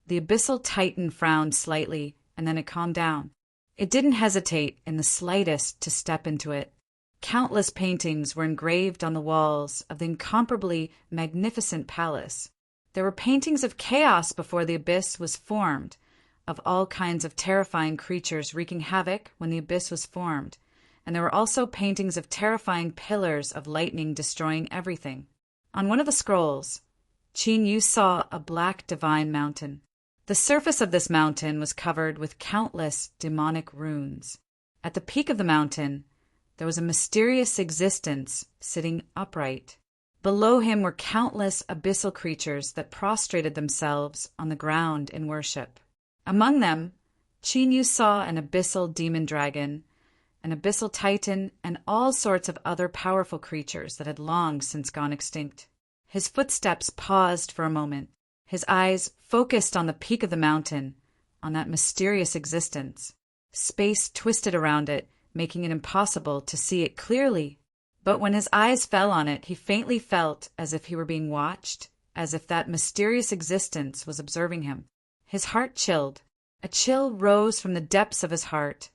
The abyssal titan frowned slightly, and then it calmed down. It didn't hesitate in the slightest to step into it. Countless paintings were engraved on the walls of the incomparably magnificent palace. There were paintings of chaos before the abyss was formed, of all kinds of terrifying creatures wreaking havoc when the abyss was formed, and there were also paintings of terrifying pillars of lightning destroying everything. On one of the scrolls, Chinyu saw a black divine mountain. The surface of this mountain was covered with countless demonic runes. At the peak of the mountain, there was a mysterious existence sitting upright. Below him were countless abyssal creatures that prostrated themselves on the ground in worship. Among them, Chinyu saw an abyssal demon dragon, an abyssal titan, and all sorts of other powerful creatures that had long since gone extinct. His footsteps paused for a moment. His eyes focused on the peak of the mountain, on that mysterious existence. Space twisted around it, making it impossible to see it clearly. But when his eyes fell on it, he faintly felt as if he were being watched, as if that mysterious existence was observing him. His heart chilled. A chill rose from the depths of his heart,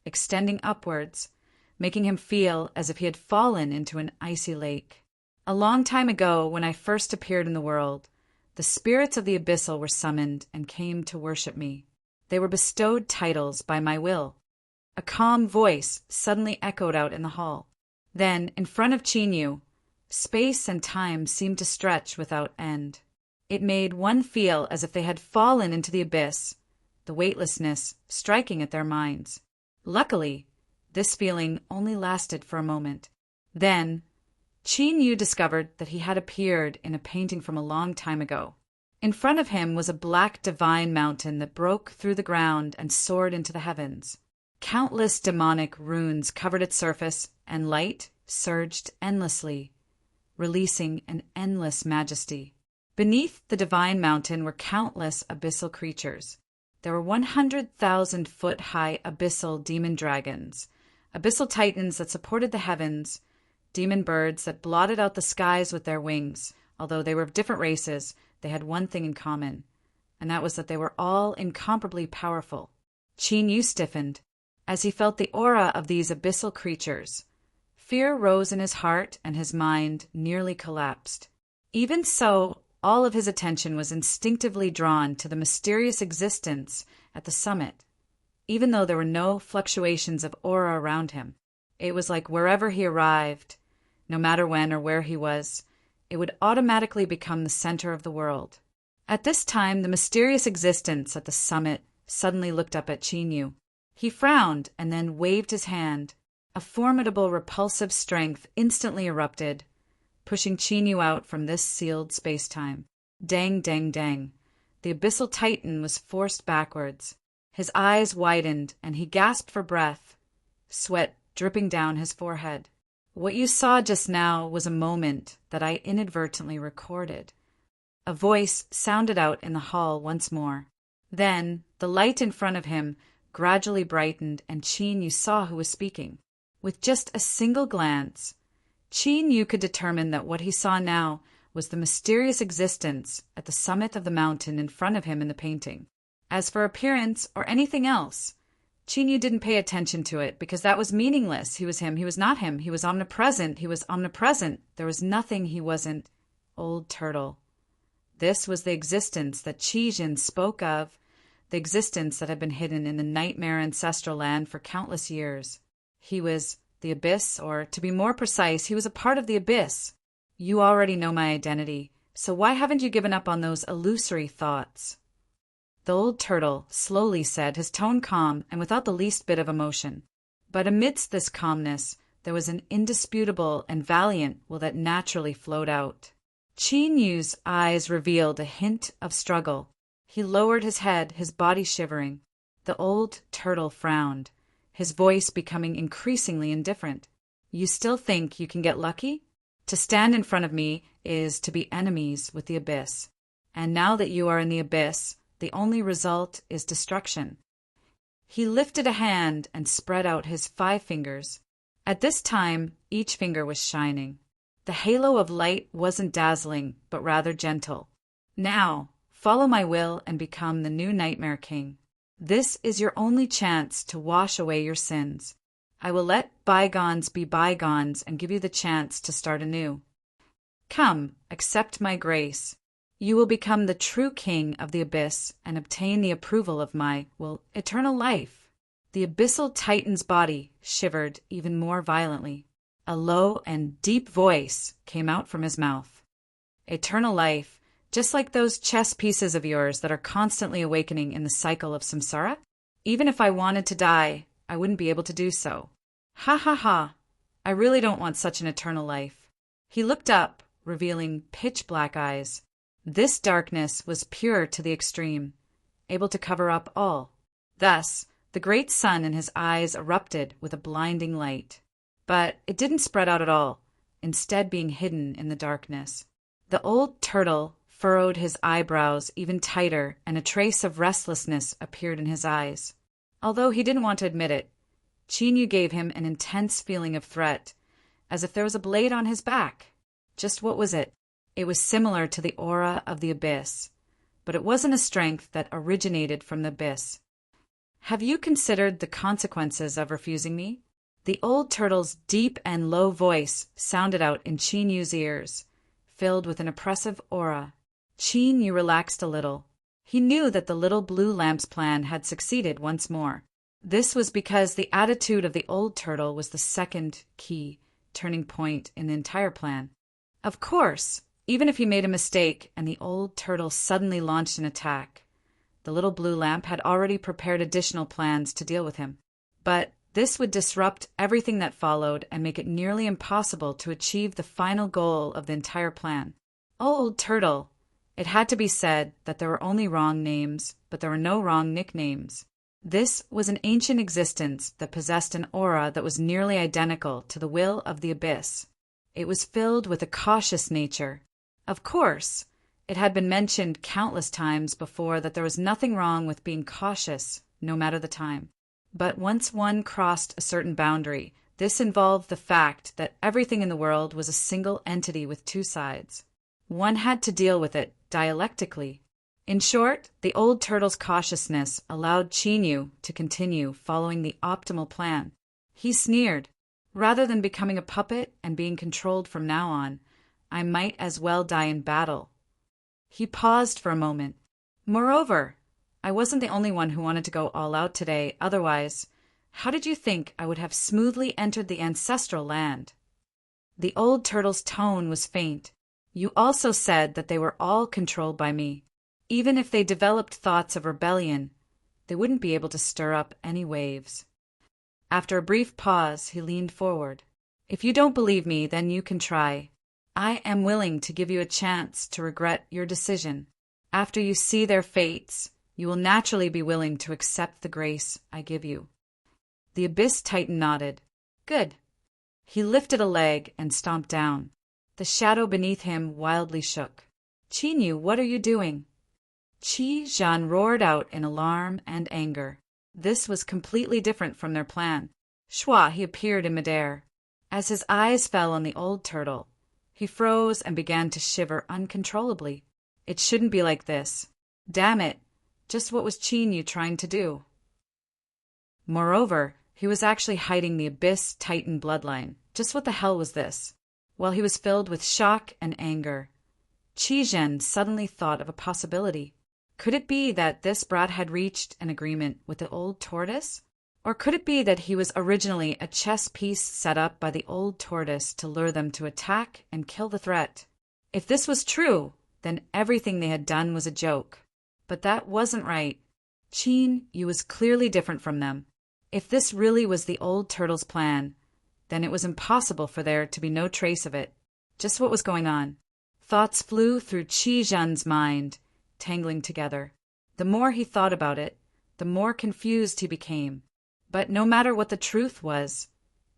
extending upwards, making him feel as if he had fallen into an icy lake. A long time ago, when I first appeared in the world, the spirits of the abyssal were summoned and came to worship me. They were bestowed titles by my will. A calm voice suddenly echoed out in the hall. Then, in front of Chinyu, space and time seemed to stretch without end. It made one feel as if they had fallen into the abyss, the weightlessness striking at their minds. Luckily, this feeling only lasted for a moment. Then, Chinyu discovered that he had appeared in a painting from a long time ago. In front of him was a black divine mountain that broke through the ground and soared into the heavens. Countless demonic runes covered its surface, and light surged endlessly, releasing an endless majesty. Beneath the divine mountain were countless abyssal creatures. There were 100,000-foot-high abyssal demon dragons, abyssal titans that supported the heavens, demon birds that blotted out the skies with their wings. Although they were of different races, they had one thing in common, and that was that they were all incomparably powerful. Qin Yu stiffened as he felt the aura of these abyssal creatures. Fear rose in his heart, and his mind nearly collapsed. Even so, all of his attention was instinctively drawn to the mysterious existence at the summit. Even though there were no fluctuations of aura around him, it was like wherever he arrived, no matter when or where he was, it would automatically become the center of the world. At this time, the mysterious existence at the summit suddenly looked up at Qin Yu. He frowned and then waved his hand. A formidable, repulsive strength instantly erupted, pushing Qin Yu out from this sealed space-time. Dang, dang, dang. The abyssal titan was forced backwards. His eyes widened, and he gasped for breath, sweat dripping down his forehead. What you saw just now was a moment that I inadvertently recorded. A voice sounded out in the hall once more. Then the light in front of him gradually brightened, and Qin Yu saw who was speaking. With just a single glance, Qin Yu could determine that what he saw now was the mysterious existence at the summit of the mountain in front of him in the painting. As for appearance or anything else, Qin Yu didn't pay attention to it because that was meaningless. He was him. He was not him. He was omnipresent. He was omnipresent. There was nothing he wasn't. Old Turtle. This was the existence that Qijin spoke of, the existence that had been hidden in the nightmare ancestral land for countless years. He was the Abyss, or to be more precise, he was a part of the Abyss. You already know my identity, so why haven't you given up on those illusory thoughts? The Old Turtle slowly said, his tone calm and without the least bit of emotion. But amidst this calmness, there was an indisputable and valiant will that naturally flowed out. Qin Yu's eyes revealed a hint of struggle. He lowered his head, his body shivering. The Old Turtle frowned, his voice becoming increasingly indifferent. You still think you can get lucky? To stand in front of me is to be enemies with the Abyss. And now that you are in the Abyss, the only result is destruction. He lifted a hand and spread out his 5 fingers. At this time, each finger was shining. The halo of light wasn't dazzling, but rather gentle. Now, follow my will and become the new Nightmare King. This is your only chance to wash away your sins. I will let bygones be bygones and give you the chance to start anew. Come, accept my grace. You will become the true king of the Abyss and obtain the approval of my, eternal life. The abyssal titan's body shivered even more violently. A low and deep voice came out from his mouth. Eternal life, just like those chess pieces of yours that are constantly awakening in the cycle of samsara? Even if I wanted to die, I wouldn't be able to do so. Ha ha ha. I really don't want such an eternal life. He looked up, revealing pitch-black eyes. This darkness was pure to the extreme, able to cover up all. Thus, the great sun in his eyes erupted with a blinding light. But it didn't spread out at all, instead being hidden in the darkness. The Old Turtle furrowed his eyebrows even tighter, and a trace of restlessness appeared in his eyes. Although he didn't want to admit it, Qin Yu gave him an intense feeling of threat, as if there was a blade on his back. Just what was it? It was similar to the aura of the Abyss, but it wasn't a strength that originated from the Abyss. Have you considered the consequences of refusing me? The Old Turtle's deep and low voice sounded out in Qin Yu's ears, filled with an oppressive aura. Qin Yu relaxed a little. He knew that the little blue lamp's plan had succeeded once more. This was because the attitude of the Old Turtle was the second key turning point in the entire plan. Of course, even if he made a mistake and the Old Turtle suddenly launched an attack, the little blue lamp had already prepared additional plans to deal with him. But this would disrupt everything that followed and make it nearly impossible to achieve the final goal of the entire plan. Oh, Old Turtle! It had to be said that there were only wrong names, but there were no wrong nicknames. This was an ancient existence that possessed an aura that was nearly identical to the will of the Abyss. It was filled with a cautious nature. Of course, it had been mentioned countless times before that there was nothing wrong with being cautious, no matter the time. But once one crossed a certain boundary, This involved the fact that everything in the world was a single entity with two sides. One had to deal with it dialectically. In short, the old turtle's cautiousness allowed Chinyu to continue following the optimal plan. He sneered, "Rather than becoming a puppet and being controlled from now on, I might as well die in battle." He paused for a moment. "Moreover, I wasn't the only one who wanted to go all out today. Otherwise, how did you think I would have smoothly entered the ancestral land?" The old turtle's tone was faint. "You also said that they were all controlled by me. Even if they developed thoughts of rebellion, they wouldn't be able to stir up any waves." After a brief pause, he leaned forward. "If you don't believe me, then you can try. I am willing to give you a chance to regret your decision. After you see their fates, you will naturally be willing to accept the grace I give you." The Abyss Titan nodded. "Good." He lifted a leg and stomped down. The shadow beneath him wildly shook. "Chinyu, what are you doing?" Qi Zhan roared out in alarm and anger. This was completely different from their plan. Shua, he appeared in midair. As his eyes fell on the old turtle, he froze and began to shiver uncontrollably. It shouldn't be like this. Damn it, just what was Chinyu trying to do? Moreover, he was actually hiding the Abyss Titan bloodline. Just what the hell was this? While he was filled with shock and anger, Qi Zhen suddenly thought of a possibility. Could it be that this brat had reached an agreement with the old tortoise? Or could it be that he was originally a chess piece set up by the old tortoise to lure them to attack and kill the threat? If this was true, then everything they had done was a joke. But that wasn't right. Chin-Yu was clearly different from them. If this really was the old turtle's plan, then it was impossible for there to be no trace of it. Just what was going on? Thoughts flew through Qi Zhen's mind, tangling together. The more he thought about it, the more confused he became. But no matter what the truth was,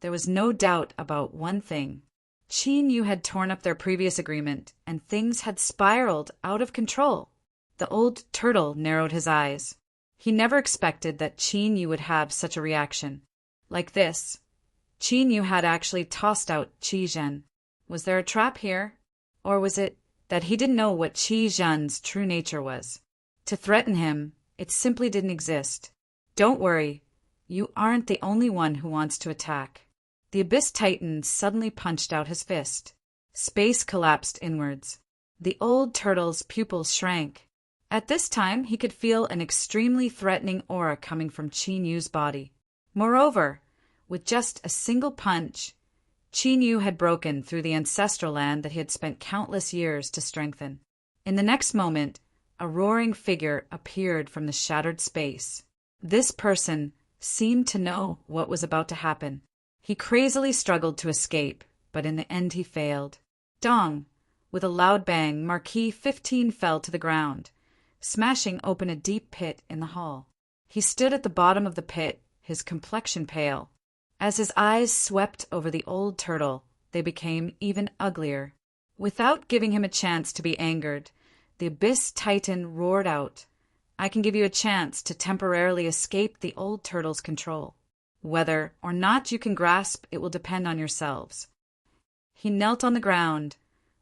there was no doubt about one thing. Chin-Yu had torn up their previous agreement, and things had spiraled out of control. The old turtle narrowed his eyes. He never expected that Chin-Yu would have such a reaction. Like this, Chin-Yu had actually tossed out Qi Zhen. Was there a trap here? Or was it that he didn't know what Qi Zhen's true nature was? To threaten him, it simply didn't exist. Don't worry, you aren't the only one who wants to attack. The Abyss Titan suddenly punched out his fist. Space collapsed inwards. The old turtle's pupils shrank. At this time, he could feel an extremely threatening aura coming from Chin-Yu's body. Moreover, with just a single punch, Chin-Yu had broken through the ancestral land that he had spent countless years to strengthen. In the next moment, a roaring figure appeared from the shattered space. This person seemed to know what was about to happen. He crazily struggled to escape, but in the end he failed. Dong! With a loud bang, Marquis 15 fell to the ground, smashing open a deep pit in the hall. He stood at the bottom of the pit, his complexion pale. As his eyes swept over the old turtle, they became even uglier. Without giving him a chance to be angered, the Abyss Titan roared out, "I can give you a chance to temporarily escape the old turtle's control. Whether or not you can grasp it will depend on yourselves." He knelt on the ground,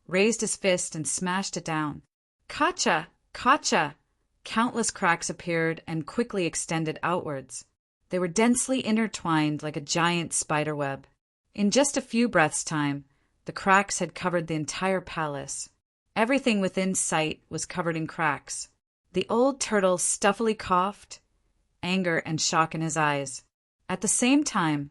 raised his fist and smashed it down. "Kacha! Kacha!" Countless cracks appeared and quickly extended outwards. They were densely intertwined like a giant spider web. In just a few breaths' time, the cracks had covered the entire palace. Everything within sight was covered in cracks. The old turtle stuffily coughed, anger and shock in his eyes. At the same time,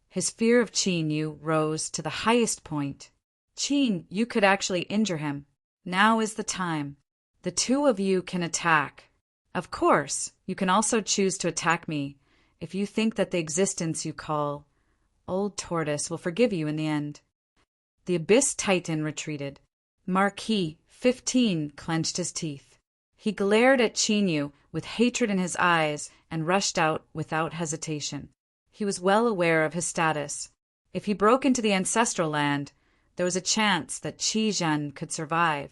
his fear of Chin-Yu rose to the highest point. "Chin, you could actually injure him. Now is the time. The two of you can attack. Of course, you can also choose to attack me if you think that the existence you call Old Tortoise will forgive you in the end." The Abyss Titan retreated. Marquis 15 clenched his teeth. He glared at Chin-Yu with hatred in his eyes and rushed out without hesitation. He was well aware of his status. If he broke into the ancestral land, there was a chance that Qi Zhen could survive.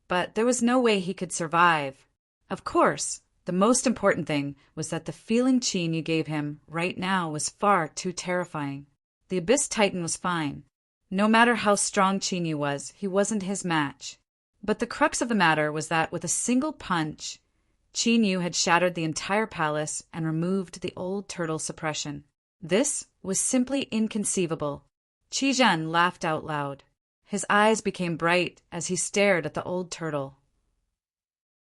But there was no way he could survive. Of course, the most important thing was that the feeling Chin-Yu gave him right now was far too terrifying. The Abyss Titan was fine. No matter how strong Chinyu was, he wasn't his match. But the crux of the matter was that with a single punch, Chinyu had shattered the entire palace and removed the old turtle suppression. This was simply inconceivable. Qi laughed out loud. His eyes became bright as he stared at the old turtle.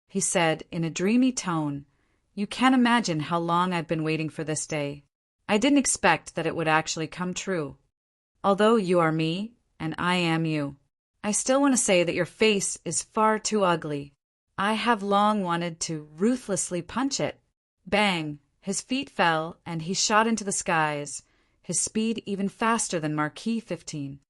He said in a dreamy tone, "You can't imagine how long I've been waiting for this day. I didn't expect that it would actually come true. Although you are me, and I am you, I still want to say that your face is far too ugly. I have long wanted to ruthlessly punch it." Bang! His feet fell, and he shot into the skies, his speed even faster than Marquis 15.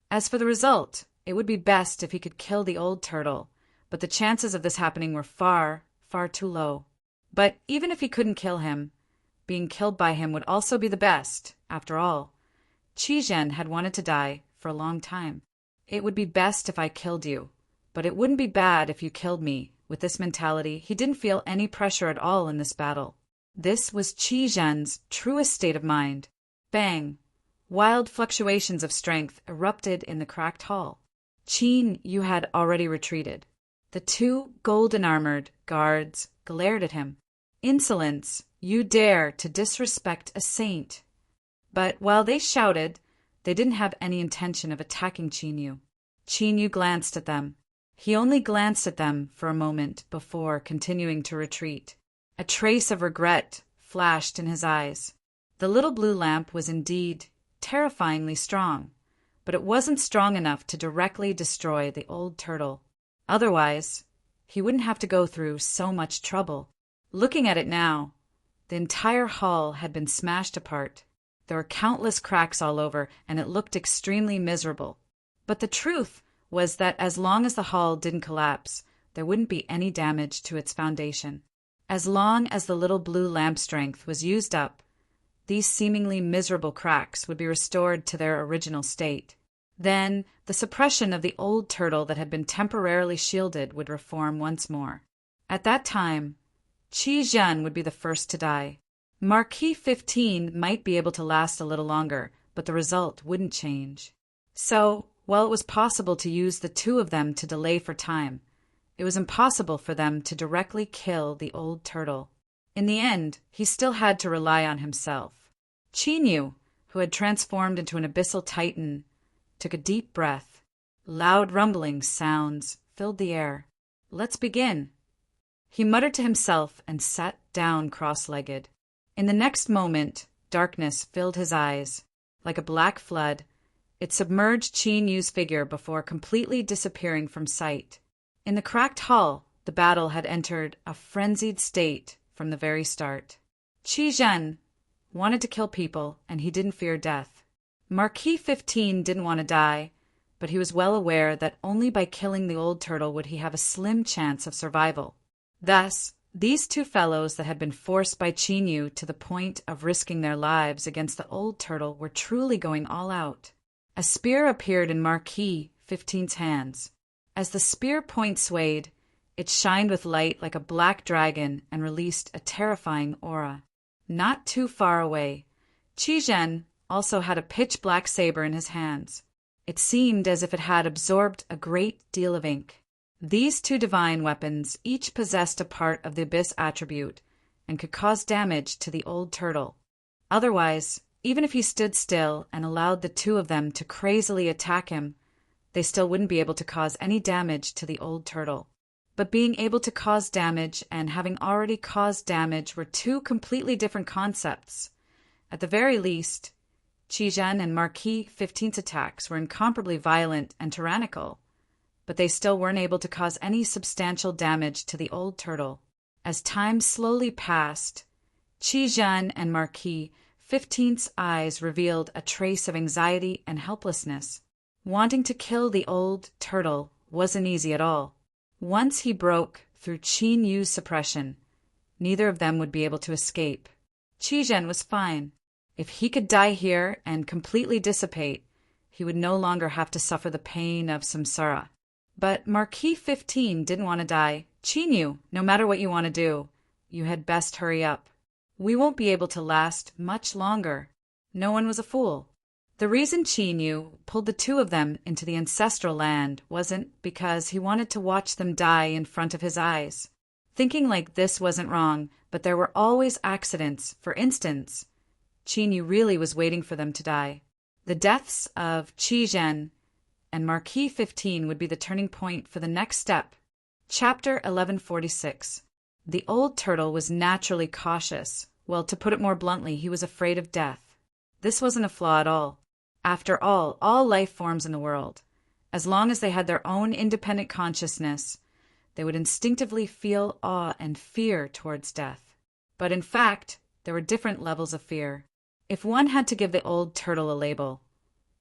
As for the result, it would be best if he could kill the old turtle, but the chances of this happening were far, far too low. But even if he couldn't kill him, being killed by him would also be the best. After all, Qi had wanted to die for a long time. "It would be best if I killed you, but it wouldn't be bad if you killed me." With this mentality, he didn't feel any pressure at all in this battle. This was Qi truest state of mind. Bang! Wild fluctuations of strength erupted in the cracked hall. Qin had already retreated. The two golden-armored guards glared at him. "Insolence! You dare to disrespect a saint!" But while they shouted, they didn't have any intention of attacking Qin Yu glanced at them. He only glanced at them for a moment before continuing to retreat. A trace of regret flashed in his eyes. The little blue lamp was indeed terrifyingly strong, but it wasn't strong enough to directly destroy the old turtle. Otherwise, he wouldn't have to go through so much trouble. Looking at it now, the entire hall had been smashed apart. There were countless cracks all over, and it looked extremely miserable. But the truth was that as long as the hall didn't collapse, there wouldn't be any damage to its foundation. As long as the little blue lamp strength was used up, these seemingly miserable cracks would be restored to their original state. Then the suppression of the old turtle that had been temporarily shielded would reform once more. At that time, Qi would be the first to die. Marquis 15 might be able to last a little longer, but the result wouldn't change. So, while it was possible to use the two of them to delay for time, it was impossible for them to directly kill the old turtle. In the end, he still had to rely on himself. Qin who had transformed into an abyssal titan, took a deep breath. Loud rumbling sounds filled the air. "Let's begin." He muttered to himself and sat down cross-legged. In the next moment, darkness filled his eyes. Like a black flood, it submerged Qin Yu's figure before completely disappearing from sight. In the cracked hall, the battle had entered a frenzied state from the very start. Qi wanted to kill people, and he didn't fear death. Marquis 15 didn't want to die, but he was well aware that only by killing the old turtle would he have a slim chance of survival. Thus, these two fellows that had been forced by Qin to the point of risking their lives against the old turtle were truly going all out. A spear appeared in Marquis 15's hands. As the spear point swayed, it shined with light like a black dragon and released a terrifying aura. Not too far away, Qi also had a pitch-black saber in his hands. It seemed as if it had absorbed a great deal of ink. These two divine weapons each possessed a part of the Abyss attribute and could cause damage to the old turtle. Otherwise, even if he stood still and allowed the two of them to crazily attack him, they still wouldn't be able to cause any damage to the old turtle. But being able to cause damage and having already caused damage were two completely different concepts. At the very least, Qi and Marquis 15's attacks were incomparably violent and tyrannical, but they still weren't able to cause any substantial damage to the old turtle. As time slowly passed, Qi and Marquis 15's eyes revealed a trace of anxiety and helplessness. Wanting to kill the old turtle wasn't easy at all. Once he broke through Qin Yu's suppression, neither of them would be able to escape. Qi was fine. If he could die here and completely dissipate, he would no longer have to suffer the pain of samsara. But Marquis 15 didn't want to die. "Qin, no matter what you want to do, you had best hurry up. We won't be able to last much longer." No one was a fool. The reason Chinyu pulled the two of them into the ancestral land wasn't because he wanted to watch them die in front of his eyes. Thinking like this wasn't wrong, but there were always accidents. For instance, Chinyu really was waiting for them to die. The deaths of Qi Zhen and Marquis 15 would be the turning point for the next step. Chapter 1146. The old turtle was naturally cautious. Well, to put it more bluntly, he was afraid of death. This wasn't a flaw at all. After all life forms in the world, as long as they had their own independent consciousness, they would instinctively feel awe and fear towards death. But in fact, there were different levels of fear. If one had to give the old turtle a label,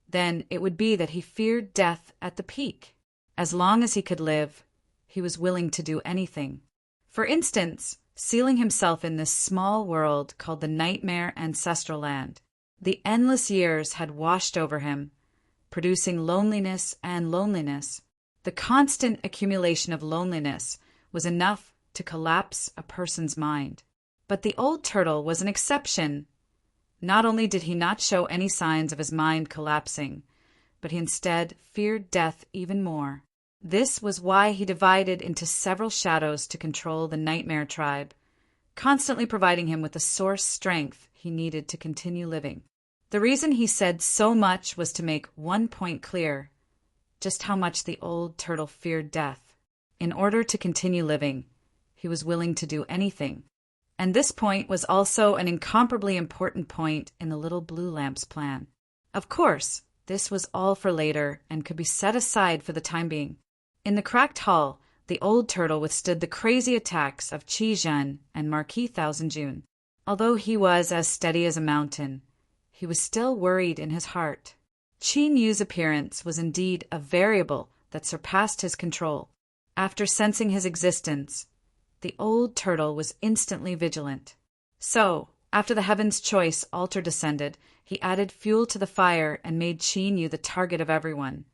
then it would be that he feared death at the peak. As long as he could live, he was willing to do anything. For instance, sealing himself in this small world called the Nightmare Ancestral Land. The endless years had washed over him, producing loneliness and loneliness. The constant accumulation of loneliness was enough to collapse a person's mind. But the old turtle was an exception. Not only did he not show any signs of his mind collapsing, but he instead feared death even more. This was why he divided into several shadows to control the Nightmare tribe, constantly providing him with the source strength he needed to continue living. The reason he said so much was to make one point clear: just how much the old turtle feared death. In order to continue living, he was willing to do anything. And this point was also an incomparably important point in the little blue lamp's plan. Of course, this was all for later and could be set aside for the time being. In the cracked hall, the old turtle withstood the crazy attacks of Qi Zhen and Marquis Thousand June. Although he was as steady as a mountain, he was still worried in his heart. Qin Yu's appearance was indeed a variable that surpassed his control. After sensing his existence, the old turtle was instantly vigilant. So, after the Heaven's Choice altar descended, he added fuel to the fire and made Qin Yu the target of everyone,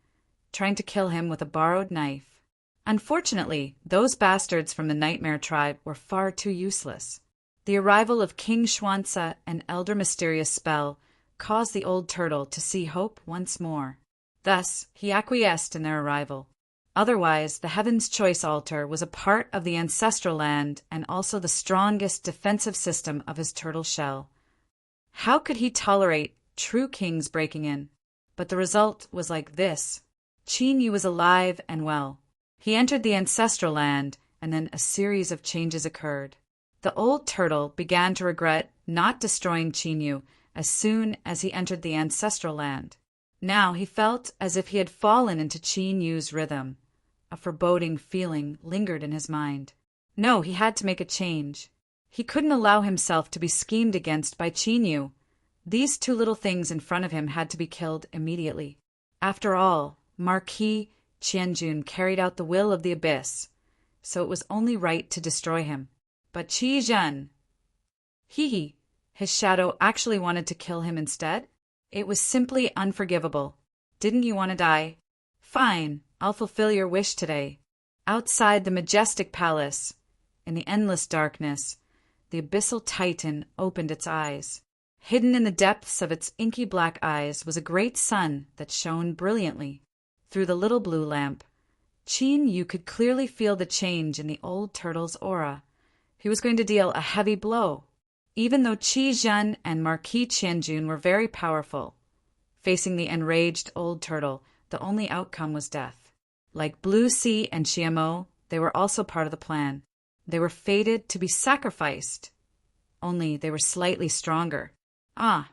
trying to kill him with a borrowed knife. Unfortunately, those bastards from the Nightmare tribe were far too useless. The arrival of King Xuanzi and Elder Mysterious Spell caused the old turtle to see hope once more. Thus, he acquiesced in their arrival. Otherwise, the Heaven's Choice altar was a part of the ancestral land and also the strongest defensive system of his turtle shell. How could he tolerate true kings breaking in? But the result was like this. Qin Yu was alive and well. He entered the ancestral land, and then a series of changes occurred. The old turtle began to regret not destroying Qin Yu as soon as he entered the ancestral land. Now he felt as if he had fallen into Qin Yu's rhythm. A foreboding feeling lingered in his mind. No, he had to make a change. He couldn't allow himself to be schemed against by Qin Yu. These two little things in front of him had to be killed immediately. After all, Marquis Qianjun carried out the will of the abyss, so it was only right to destroy him. But Qi Zhen, his shadow actually wanted to kill him instead? It was simply unforgivable. Didn't you want to die? Fine, I'll fulfill your wish today. Outside the majestic palace, in the endless darkness, the abyssal titan opened its eyes. Hidden in the depths of its inky black eyes was a great sun that shone brilliantly. Through the little blue lamp, Qin Yu could clearly feel the change in the old turtle's aura. He was going to deal a heavy blow. Even though Qi Zhen and Marquis Qianjun were very powerful, facing the enraged old turtle, the only outcome was death. Like Blue Sea and Xiamo, they were also part of the plan. They were fated to be sacrificed, only they were slightly stronger. Ah,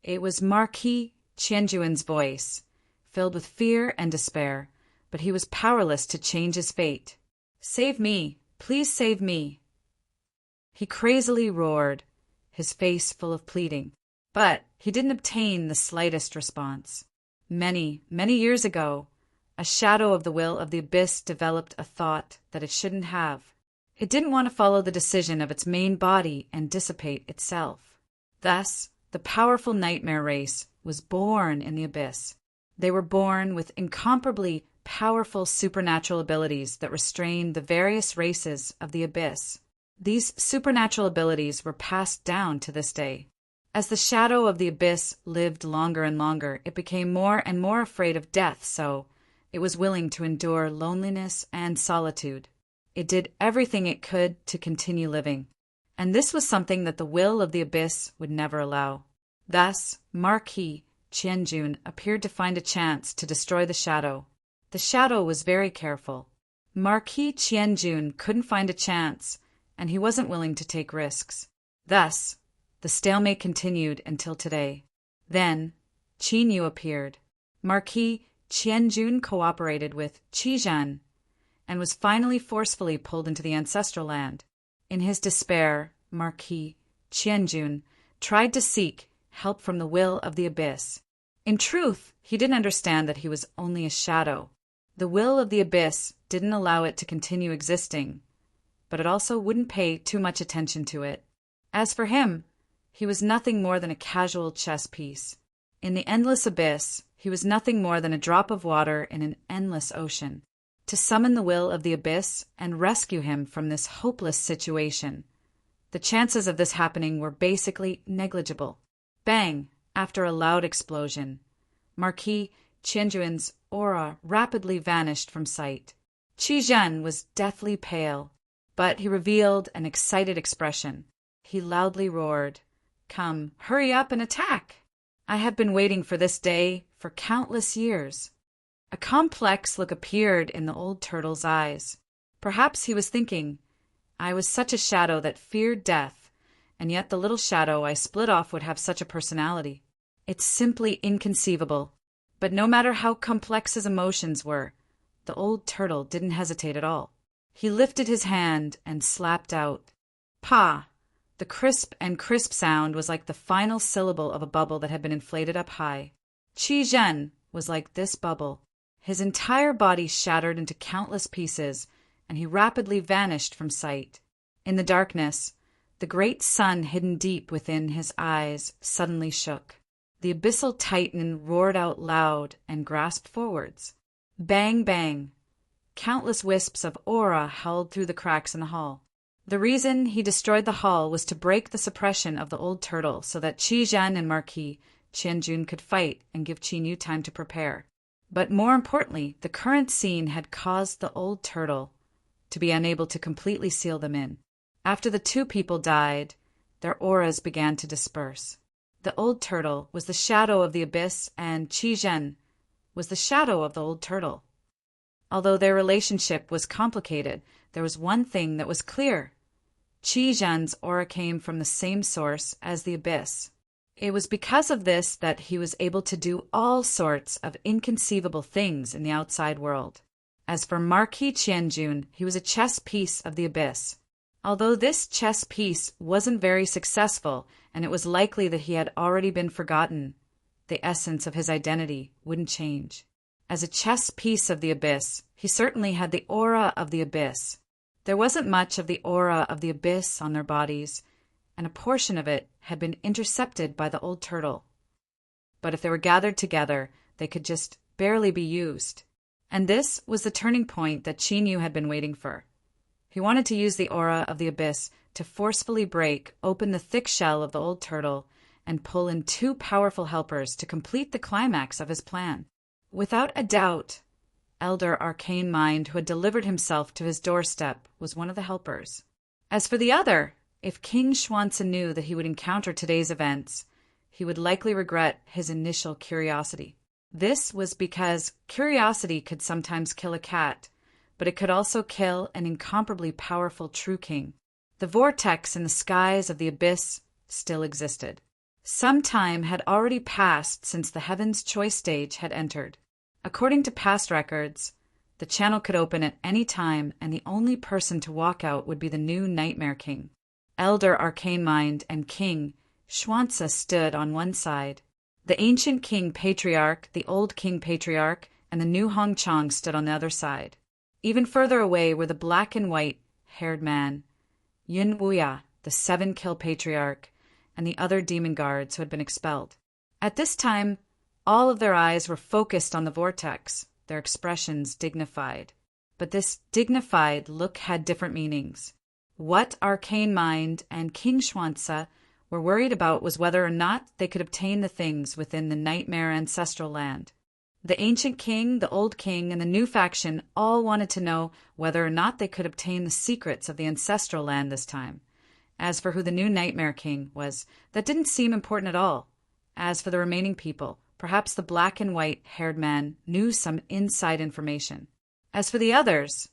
it was Marquis Qianjuan's voice, filled with fear and despair, but he was powerless to change his fate. Save me, please save me. He crazily roared, his face full of pleading. But he didn't obtain the slightest response. Many, many years ago, a shadow of the will of the abyss developed a thought that it shouldn't have. It didn't want to follow the decision of its main body and dissipate itself. Thus, the powerful nightmare race was born in the abyss. They were born with incomparably powerful supernatural abilities that restrained the various races of the abyss. These supernatural abilities were passed down to this day. As the shadow of the abyss lived longer and longer, it became more and more afraid of death, so it was willing to endure loneliness and solitude. It did everything it could to continue living, and this was something that the will of the abyss would never allow. Thus, Marquis Qianjun appeared to find a chance to destroy the shadow. The shadow was very careful. Marquis Qianjun couldn't find a chance, and he wasn't willing to take risks. Thus, the stalemate continued until today. Then, Qin Yu appeared. Marquis Qianjun cooperated with Qizhan and was finally forcefully pulled into the ancestral land. In his despair, Marquis Qianjun tried to seek help from the will of the abyss. In truth, he didn't understand that he was only a shadow. The will of the abyss didn't allow it to continue existing, but it also wouldn't pay too much attention to it. As for him, he was nothing more than a casual chess piece. In the endless abyss, he was nothing more than a drop of water in an endless ocean. To summon the will of the abyss and rescue him from this hopeless situation, the chances of this happening were basically negligible. Bang! After a loud explosion, Marquis Qianjun's aura rapidly vanished from sight. Qizhan was deathly pale, but he revealed an excited expression. He loudly roared, "Come, hurry up and attack! I have been waiting for this day for countless years." A complex look appeared in the old turtle's eyes. Perhaps he was thinking, "I was such a shadow that feared death, and yet the little shadow I split off would have such a personality. It's simply inconceivable." But no matter how complex his emotions were, the old turtle didn't hesitate at all. He lifted his hand and slapped out, "Pa!" The crisp sound was like the final syllable of a bubble that had been inflated up high. Qizhan was like this bubble. His entire body shattered into countless pieces, and he rapidly vanished from sight. In the darkness, the great sun hidden deep within his eyes suddenly shook. The abyssal titan roared out loud and grasped forwards. Bang, bang! Countless wisps of aura howled through the cracks in the hull. The reason he destroyed the hull was to break the suppression of the old turtle so that Qizhan and Marquis Qianjun could fight and give Qin Yu time to prepare. But more importantly, the current scene had caused the old turtle to be unable to completely seal them in. After the two people died, their auras began to disperse. The old turtle was the shadow of the abyss, and Qizhan was the shadow of the old turtle. Although their relationship was complicated, there was one thing that was clear. Qizhan's aura came from the same source as the abyss. It was because of this that he was able to do all sorts of inconceivable things in the outside world. As for Marquis Qianjun, he was a chess piece of the abyss. Although this chess piece wasn't very successful, and it was likely that he had already been forgotten, the essence of his identity wouldn't change. As a chess piece of the abyss, he certainly had the aura of the abyss. There wasn't much of the aura of the abyss on their bodies, and a portion of it had been intercepted by the old turtle. But if they were gathered together, they could just barely be used. And this was the turning point that Qin Yu had been waiting for. He wanted to use the aura of the abyss to forcefully break open the thick shell of the old turtle and pull in two powerful helpers to complete the climax of his plan. Without a doubt, Elder Arcane Mind, who had delivered himself to his doorstep, was one of the helpers. As for the other, if King Xuanzi knew that he would encounter today's events, he would likely regret his initial curiosity. This was because curiosity could sometimes kill a cat, but it could also kill an incomparably powerful true king. The vortex in the skies of the abyss still existed. Some time had already passed since the Heaven's Choice stage had entered. According to past records, the channel could open at any time, and the only person to walk out would be the new Nightmare King. Elder Arcane Mind and King Xuanzi stood on one side. The ancient King Patriarch, the old King Patriarch, and the new Hong Chang stood on the other side. Even further away were the black and white-haired man, Yun Wuya, the 7-kill Patriarch, and the other demon guards who had been expelled. At this time, all of their eyes were focused on the vortex, their expressions dignified. But this dignified look had different meanings. What Arcane Mind and King Xuanzi were worried about was whether or not they could obtain the things within the nightmare ancestral land. The ancient king, the old king, and the new faction all wanted to know whether or not they could obtain the secrets of the ancestral land this time. As for who the new nightmare king was, that didn't seem important at all. As for the remaining people, perhaps the black and white-haired man knew some inside information. As for the others,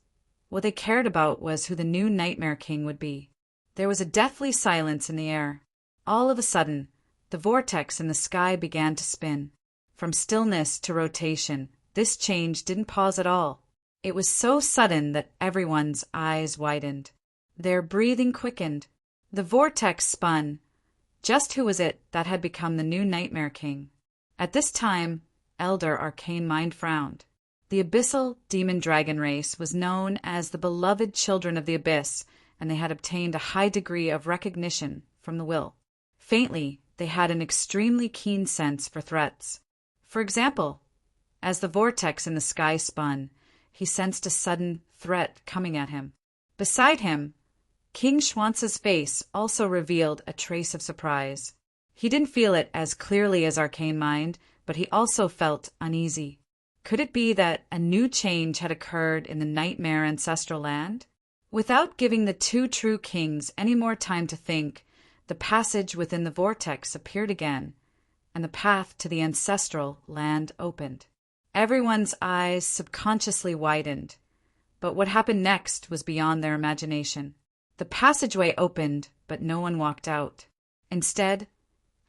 what they cared about was who the new nightmare king would be. There was a deathly silence in the air. All of a sudden, the vortex in the sky began to spin. From stillness to rotation, this change didn't pause at all. It was so sudden that everyone's eyes widened. Their breathing quickened. The vortex spun. Just who was it that had become the new Nightmare King? At this time, Elder Arcane Mind frowned. The Abyssal Demon Dragon race was known as the beloved children of the Abyss, and they had obtained a high degree of recognition from the will. Faintly, they had an extremely keen sense for threats. For example, as the vortex in the sky spun, he sensed a sudden threat coming at him. Beside him, King Schwanz's face also revealed a trace of surprise. He didn't feel it as clearly as Arcane Mind, but he also felt uneasy. Could it be that a new change had occurred in the nightmare ancestral land? Without giving the two true kings any more time to think, the passage within the vortex appeared again, and the path to the ancestral land opened. Everyone's eyes subconsciously widened, but what happened next was beyond their imagination. The passageway opened, but no one walked out. Instead,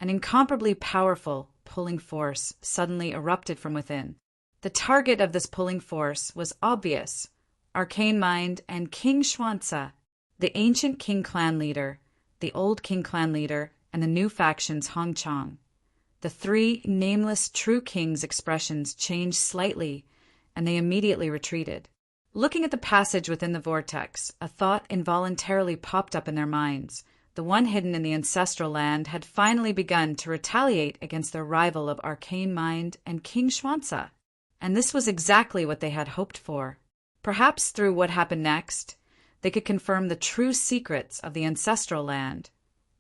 an incomparably powerful pulling force suddenly erupted from within. The target of this pulling force was obvious: Arcane Mind and King Schwanza, the ancient King clan leader, the old King clan leader, and the new faction's Hong Chong. The three nameless true kings' expressions changed slightly, and they immediately retreated. Looking at the passage within the vortex, a thought involuntarily popped up in their minds. The one hidden in the ancestral land had finally begun to retaliate against their rival of Arcane Mind and King Schwanza. And this was exactly what they had hoped for. Perhaps through what happened next, they could confirm the true secrets of the ancestral land.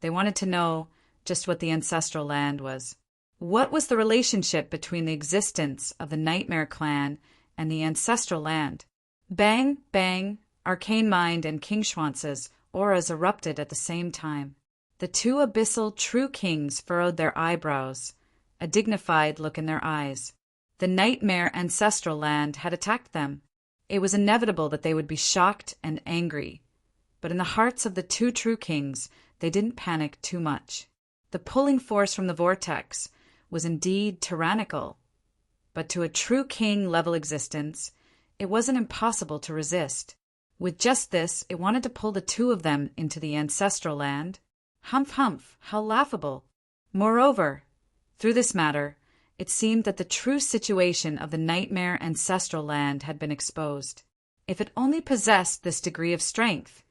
They wanted to know just what the ancestral land was. What was the relationship between the existence of the Nightmare Clan and the ancestral land? Bang, bang, Arcane Mind and King Schwanz's auras erupted at the same time. The two abyssal true kings furrowed their eyebrows, a dignified look in their eyes. The Nightmare ancestral land had attacked them. It was inevitable that they would be shocked and angry. But in the hearts of the two true kings, they didn't panic too much. The pulling force from the vortex was indeed tyrannical, but to a true king-level existence, it wasn't impossible to resist. With just this, it wanted to pull the two of them into the ancestral land. Humph, humph, how laughable. Moreover, through this matter, it seemed that the true situation of the nightmare ancestral land had been exposed. If it only possessed this degree of strength,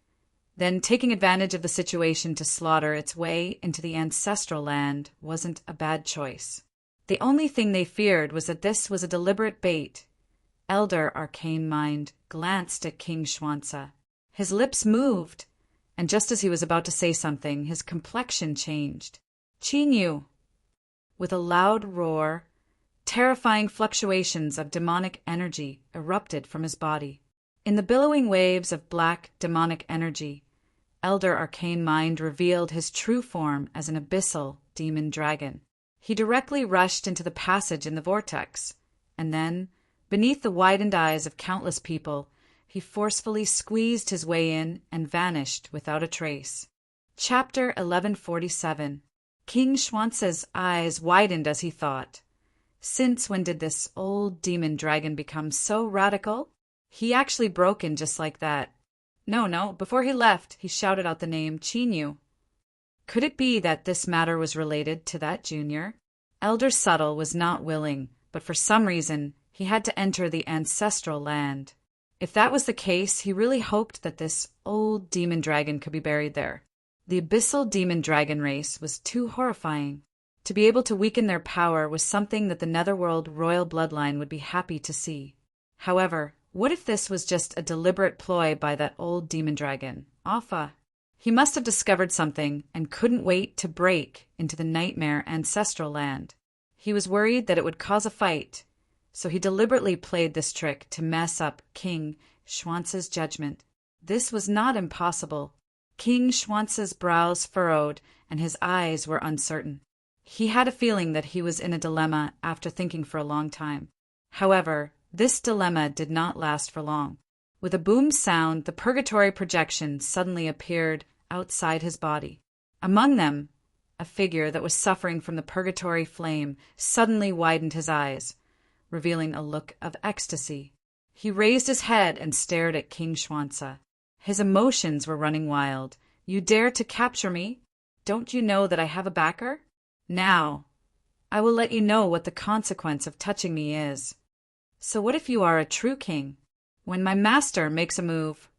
then taking advantage of the situation to slaughter its way into the ancestral land wasn't a bad choice. The only thing they feared was that this was a deliberate bait. Elder Arcane Mind glanced at King Schwanza. His lips moved, and just as he was about to say something, his complexion changed. Qinyu! With a loud roar, terrifying fluctuations of demonic energy erupted from his body. In the billowing waves of black demonic energy, Elder Arcane Mind revealed his true form as an abyssal demon dragon. He directly rushed into the passage in the vortex, and then, beneath the widened eyes of countless people, he forcefully squeezed his way in and vanished without a trace. Chapter 1147. King Schwanza's eyes widened as he thought. Since when did this old demon dragon become so radical? He actually broke in just like that. No, before he left, he shouted out the name Qinyu. Could it be that this matter was related to that junior? Elder Subtle was not willing, but for some reason, he had to enter the ancestral land. If that was the case, he really hoped that this old demon dragon could be buried there. The abyssal demon dragon race was too horrifying. To be able to weaken their power was something that the Netherworld royal bloodline would be happy to see. However, what if this was just a deliberate ploy by that old demon dragon, Alpha? He must have discovered something and couldn't wait to break into the nightmare ancestral land. He was worried that it would cause a fight, so he deliberately played this trick to mess up King Schwanz's judgment. This was not impossible. King Schwanz's brows furrowed and his eyes were uncertain. He had a feeling that he was in a dilemma after thinking for a long time. However, this dilemma did not last for long. With a boom sound, the purgatory projection suddenly appeared outside his body. Among them, a figure that was suffering from the purgatory flame suddenly widened his eyes, revealing a look of ecstasy. He raised his head and stared at King Schwanza. His emotions were running wild. "You dare to capture me? Don't you know that I have a backer? Now, I will let you know what the consequence of touching me is. So what if you are a true king? When my master makes a move,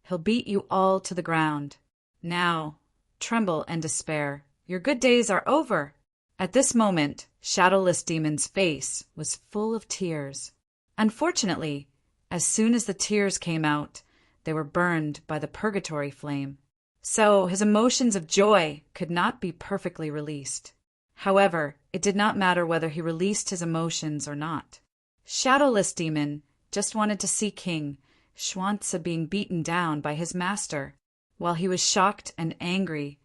he'll beat you all to the ground. Now, tremble and despair. Your good days are over." At this moment, Shadowless Demon's face was full of tears. Unfortunately, as soon as the tears came out, they were burned by the purgatory flame. So his emotions of joy could not be perfectly released. However, it did not matter whether he released his emotions or not. Shadowless Demon just wanted to see King Schwanza being beaten down by his master. While he was shocked and angry,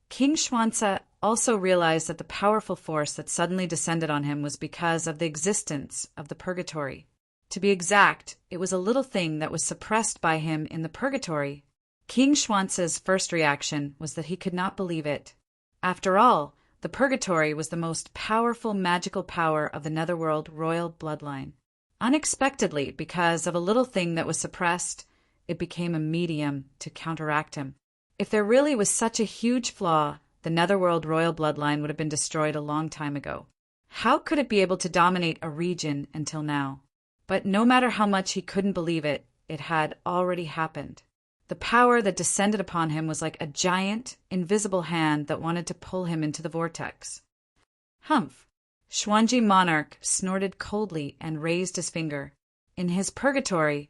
King Schwanza also realized that the powerful force that suddenly descended on him was because of the existence of the purgatory. To be exact, it was a little thing that was suppressed by him in the purgatory. King Schwanza's first reaction was that he could not believe it. After all, the purgatory was the most powerful magical power of the Netherworld royal bloodline. Unexpectedly, because of a little thing that was suppressed, it became a medium to counteract him. If there really was such a huge flaw, the Netherworld royal bloodline would have been destroyed a long time ago. How could it be able to dominate a region until now? But no matter how much he couldn't believe it, it had already happened. The power that descended upon him was like a giant, invisible hand that wanted to pull him into the vortex. Humph! Schwanji Monarch snorted coldly and raised his finger. In his purgatory,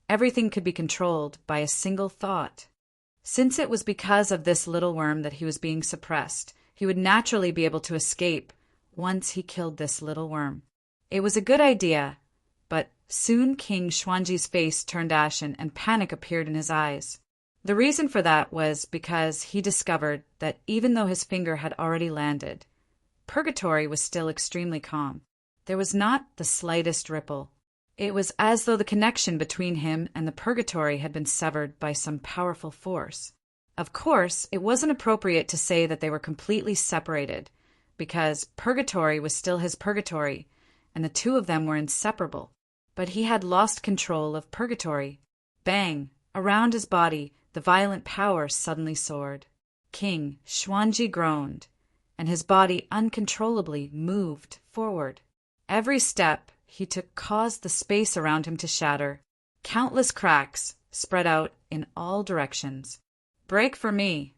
everything could be controlled by a single thought. Since it was because of this little worm that he was being suppressed, he would naturally be able to escape once he killed this little worm. It was a good idea, but soon King Schwanji's face turned ashen and panic appeared in his eyes. The reason for that was because he discovered that even though his finger had already landed, purgatory was still extremely calm. There was not the slightest ripple. It was as though the connection between him and the purgatory had been severed by some powerful force. Of course, it wasn't appropriate to say that they were completely separated, because purgatory was still his purgatory, and the two of them were inseparable. But he had lost control of purgatory. Bang! Around his body, the violent power suddenly soared. King Schwanji groaned, and his body uncontrollably moved forward. Every step he took caused the space around him to shatter. Countless cracks spread out in all directions. "Break for me!"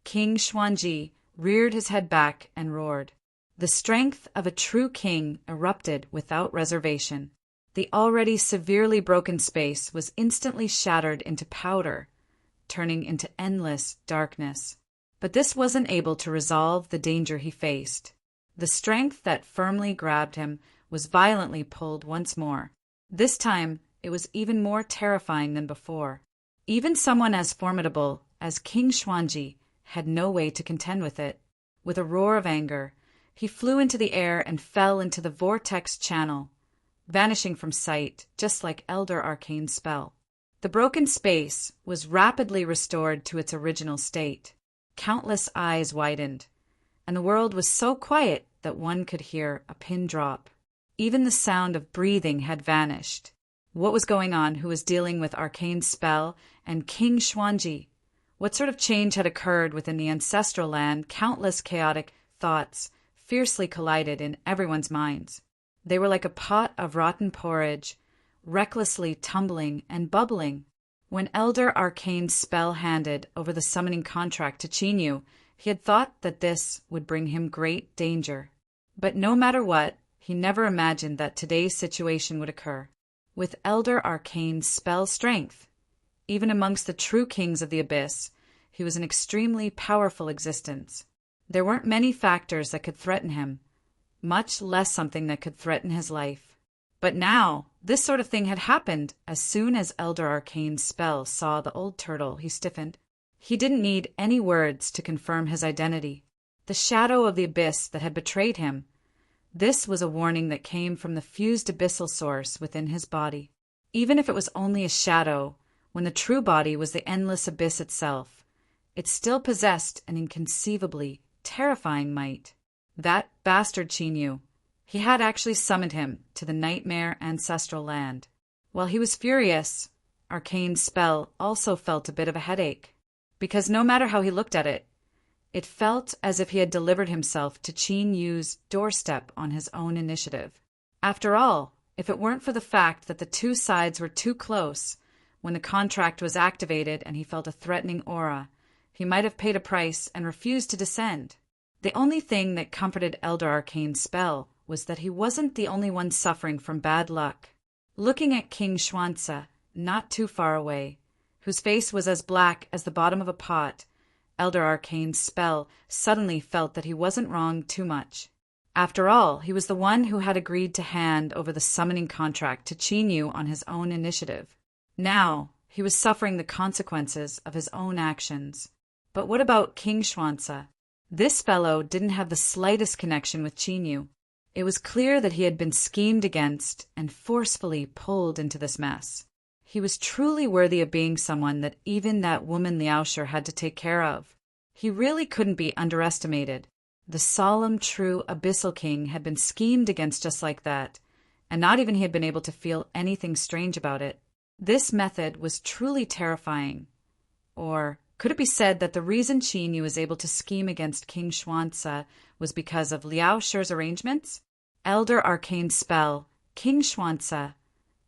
King Schwanji reared his head back and roared. The strength of a true king erupted without reservation. The already severely broken space was instantly shattered into powder, turning into endless darkness. But this wasn't able to resolve the danger he faced. The strength that firmly grabbed him was violently pulled once more. This time, it was even more terrifying than before. Even someone as formidable as King Schwanji had no way to contend with it. With a roar of anger, he flew into the air and fell into the vortex channel, vanishing from sight just like Elder Arcane's spell. The broken space was rapidly restored to its original state. Countless eyes widened, and the world was so quiet that one could hear a pin drop. Even the sound of breathing had vanished. What was going on? Who was dealing with Arcane's spell? And King Schwanji? What sort of change had occurred within the ancestral land? Countless chaotic thoughts fiercely collided in everyone's minds. They were like a pot of rotten porridge, recklessly tumbling and bubbling. When Elder Arcane's spell handed over the summoning contract to Chinyu, he had thought that this would bring him great danger. But no matter what, he never imagined that today's situation would occur. With Elder Arcane's spell strength, even amongst the true kings of the Abyss, He was an extremely powerful existence. There weren't many factors that could threaten him, much less something that could threaten his life. But now, this sort of thing had happened. As soon as Elder Arcane's spell saw the old turtle, he stiffened. He didn't need any words to confirm his identity. The shadow of the abyss that had betrayed him. This was a warning that came from the fused abyssal source within his body. Even if it was only a shadow, when the true body was the endless abyss itself, it still possessed an inconceivably terrifying might. That bastard Chinyu. He had actually summoned him to the nightmare ancestral land. While he was furious, Arcane's spell also felt a bit of a headache, because no matter how he looked at it, it felt as if he had delivered himself to Chinyu's doorstep on his own initiative. After all, if it weren't for the fact that the two sides were too close, when the contract was activated and he felt a threatening aura, he might have paid a price and refused to descend. The only thing that comforted Elder Arcane's spell was that he wasn't the only one suffering from bad luck. Looking at King Xuanzi, not too far away, whose face was as black as the bottom of a pot, Elder Arcane's spell suddenly felt that he wasn't wrong too much. After all, he was the one who had agreed to hand over the summoning contract to Chinyu on his own initiative. Now, he was suffering the consequences of his own actions. But what about King Xuanzi? This fellow didn't have the slightest connection with Chinyu. It was clear that he had been schemed against and forcefully pulled into this mess. He was truly worthy of being someone that even that woman Liaosher had to take care of. He really couldn't be underestimated. The solemn, true Abyssal King had been schemed against just like that, and not even he had been able to feel anything strange about it. This method was truly terrifying. Or could it be said that the reason Chinyu was able to scheme against King Xuanzi was because of Liaosher's arrangements? Elder Arcane Spell, King Xuanzi.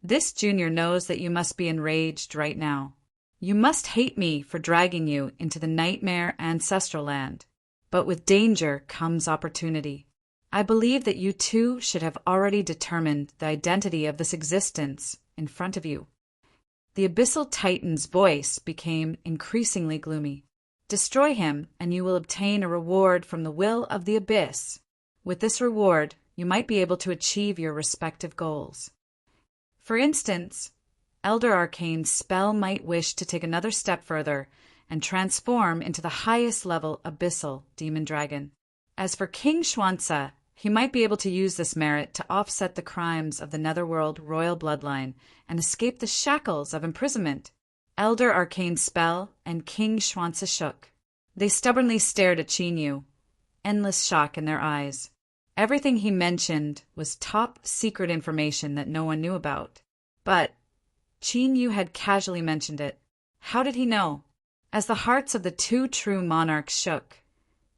This junior knows that you must be enraged right now. You must hate me for dragging you into the nightmare ancestral land. But with danger comes opportunity. I believe that you two should have already determined the identity of this existence in front of you. The Abyssal Titan's voice became increasingly gloomy. Destroy him, and you will obtain a reward from the will of the Abyss. With this reward, you might be able to achieve your respective goals. For instance, Elder Arcane's spell might wish to take another step further and transform into the highest level Abyssal Demon Dragon. As for King Xuanzi, he might be able to use this merit to offset the crimes of the Netherworld royal bloodline and escape the shackles of imprisonment. Elder Arcane's spell and King Xuanzi shook. They stubbornly stared at Chinyu, endless shock in their eyes. Everything he mentioned was top secret information that no one knew about. But Chinyu had casually mentioned it. How did he know? As the hearts of the two true monarchs shook,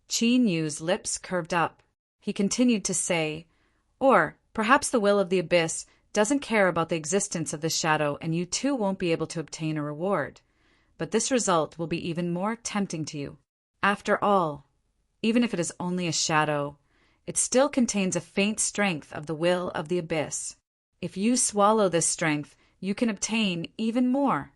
Chinyu's lips curved up. He continued to say, or perhaps the will of the Abyss doesn't care about the existence of the shadow and you too won't be able to obtain a reward. But this result will be even more tempting to you. After all, even if it is only a shadow, it still contains a faint strength of the will of the Abyss. If you swallow this strength, you can obtain even more.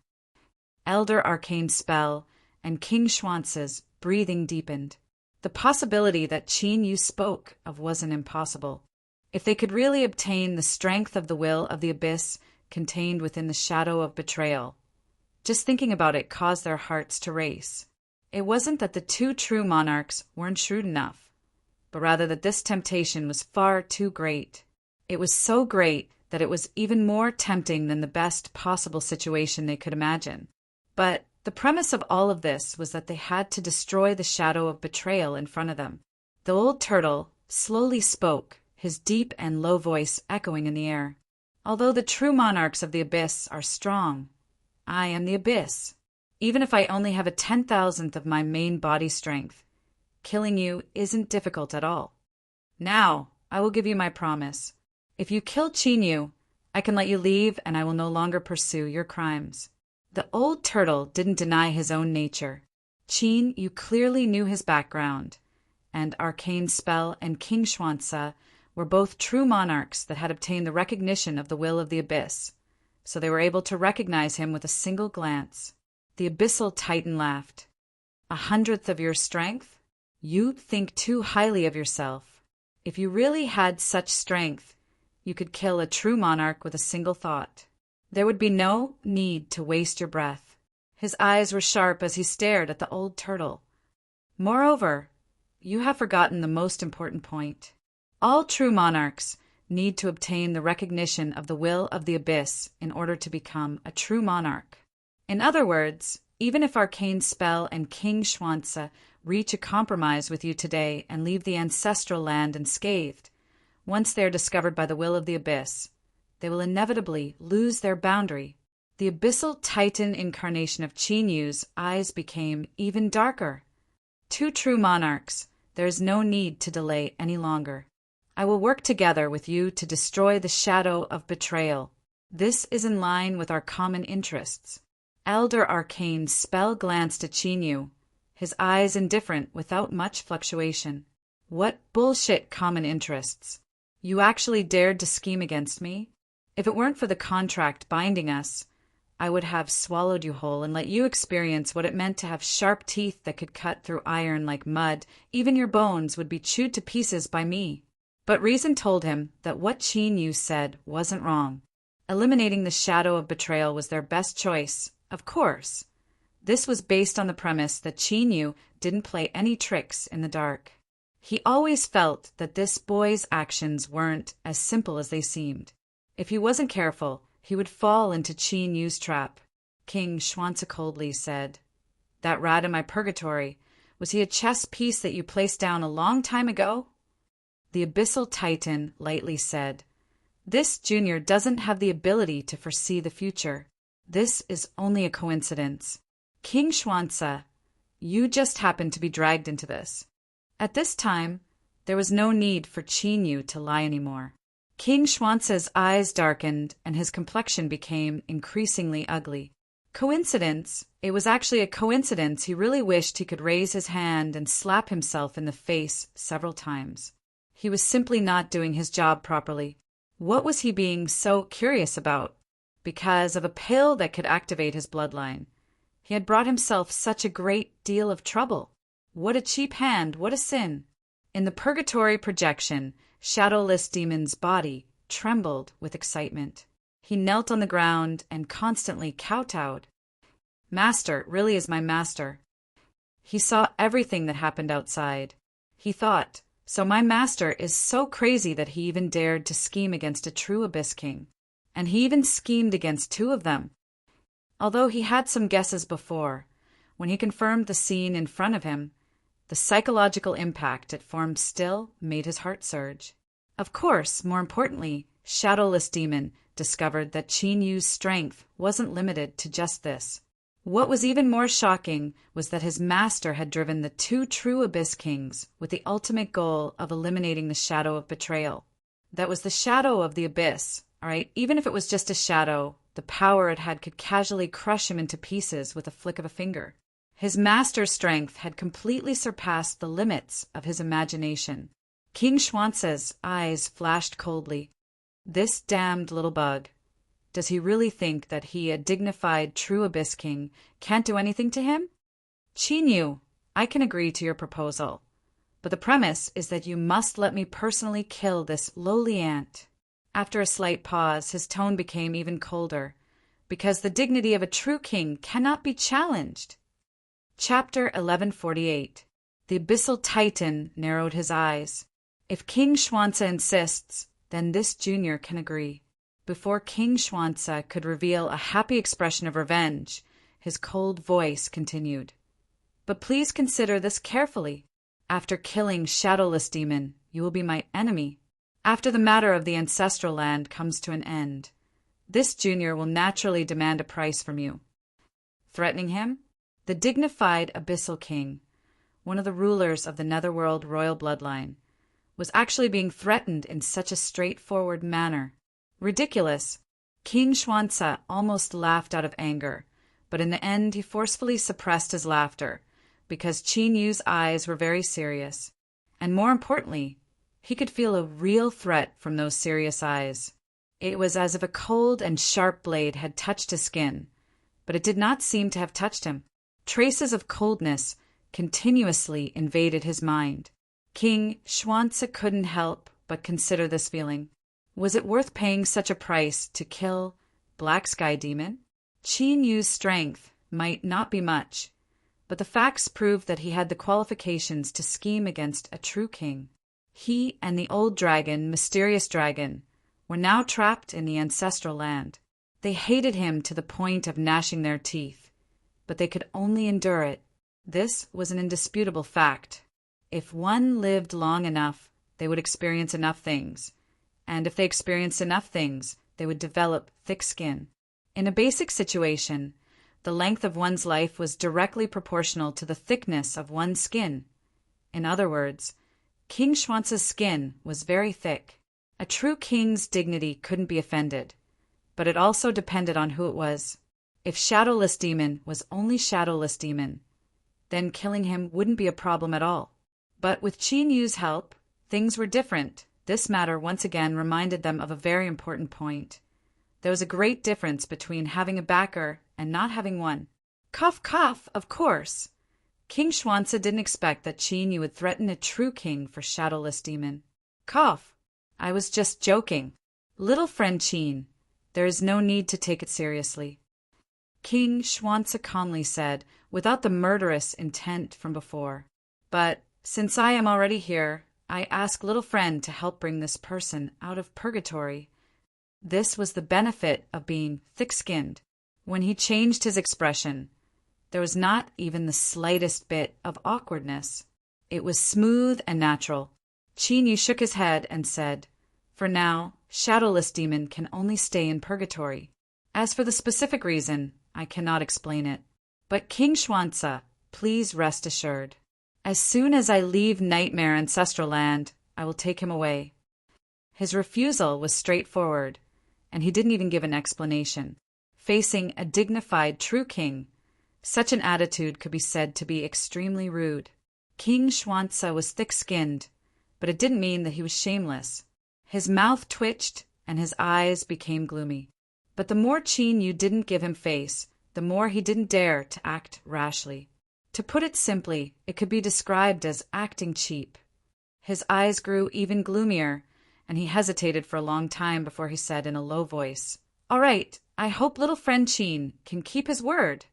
Elder Arcane Spell and King Xuanzi's breathing deepened. The possibility that Chinyu spoke of wasn't impossible. If they could really obtain the strength of the will of the Abyss contained within the shadow of betrayal. Just thinking about it caused their hearts to race. It wasn't that the two true monarchs weren't shrewd enough, but rather that this temptation was far too great. It was so great that it was even more tempting than the best possible situation they could imagine. But the premise of all of this was that they had to destroy the shadow of betrayal in front of them. The old turtle slowly spoke, his deep and low voice echoing in the air. Although the true monarchs of the Abyss are strong, I am the Abyss. Even if I only have a 10,000th of my main body strength, killing you isn't difficult at all. Now, I will give you my promise. If you kill Chinyu, I can let you leave and I will no longer pursue your crimes. The old turtle didn't deny his own nature. Chinyu clearly knew his background, and Arcane Spell and King Xuanzi were both true monarchs that had obtained the recognition of the will of the Abyss, so they were able to recognize him with a single glance. The Abyssal Titan laughed. 1/100th of your strength? You think too highly of yourself. If you really had such strength, you could kill a true monarch with a single thought. There would be no need to waste your breath. His eyes were sharp as he stared at the old turtle. Moreover, you have forgotten the most important point. All true monarchs need to obtain the recognition of the will of the abyss in order to become a true monarch. In other words, even if Arcane Spell and King Schwanze reach a compromise with you today and leave the ancestral land unscathed, once they are discovered by the will of the abyss, they will inevitably lose their boundary. The abyssal titan incarnation of Chinyu's eyes became even darker. Two true monarchs, there is no need to delay any longer. I will work together with you to destroy the shadow of betrayal. This is in line with our common interests. Elder Arcane Spell glanced at Chinyu, his eyes indifferent without much fluctuation. What bullshit common interests? You actually dared to scheme against me? If it weren't for the contract binding us, I would have swallowed you whole and let you experience what it meant to have sharp teeth that could cut through iron like mud. Even your bones would be chewed to pieces by me. But reason told him that what Chinyu said wasn't wrong. Eliminating the shadow of betrayal was their best choice, of course. This was based on the premise that Chinyu didn't play any tricks in the dark. He always felt that this boy's actions weren't as simple as they seemed. If he wasn't careful, he would fall into Chinyu's trap. King Schwanze coldly said, "That rat in my purgatory, was he a chess piece that you placed down a long time ago?" The abyssal titan lightly said, "This junior doesn't have the ability to foresee the future. This is only a coincidence. King Schwanze, you just happened to be dragged into this." At this time, there was no need for Chinyu to lie anymore. King Schwanze's eyes darkened and his complexion became increasingly ugly. Coincidence? It was actually a coincidence. He really wished he could raise his hand and slap himself in the face several times. He was simply not doing his job properly. What was he being so curious about? Because of a pill that could activate his bloodline. He had brought himself such a great deal of trouble. What a cheap hand, what a sin. In the purgatory projection, Shadowless Demon's body trembled with excitement. He knelt on the ground and constantly kowtowed. Master really is my master. He saw everything that happened outside. He thought, so my master is so crazy that he even dared to scheme against a true Abyss King. And he even schemed against two of them. Although he had some guesses before, when he confirmed the scene in front of him, the psychological impact it formed still made his heart surge. Of course, more importantly, Shadowless Demon discovered that Chinyu's strength wasn't limited to just this. What was even more shocking was that his master had driven the two true Abyss Kings with the ultimate goal of eliminating the shadow of betrayal. That was the shadow of the Abyss, all right? Even if it was just a shadow, the power it had could casually crush him into pieces with a flick of a finger. His master's strength had completely surpassed the limits of his imagination. King Schwanze's eyes flashed coldly. This damned little bug. Does he really think that he, a dignified true Abyss King, can't do anything to him? Chinyu, I can agree to your proposal, but the premise is that you must let me personally kill this lowly ant. After a slight pause, his tone became even colder, because the dignity of a true king cannot be challenged. Chapter 1148. The Abyssal Titan narrowed his eyes. If King Schwanze insists, then this junior can agree. Before King Schwanze could reveal a happy expression of revenge, his cold voice continued. But please consider this carefully. After killing Shadowless Demon, you will be my enemy. After the matter of the ancestral land comes to an end, this junior will naturally demand a price from you. Threatening him? The dignified Abyssal King, one of the rulers of the Netherworld royal bloodline, was actually being threatened in such a straightforward manner. Ridiculous. King Schwanze almost laughed out of anger, but in the end he forcefully suppressed his laughter, because Chinyu's eyes were very serious. And more importantly, he could feel a real threat from those serious eyes. It was as if a cold and sharp blade had touched his skin, but it did not seem to have touched him. Traces of coldness continuously invaded his mind. King Xuanzi couldn't help but consider this feeling. Was it worth paying such a price to kill Black Sky Demon? Qin Yu's strength might not be much, but the facts proved that he had the qualifications to scheme against a true king. He and the old dragon, Mysterious Dragon, were now trapped in the ancestral land. They hated him to the point of gnashing their teeth, but they could only endure it. This was an indisputable fact. If one lived long enough, they would experience enough things, and if they experienced enough things, they would develop thick skin. In a basic situation, the length of one's life was directly proportional to the thickness of one's skin. In other words, King Xuanzi's skin was very thick. A true king's dignity couldn't be offended, but it also depended on who it was. If Shadowless Demon was only Shadowless Demon, then killing him wouldn't be a problem at all. But with Qin Yu's help, things were different. This matter once again reminded them of a very important point. There was a great difference between having a backer and not having one. Cough, cough, of course. King Xuanzi didn't expect that Qin Yu would threaten a true king for Shadowless Demon. Cough. I was just joking. Little friend Qin, there is no need to take it seriously. King Xuanzi calmly said, without the murderous intent from before. But since I am already here, I ask little friend to help bring this person out of purgatory. This was the benefit of being thick-skinned. When he changed his expression, there was not even the slightest bit of awkwardness. It was smooth and natural. Qin Yu shook his head and said, "For now, Shadowless Demon can only stay in purgatory. As for the specific reason, I cannot explain it. But King Xuanzi, please rest assured. As soon as I leave Nightmare Ancestral Land, I will take him away." His refusal was straightforward, and he didn't even give an explanation. Facing a dignified true king, such an attitude could be said to be extremely rude. King Xuanzi was thick-skinned, but it didn't mean that he was shameless. His mouth twitched and his eyes became gloomy. But the more Qin Yu didn't give him face, the more he didn't dare to act rashly. To put it simply, it could be described as acting cheap. His eyes grew even gloomier, and he hesitated for a long time before he said in a low voice, "All right, I hope little friend Qin can keep his word."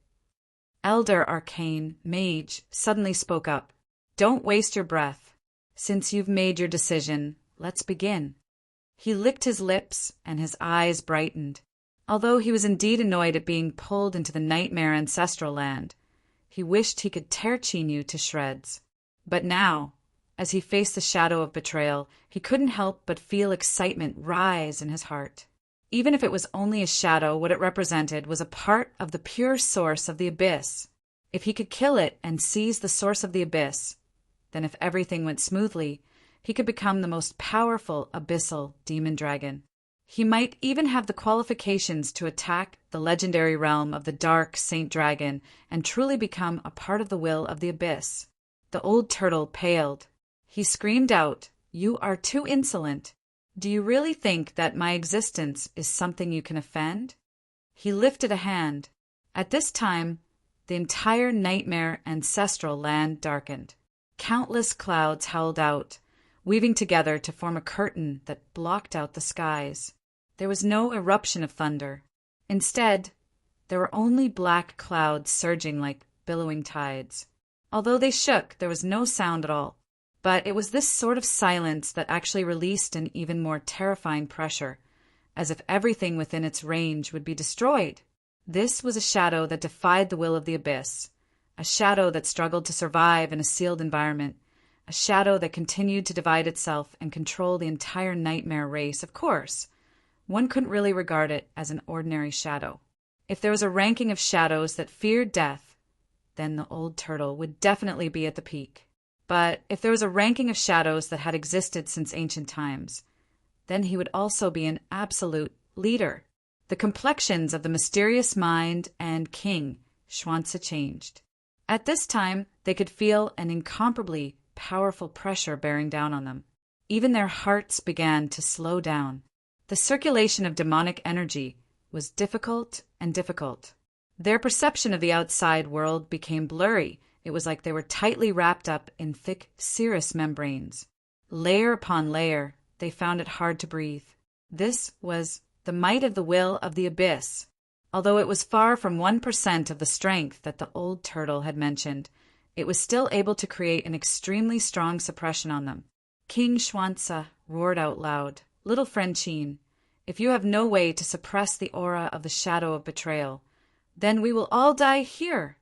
Elder Arcane Mage suddenly spoke up. "Don't waste your breath. Since you've made your decision, let's begin." He licked his lips, and his eyes brightened. Although he was indeed annoyed at being pulled into the Nightmare Ancestral Land, he wished he could tear Qin Yu to shreds. But now, as he faced the shadow of betrayal, he couldn't help but feel excitement rise in his heart. Even if it was only a shadow, what it represented was a part of the pure source of the abyss. If he could kill it and seize the source of the abyss, then if everything went smoothly, he could become the most powerful abyssal demon dragon. He might even have the qualifications to attack the legendary realm of the Dark Saint Dragon and truly become a part of the will of the abyss. The old turtle paled. He screamed out, "You are too insolent. Do you really think that my existence is something you can offend?" He lifted a hand. At this time, the entire Nightmare Ancestral Land darkened. Countless clouds howled out, weaving together to form a curtain that blocked out the skies. There was no eruption of thunder. Instead, there were only black clouds surging like billowing tides. Although they shook, there was no sound at all. But it was this sort of silence that actually released an even more terrifying pressure, as if everything within its range would be destroyed. This was a shadow that defied the will of the abyss, a shadow that struggled to survive in a sealed environment, a shadow that continued to divide itself and control the entire nightmare race. Of course, one couldn't really regard it as an ordinary shadow. If there was a ranking of shadows that feared death, then the old turtle would definitely be at the peak. But if there was a ranking of shadows that had existed since ancient times, then he would also be an absolute leader. The complexions of the mysterious mind and King Xuanzi changed. At this time, they could feel an incomparably powerful pressure bearing down on them. Even their hearts began to slow down. The circulation of demonic energy was difficult and difficult. Their perception of the outside world became blurry, It was like they were tightly wrapped up in thick cirrus membranes. Layer upon layer, they found it hard to breathe. This was the might of the will of the abyss. Although it was far from 1% of the strength that the old turtle had mentioned, it was still able to create an extremely strong suppression on them. King Xuanzi roared out loud, "Little friend Qin, if you have no way to suppress the aura of the shadow of betrayal, then we will all die here."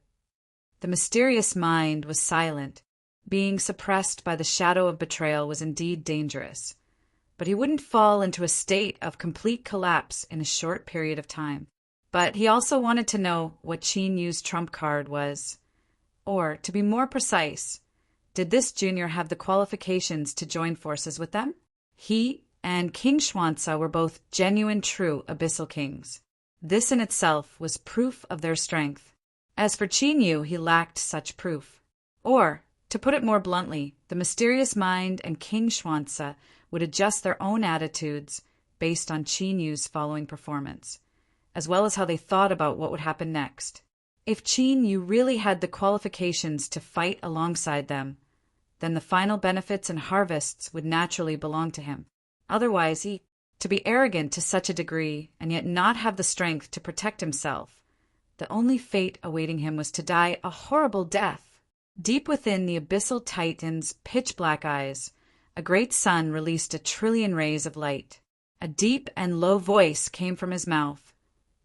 The mysterious mind was silent. Being suppressed by the shadow of betrayal was indeed dangerous. But he wouldn't fall into a state of complete collapse in a short period of time. But he also wanted to know what Qin Yu's trump card was. Or, to be more precise, did this junior have the qualifications to join forces with them? He and King Xuanzi were both genuine, true abyssal kings. This in itself was proof of their strength. As for Qin Yu, he lacked such proof. Or, to put it more bluntly, the mysterious mind and King Xuanzi would adjust their own attitudes based on Qin Yu's following performance, as well as how they thought about what would happen next. If Qin Yu really had the qualifications to fight alongside them, then the final benefits and harvests would naturally belong to him. Otherwise, to be arrogant to such a degree and yet not have the strength to protect himself, the only fate awaiting him was to die a horrible death. Deep within the abyssal titan's pitch-black eyes, a great sun released 1,000,000,000,000 rays of light. A deep and low voice came from his mouth,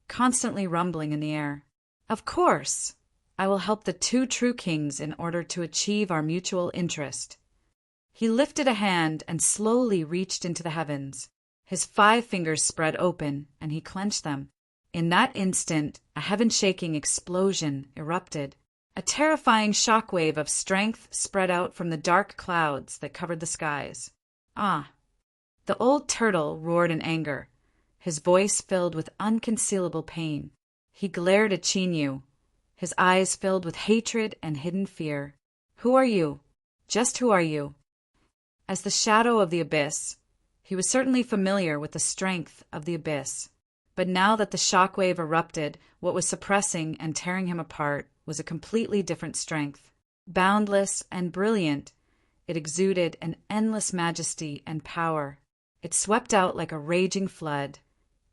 constantly rumbling in the air. "Of course, I will help the two true kings in order to achieve our mutual interest." He lifted a hand and slowly reached into the heavens. His 5 fingers spread open, and he clenched them. In that instant, a heaven-shaking explosion erupted. A terrifying shockwave of strength spread out from the dark clouds that covered the skies. "Ah!" The old turtle roared in anger, his voice filled with unconcealable pain. He glared at Qin Yu, his eyes filled with hatred and hidden fear. "Who are you? Just who are you?" As the shadow of the abyss, he was certainly familiar with the strength of the abyss. But now that the shockwave erupted, what was suppressing and tearing him apart was a completely different strength. Boundless and brilliant, it exuded an endless majesty and power. It swept out like a raging flood,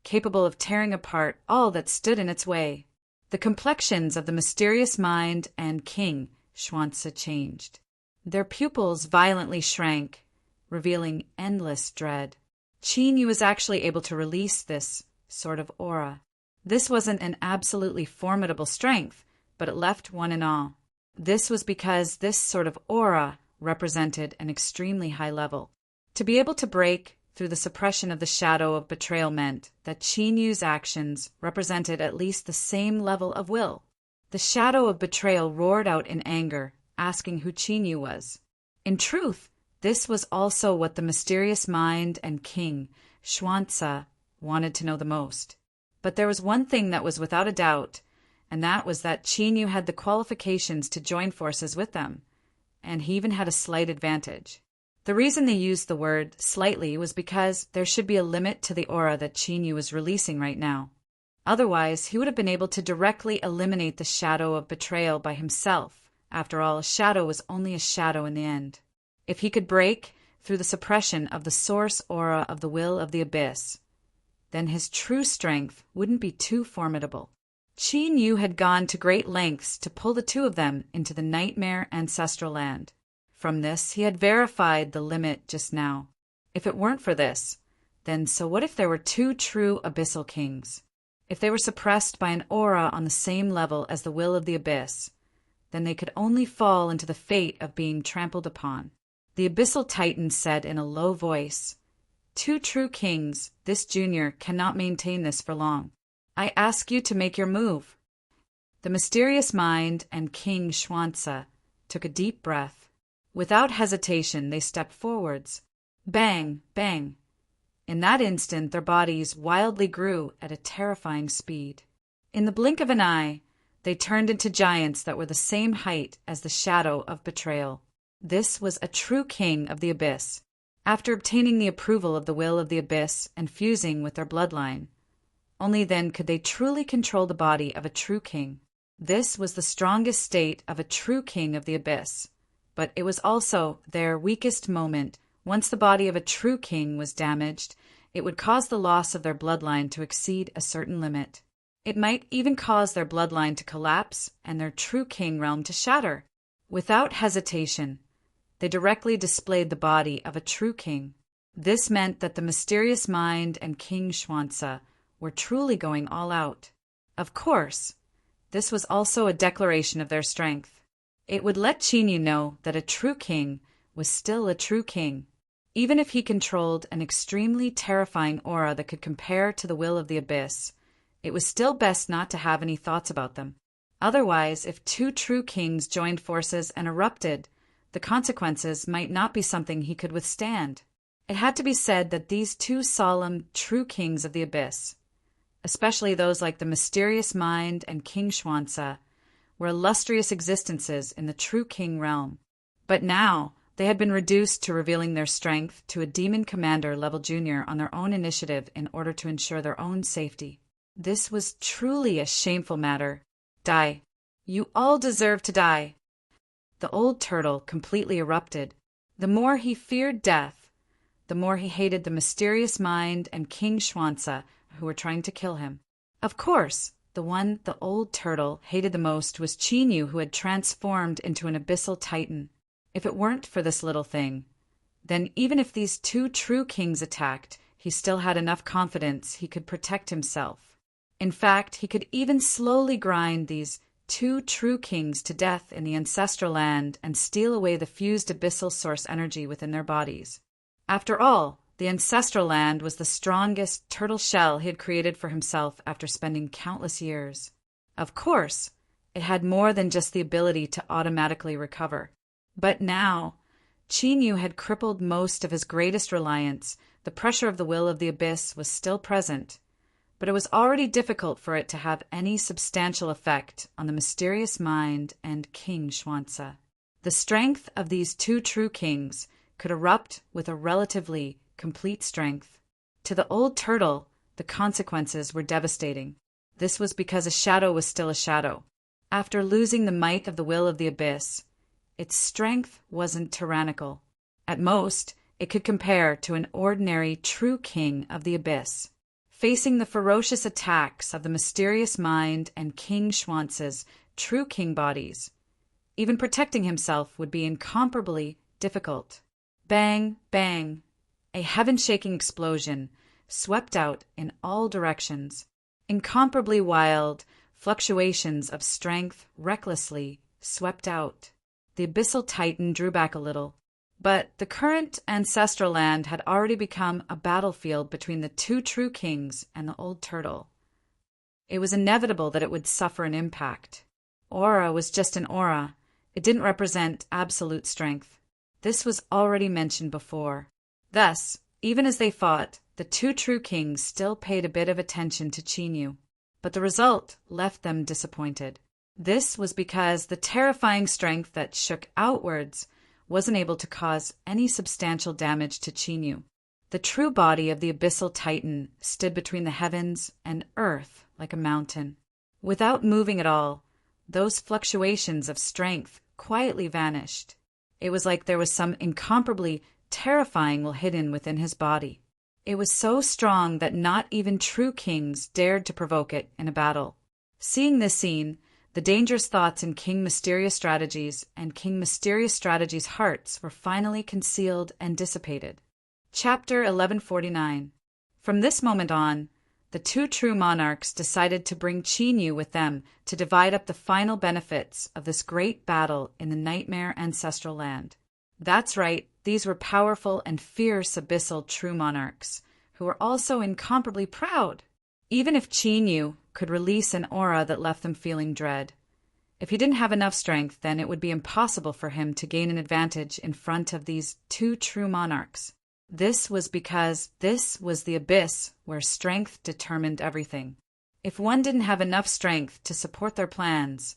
capable of tearing apart all that stood in its way. The complexions of the mysterious mind and King Xuanzi changed. Their pupils violently shrank, revealing endless dread. Qin Yu was actually able to release this sort of aura. This wasn't an absolutely formidable strength, but it left one in awe. This was because this sort of aura represented an extremely high level. To be able to break through the suppression of the shadow of betrayal meant that Qin Yu's actions represented at least the same level of will. The shadow of betrayal roared out in anger, asking who Qin Yu was. In truth, this was also what the mysterious mind and King Xuanzi wanted to know the most. But there was one thing that was without a doubt, and that was that Qin Yu had the qualifications to join forces with them, and he even had a slight advantage. The reason they used the word slightly was because there should be a limit to the aura that Qin Yu was releasing right now. Otherwise, he would have been able to directly eliminate the shadow of betrayal by himself. After all, a shadow was only a shadow in the end. If he could break through the suppression of the source aura of the will of the abyss, then his true strength wouldn't be too formidable. Qin Yu had gone to great lengths to pull the two of them into the nightmare ancestral land. From this, he had verified the limit just now. If it weren't for this, then so what if there were two true abyssal kings? If they were suppressed by an aura on the same level as the will of the abyss, then they could only fall into the fate of being trampled upon. The abyssal titan said in a low voice, "Two true kings, this junior cannot maintain this for long. I ask you to make your move." The mysterious mind and King Xuanzi took a deep breath. Without hesitation, they stepped forwards. Bang, bang. In that instant, their bodies wildly grew at a terrifying speed. In the blink of an eye, they turned into giants that were the same height as the shadow of betrayal. This was a true king of the abyss. After obtaining the approval of the will of the abyss and fusing with their bloodline, only then could they truly control the body of a true king. This was the strongest state of a true king of the abyss, but it was also their weakest moment. Once the body of a true king was damaged, it would cause the loss of their bloodline to exceed a certain limit. It might even cause their bloodline to collapse and their true king realm to shatter. Without hesitation, they directly displayed the body of a true king. This meant that the mysterious mind and King Xuanzi were truly going all out. Of course, this was also a declaration of their strength. It would let Qinyu know that a true king was still a true king. Even if he controlled an extremely terrifying aura that could compare to the will of the abyss, it was still best not to have any thoughts about them. Otherwise, if two true kings joined forces and erupted, the consequences might not be something he could withstand. It had to be said that these two solemn, true kings of the abyss, especially those like the mysterious mind and King Xuanzi, were illustrious existences in the true king realm. But now, they had been reduced to revealing their strength to a demon commander level junior on their own initiative in order to ensure their own safety. This was truly a shameful matter. Die. You all deserve to die. The old turtle completely erupted. The more he feared death, the more he hated the mysterious mind and King Xuanzi who were trying to kill him. Of course, the one the old turtle hated the most was Qinyu, who had transformed into an abyssal titan. If it weren't for this little thing, then even if these two true kings attacked, he still had enough confidence he could protect himself. In fact, he could even slowly grind these two true kings to death in the ancestral land and steal away the fused abyssal source energy within their bodies. After all, the ancestral land was the strongest turtle shell he had created for himself after spending countless years. Of course, it had more than just the ability to automatically recover. But now, Qinyu had crippled most of his greatest reliance. The pressure of the will of the abyss was still present, but it was already difficult for it to have any substantial effect on the mysterious mind and King Xuanzi. The strength of these two true kings could erupt with a relatively complete strength. To the old turtle, the consequences were devastating. This was because a shadow was still a shadow. After losing the might of the will of the abyss, its strength wasn't tyrannical. At most, it could compare to an ordinary true king of the abyss. Facing the ferocious attacks of the mysterious mind and King Xuanzi's true king bodies, even protecting himself would be incomparably difficult. Bang, bang. A heaven-shaking explosion swept out in all directions. Incomparably wild fluctuations of strength recklessly swept out. The abyssal titan drew back a little, but the current ancestral land had already become a battlefield between the two true kings and the old turtle. It was inevitable that it would suffer an impact. Aura was just an aura. It didn't represent absolute strength. This was already mentioned before. Thus, even as they fought, the two true kings still paid a bit of attention to Qinyu, but the result left them disappointed. This was because the terrifying strength that shook outwards wasn't able to cause any substantial damage to Qinyu. The true body of the abyssal titan stood between the heavens and earth like a mountain. Without moving at all, those fluctuations of strength quietly vanished. It was like there was some incomparably terrifying will hidden within his body. It was so strong that not even true kings dared to provoke it in a battle. Seeing this scene, the dangerous thoughts in King Mysterious Strategy's and King Mysterious Strategy's hearts were finally concealed and dissipated. Chapter 1149. From this moment on, the two true monarchs decided to bring Qinyu with them to divide up the final benefits of this great battle in the Nightmare Ancestral Land. That's right, these were powerful and fierce abyssal true monarchs, who were also incomparably proud. Even if Qinyu could release an aura that left them feeling dread, if he didn't have enough strength, then it would be impossible for him to gain an advantage in front of these two true monarchs. This was because this was the abyss where strength determined everything. If one didn't have enough strength to support their plans,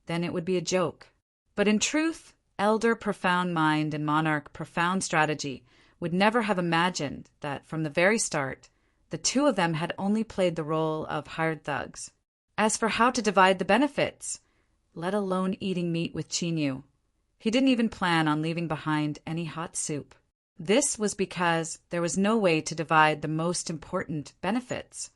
then it would be a joke. But in truth, Elder Profound Mind and Monarch Profound Strategy would never have imagined that from the very start, the two of them had only played the role of hired thugs. As for how to divide the benefits, let alone eating meat with Chinyu, he didn't even plan on leaving behind any hot soup. This was because there was no way to divide the most important benefits.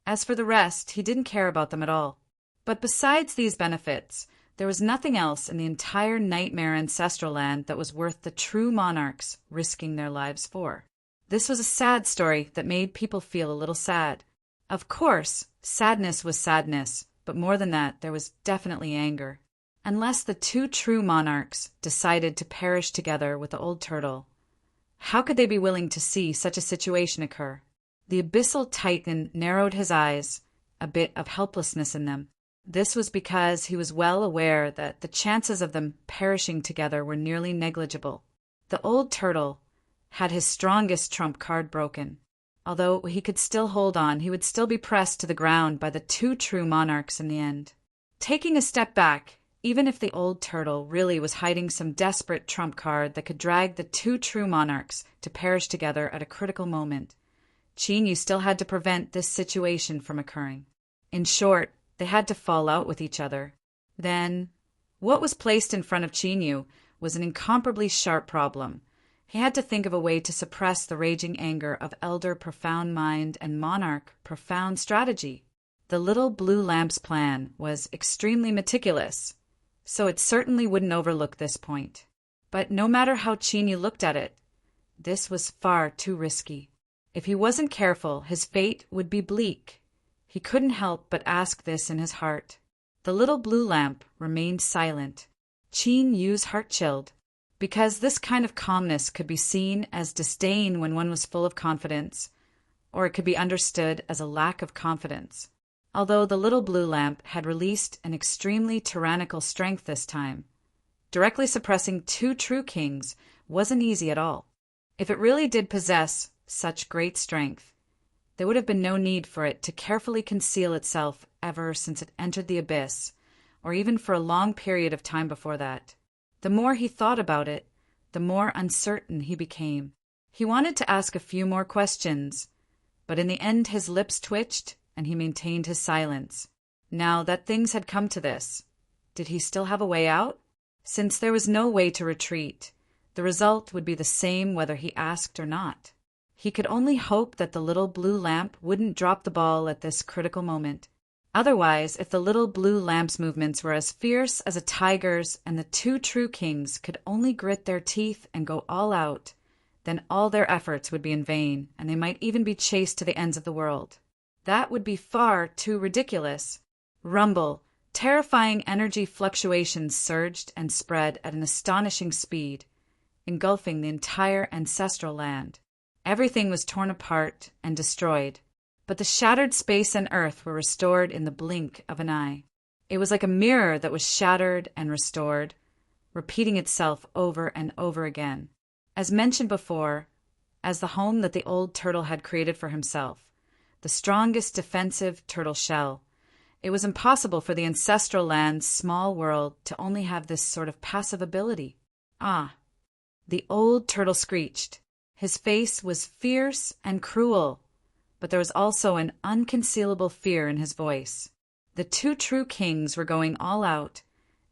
As for the rest, he didn't care about them at all. But besides these benefits, there was nothing else in the entire nightmare ancestral land that was worth the true monarchs risking their lives for. This was a sad story that made people feel a little sad. Of course, sadness was sadness, but more than that, there was definitely anger. Unless the two true monarchs decided to perish together with the old turtle, how could they be willing to see such a situation occur? The abyssal titan narrowed his eyes, a bit of helplessness in them. This was because he was well aware that the chances of them perishing together were nearly negligible. The old turtle had his strongest trump card broken. Although he could still hold on, he would still be pressed to the ground by the two true monarchs in the end. Taking a step back, even if the old turtle really was hiding some desperate trump card that could drag the two true monarchs to perish together at a critical moment, Chinyu still had to prevent this situation from occurring. In short, they had to fall out with each other. Then, what was placed in front of Chinyu was an incomparably sharp problem. He had to think of a way to suppress the raging anger of Elder Profound Mind and Monarch Profound Strategy. The little blue lamp's plan was extremely meticulous, so it certainly wouldn't overlook this point. But no matter how Chinyu looked at it, this was far too risky. If he wasn't careful, his fate would be bleak. He couldn't help but ask this in his heart. The little blue lamp remained silent. Chinyu's heart chilled, because this kind of calmness could be seen as disdain when one was full of confidence, or it could be understood as a lack of confidence. Although the little blue lamp had released an extremely tyrannical strength this time, directly suppressing two true kings wasn't easy at all. If it really did possess such great strength, there would have been no need for it to carefully conceal itself ever since it entered the abyss, or even for a long period of time before that. The more he thought about it, the more uncertain he became. He wanted to ask a few more questions, but in the end his lips twitched and he maintained his silence. Now that things had come to this, did he still have a way out? Since there was no way to retreat, the result would be the same whether he asked or not. He could only hope that the little blue lamp wouldn't drop the ball at this critical moment. Otherwise, if the little blue lamp's movements were as fierce as a tiger's and the two true kings could only grit their teeth and go all out, then all their efforts would be in vain, and they might even be chased to the ends of the world. That would be far too ridiculous. Rumble, terrifying energy fluctuations surged and spread at an astonishing speed, engulfing the entire ancestral land. Everything was torn apart and destroyed, but the shattered space and earth were restored in the blink of an eye. It was like a mirror that was shattered and restored, repeating itself over and over again. As mentioned before, as the home that the old turtle had created for himself, the strongest defensive turtle shell, it was impossible for the ancestral land's small world to only have this sort of passive ability. Ah! The old turtle screeched. His face was fierce and cruel, but there was also an unconcealable fear in his voice. The two true kings were going all out,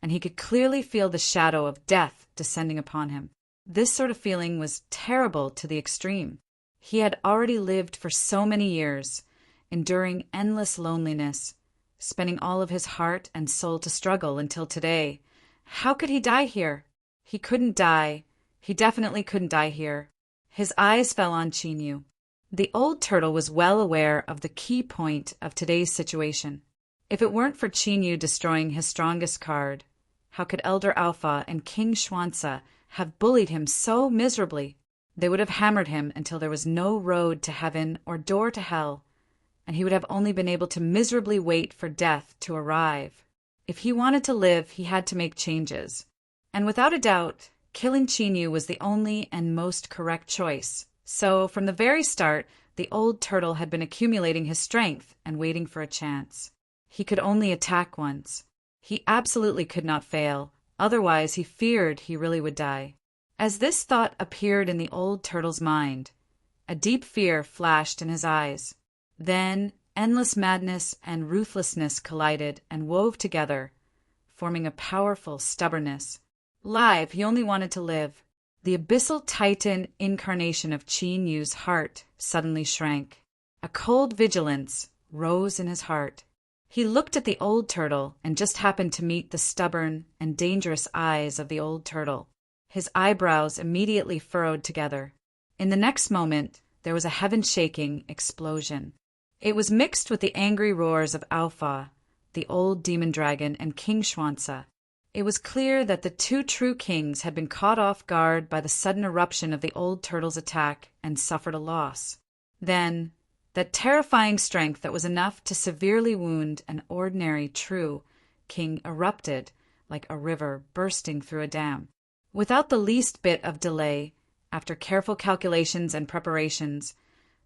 and he could clearly feel the shadow of death descending upon him. This sort of feeling was terrible to the extreme. He had already lived for so many years, enduring endless loneliness, spending all of his heart and soul to struggle until today. How could he die here? He couldn't die. He definitely couldn't die here. His eyes fell on Chinyu. The old turtle was well aware of the key point of today's situation. If it weren't for Chinyu destroying his strongest card, how could Elder Alpha and King Schwanza have bullied him so miserably? They would have hammered him until there was no road to heaven or door to hell, and he would have only been able to miserably wait for death to arrive. If he wanted to live, he had to make changes. And without a doubt, killing Chinyu was the only and most correct choice. So, from the very start, the old turtle had been accumulating his strength and waiting for a chance. He could only attack once. He absolutely could not fail, otherwise he feared he really would die. As this thought appeared in the old turtle's mind, a deep fear flashed in his eyes. Then endless madness and ruthlessness collided and wove together, forming a powerful stubbornness. Live, he only wanted to live. The abyssal titan incarnation of Qin Yu's heart suddenly shrank. A cold vigilance rose in his heart. He looked at the old turtle and just happened to meet the stubborn and dangerous eyes of the old turtle. His eyebrows immediately furrowed together. In the next moment, there was a heaven-shaking explosion. It was mixed with the angry roars of Alpha, the old demon dragon, and King Xuanzi. It was clear that the two true kings had been caught off guard by the sudden eruption of the old turtle's attack and suffered a loss. Then, that terrifying strength that was enough to severely wound an ordinary true king erupted like a river bursting through a dam. Without the least bit of delay, after careful calculations and preparations,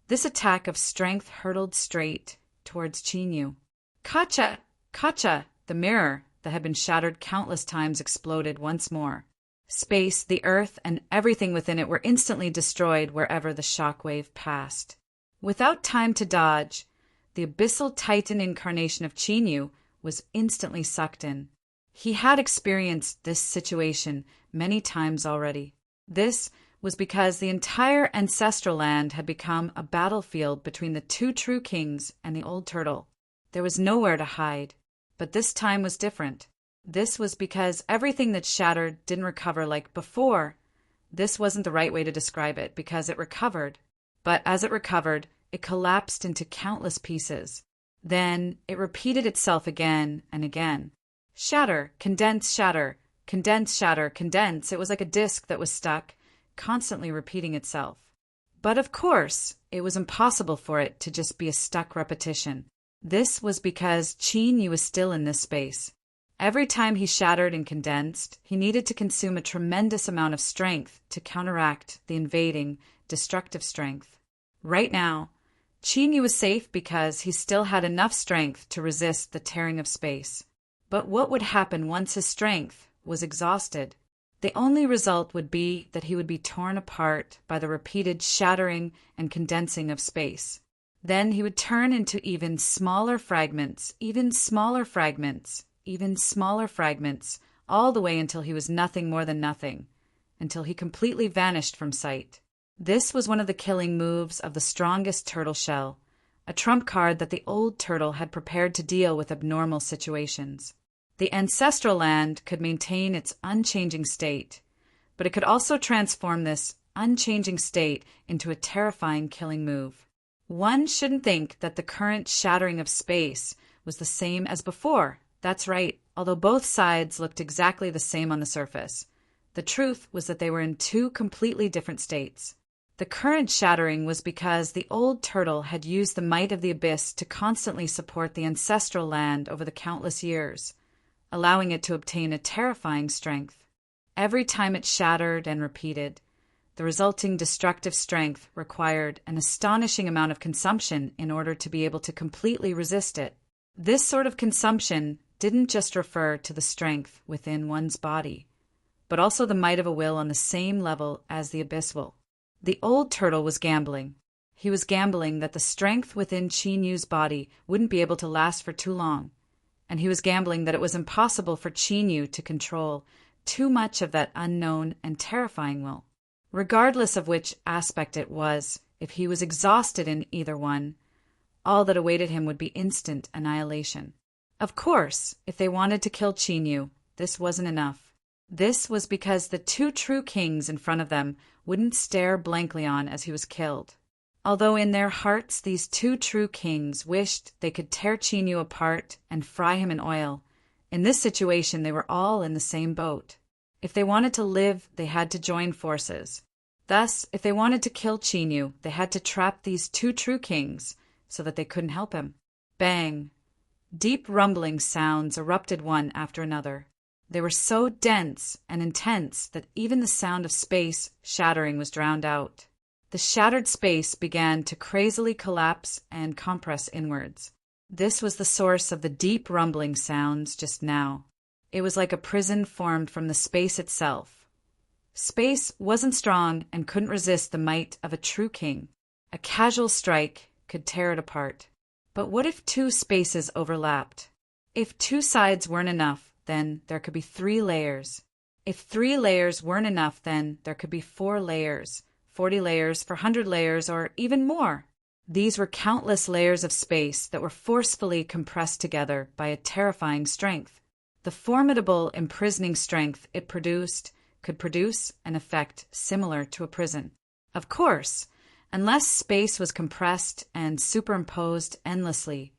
this attack of strength hurtled straight towards Qin Yu. Kacha! Kacha! The mirror that had been shattered countless times exploded once more. Space, the earth, and everything within it were instantly destroyed wherever the shockwave passed. Without time to dodge, the abyssal titan incarnation of Qin Yu was instantly sucked in. He had experienced this situation many times already. This was because the entire ancestral land had become a battlefield between the two true kings and the old turtle. There was nowhere to hide. But this time was different. This was because everything that shattered didn't recover like before. This wasn't the right way to describe it, because it recovered. But as it recovered, it collapsed into countless pieces. Then it repeated itself again and again. Shatter, condense, shatter, condense, shatter, condense. It was like a disc that was stuck, constantly repeating itself. But of course, it was impossible for it to just be a stuck repetition. This was because Qin Yu was still in this space. Every time he shattered and condensed, he needed to consume a tremendous amount of strength to counteract the invading, destructive strength. Right now, Qin Yu was safe because he still had enough strength to resist the tearing of space. But what would happen once his strength was exhausted? The only result would be that he would be torn apart by the repeated shattering and condensing of space. Then he would turn into even smaller fragments, even smaller fragments, even smaller fragments, all the way until he was nothing more than nothing, until he completely vanished from sight. This was one of the killing moves of the strongest turtle shell, a trump card that the old turtle had prepared to deal with abnormal situations. The ancestral land could maintain its unchanging state, but it could also transform this unchanging state into a terrifying killing move. One shouldn't think that the current shattering of space was the same as before. That's right, although both sides looked exactly the same on the surface. The truth was that they were in two completely different states. The current shattering was because the old turtle had used the might of the abyss to constantly support the ancestral land over the countless years, allowing it to obtain a terrifying strength. Every time it shattered and repeated, the resulting destructive strength required an astonishing amount of consumption in order to be able to completely resist it. This sort of consumption didn't just refer to the strength within one's body, but also the might of a will on the same level as the abyss will. The old turtle was gambling. He was gambling that the strength within Qin Yu's body wouldn't be able to last for too long, and he was gambling that it was impossible for Qin Yu to control too much of that unknown and terrifying will. Regardless of which aspect it was, if he was exhausted in either one, all that awaited him would be instant annihilation. Of course, if they wanted to kill Qin Yu, this wasn't enough. This was because the two true kings in front of them wouldn't stare blankly on as he was killed. Although in their hearts these two true kings wished they could tear Qin Yu apart and fry him in oil, in this situation they were all in the same boat. If they wanted to live, they had to join forces. Thus, if they wanted to kill Qin Yu, they had to trap these two true kings so that they couldn't help him. Bang! Deep rumbling sounds erupted one after another. They were so dense and intense that even the sound of space shattering was drowned out. The shattered space began to crazily collapse and compress inwards. This was the source of the deep rumbling sounds just now. It was like a prison formed from the space itself. Space wasn't strong and couldn't resist the might of a true king. A casual strike could tear it apart. But what if two spaces overlapped? If two sides weren't enough, then there could be 3 layers. If 3 layers weren't enough, then there could be 4 layers, 40 layers, 400 layers, or even more. These were countless layers of space that were forcefully compressed together by a terrifying strength. The formidable, imprisoning strength it produced could produce an effect similar to a prison. Of course, unless space was compressed and superimposed endlessly,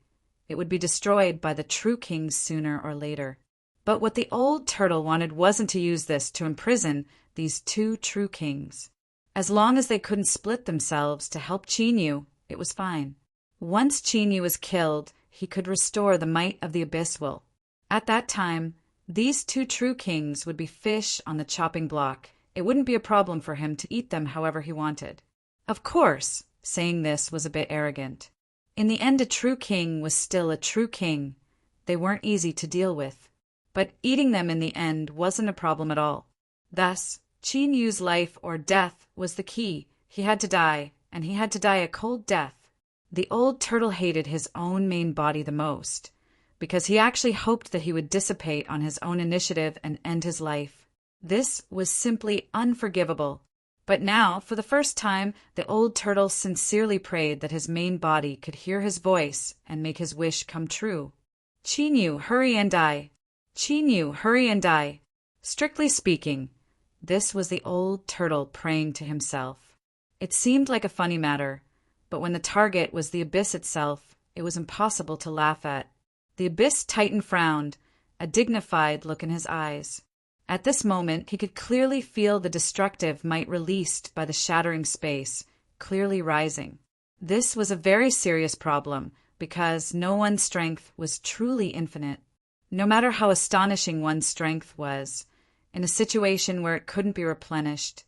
it would be destroyed by the true kings sooner or later. But what the old turtle wanted wasn't to use this to imprison these 2 true kings. As long as they couldn't split themselves to help Chinyu, it was fine. Once Chinyu was killed, he could restore the might of the abyss will. At that time, these 2 true kings would be fish on the chopping block. It wouldn't be a problem for him to eat them however he wanted. Of course, saying this was a bit arrogant. In the end, a true king was still a true king. They weren't easy to deal with. But eating them in the end wasn't a problem at all. Thus, Chinyu's life or death was the key. He had to die, and he had to die a cold death. The old turtle hated his own main body the most, because he actually hoped that he would dissipate on his own initiative and end his life. This was simply unforgivable. But now, for the first time, the old turtle sincerely prayed that his main body could hear his voice and make his wish come true. Chinyu, hurry and die. Chinyu, hurry and die. Strictly speaking, this was the old turtle praying to himself. It seemed like a funny matter, but when the target was the abyss itself, it was impossible to laugh at. The abyss titan frowned, a dignified look in his eyes. At this moment, he could clearly feel the destructive might released by the shattering space, clearly rising. This was a very serious problem, because no one's strength was truly infinite. No matter how astonishing one's strength was, in a situation where it couldn't be replenished,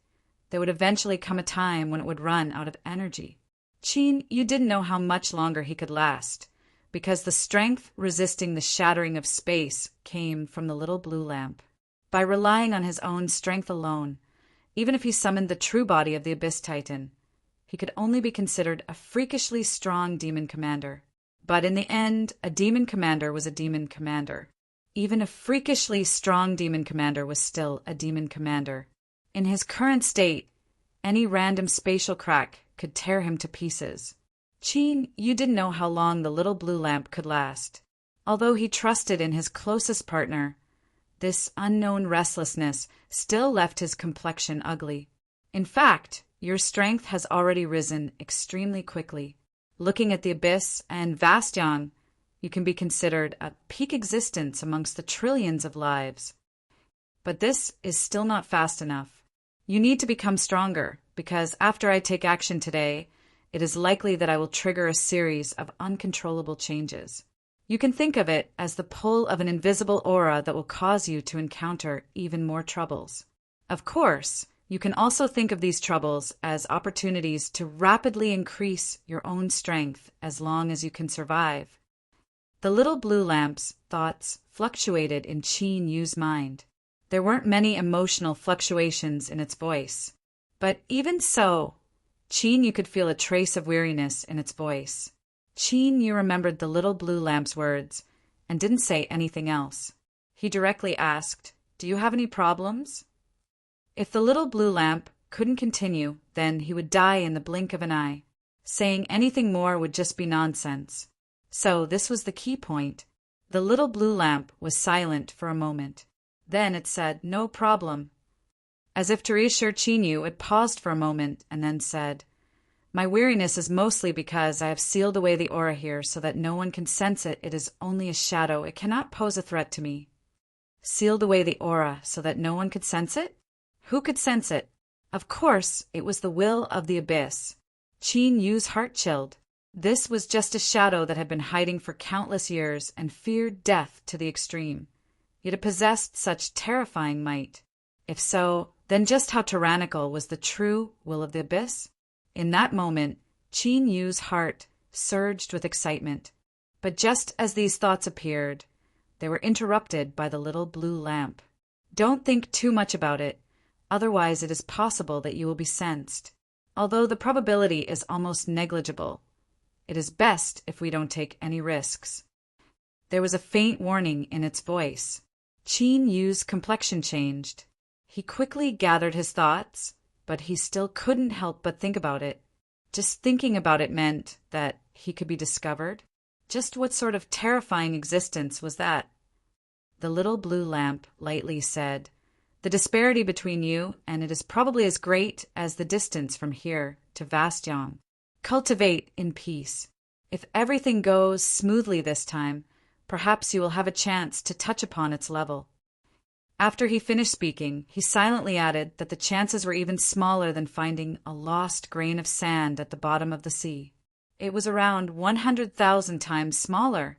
there would eventually come a time when it would run out of energy. You didn't know how much longer he could last, because the strength resisting the shattering of space came from the little blue lamp. By relying on his own strength alone, even if he summoned the true body of the Abyss Titan, he could only be considered a freakishly strong demon commander. But in the end, a demon commander was a demon commander. Even a freakishly strong demon commander was still a demon commander. In his current state, any random spatial crack could tear him to pieces. You didn't know how long the little blue lamp could last. Although he trusted in his closest partner, this unknown restlessness still left his complexion ugly. In fact, your strength has already risen extremely quickly. Looking at the abyss and Vastion, you can be considered a peak existence amongst the trillions of lives. But this is still not fast enough. You need to become stronger, because after I take action today, it is likely that I will trigger a series of uncontrollable changes. You can think of it as the pull of an invisible aura that will cause you to encounter even more troubles. Of course, you can also think of these troubles as opportunities to rapidly increase your own strength as long as you can survive. The little blue lamp's thoughts fluctuated in Yu's mind. There weren't many emotional fluctuations in its voice. But even so, Yu could feel a trace of weariness in its voice. Yu remembered the little blue lamp's words and didn't say anything else. He directly asked, "Do you have any problems?" If the little blue lamp couldn't continue, then he would die in the blink of an eye. Saying anything more would just be nonsense. So this was the key point. The little blue lamp was silent for a moment. Then it said, "No problem." As if to reassure Yu, it paused for a moment and then said, "My weariness is mostly because I have sealed away the aura here so that no one can sense it. It is only a shadow. It cannot pose a threat to me." Sealed away the aura so that no one could sense it? Who could sense it? Of course, it was the will of the abyss. Yu's heart chilled. This was just a shadow that had been hiding for countless years and feared death to the extreme. Yet it possessed such terrifying might. If so, then just how tyrannical was the true will of the abyss? In that moment, Yu's heart surged with excitement. But just as these thoughts appeared, they were interrupted by the little blue lamp. Don't think too much about it. Otherwise, it is possible that you will be sensed. Although the probability is almost negligible, It is best if we don't take any risks." There was a faint warning in its voice. Qin Yu's complexion changed. He quickly gathered his thoughts, but he still couldn't help but think about it. Just thinking about it meant that he could be discovered. Just what sort of terrifying existence was that? The little blue lamp lightly said, "The disparity between you and it is probably as great as the distance from here to Vastyong. Cultivate in peace. If everything goes smoothly this time, perhaps you will have a chance to touch upon its level." After he finished speaking, he silently added that the chances were even smaller than finding a lost grain of sand at the bottom of the sea. It was around 100,000 times smaller.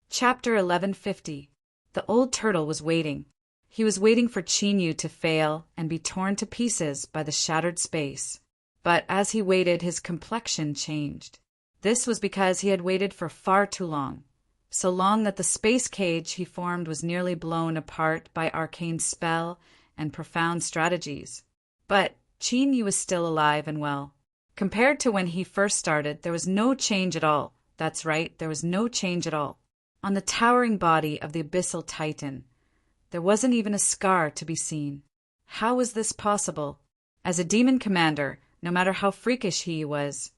Chapter 1150. The old turtle was waiting. He was waiting for Qin Yu to fail and be torn to pieces by the shattered space. But as he waited, his complexion changed. This was because he had waited for far too long. So long that the space cage he formed was nearly blown apart by arcane spell and profound strategies. But Qin Yu was still alive and well. Compared to when he first started, there was no change at all. That's right, there was no change at all. On the towering body of the abyssal titan, there wasn't even a scar to be seen. How was this possible? As a demon commander, no matter how freakish he was,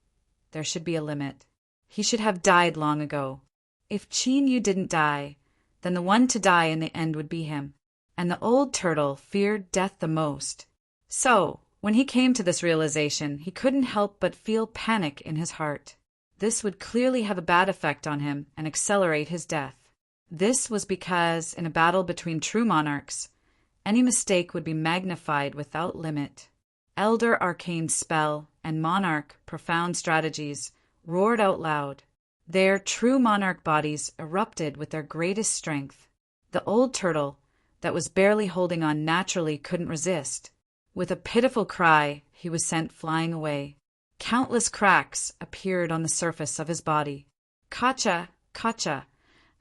there should be a limit. He should have died long ago. If Qin Yu didn't die, then the one to die in the end would be him. And the old turtle feared death the most. So, when he came to this realization, he couldn't help but feel panic in his heart. This would clearly have a bad effect on him and accelerate his death. This was because, in a battle between true monarchs, any mistake would be magnified without limit. Elder arcane spell and monarch profound strategies roared out loud. Their true monarch bodies erupted with their greatest strength. The old turtle, that was barely holding on naturally, couldn't resist. With a pitiful cry, he was sent flying away. Countless cracks appeared on the surface of his body. Kacha, kacha,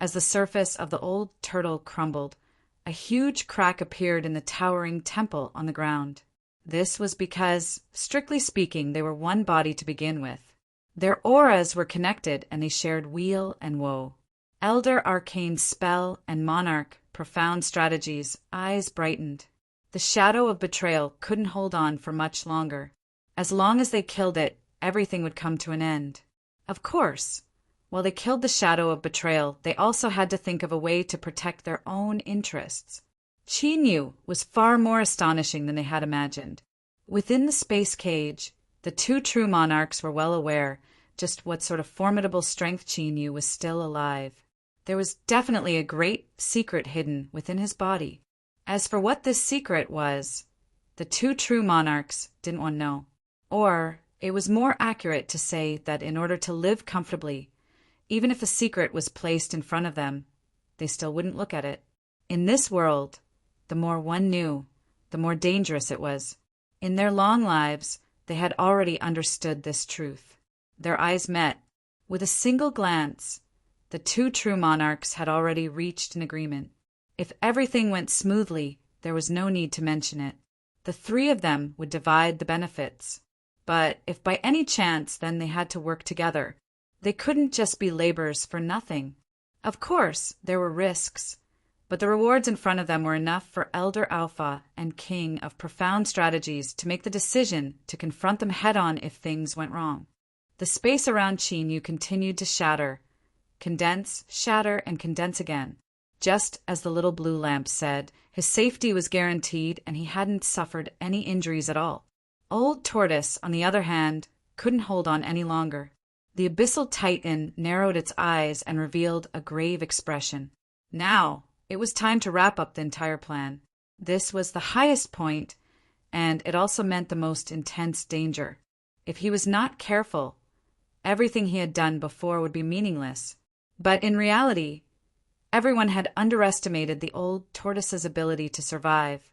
as the surface of the old turtle crumbled, a huge crack appeared in the towering temple on the ground. This was because, strictly speaking, they were one body to begin with. Their auras were connected and they shared weal and woe. Elder arcane spell and monarch profound strategies, eyes brightened. The shadow of betrayal couldn't hold on for much longer. As long as they killed it, everything would come to an end. Of course, while they killed the shadow of betrayal, they also had to think of a way to protect their own interests. Qin Yu was far more astonishing than they had imagined. Within the space cage, the two true monarchs were well aware just what sort of formidable strength Qin Yu was still alive. There was definitely a great secret hidden within his body. As for what this secret was, the two true monarchs didn't want to know. Or, it was more accurate to say that in order to live comfortably, even if a secret was placed in front of them, they still wouldn't look at it. In this world, the more one knew, the more dangerous it was. In their long lives, they had already understood this truth. Their eyes met. With a single glance, the two true monarchs had already reached an agreement. If everything went smoothly, there was no need to mention it. The three of them would divide the benefits. But if by any chance then they had to work together, they couldn't just be laborers for nothing. Of course, there were risks, but the rewards in front of them were enough for Elder Alpha and King of Profound Strategies to make the decision to confront them head-on if things went wrong. The space around Qin Yu continued to shatter, condense, shatter, and condense again. Just as the little blue lamp said, his safety was guaranteed and he hadn't suffered any injuries at all. Old Tortoise, on the other hand, couldn't hold on any longer. The abyssal titan narrowed its eyes and revealed a grave expression. Now, it was time to wrap up the entire plan. This was the highest point, and it also meant the most intense danger. If he was not careful, everything he had done before would be meaningless. But in reality, everyone had underestimated the old tortoise's ability to survive.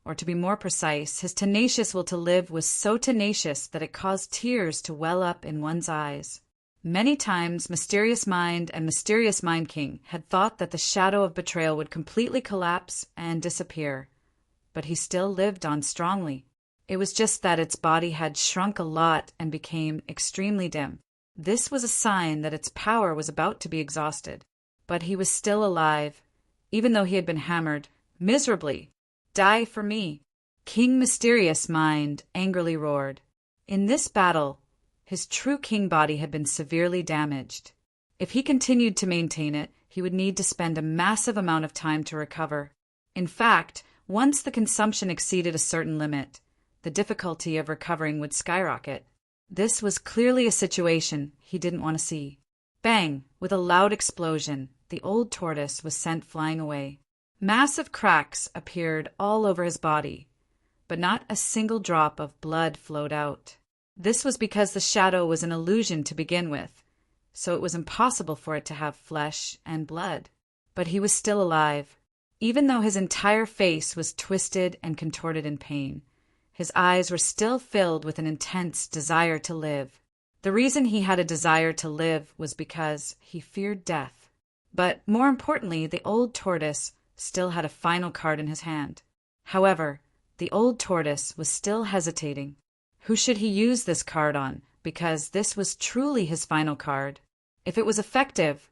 Or to be more precise, his tenacious will to live was so tenacious that it caused tears to well up in one's eyes. Many times, Mysterious Mind and Mysterious Mind King had thought that the shadow of betrayal would completely collapse and disappear. But he still lived on strongly. It was just that its body had shrunk a lot and became extremely dim. This was a sign that its power was about to be exhausted. But he was still alive, even though he had been hammered miserably. Die for me, King Mysterious Mind angrily roared. In this battle, his true king body had been severely damaged. If he continued to maintain it, he would need to spend a massive amount of time to recover. In fact, once the consumption exceeded a certain limit, the difficulty of recovering would skyrocket. This was clearly a situation he didn't want to see. Bang! With a loud explosion, the old tortoise was sent flying away. Massive cracks appeared all over his body, but not a single drop of blood flowed out. This was because the shadow was an illusion to begin with, so it was impossible for it to have flesh and blood. But he was still alive. Even though his entire face was twisted and contorted in pain, his eyes were still filled with an intense desire to live. The reason he had a desire to live was because he feared death. But more importantly, the old tortoise still had a final card in his hand. However, the old tortoise was still hesitating. Who should he use this card on? Because this was truly his final card. If it was effective,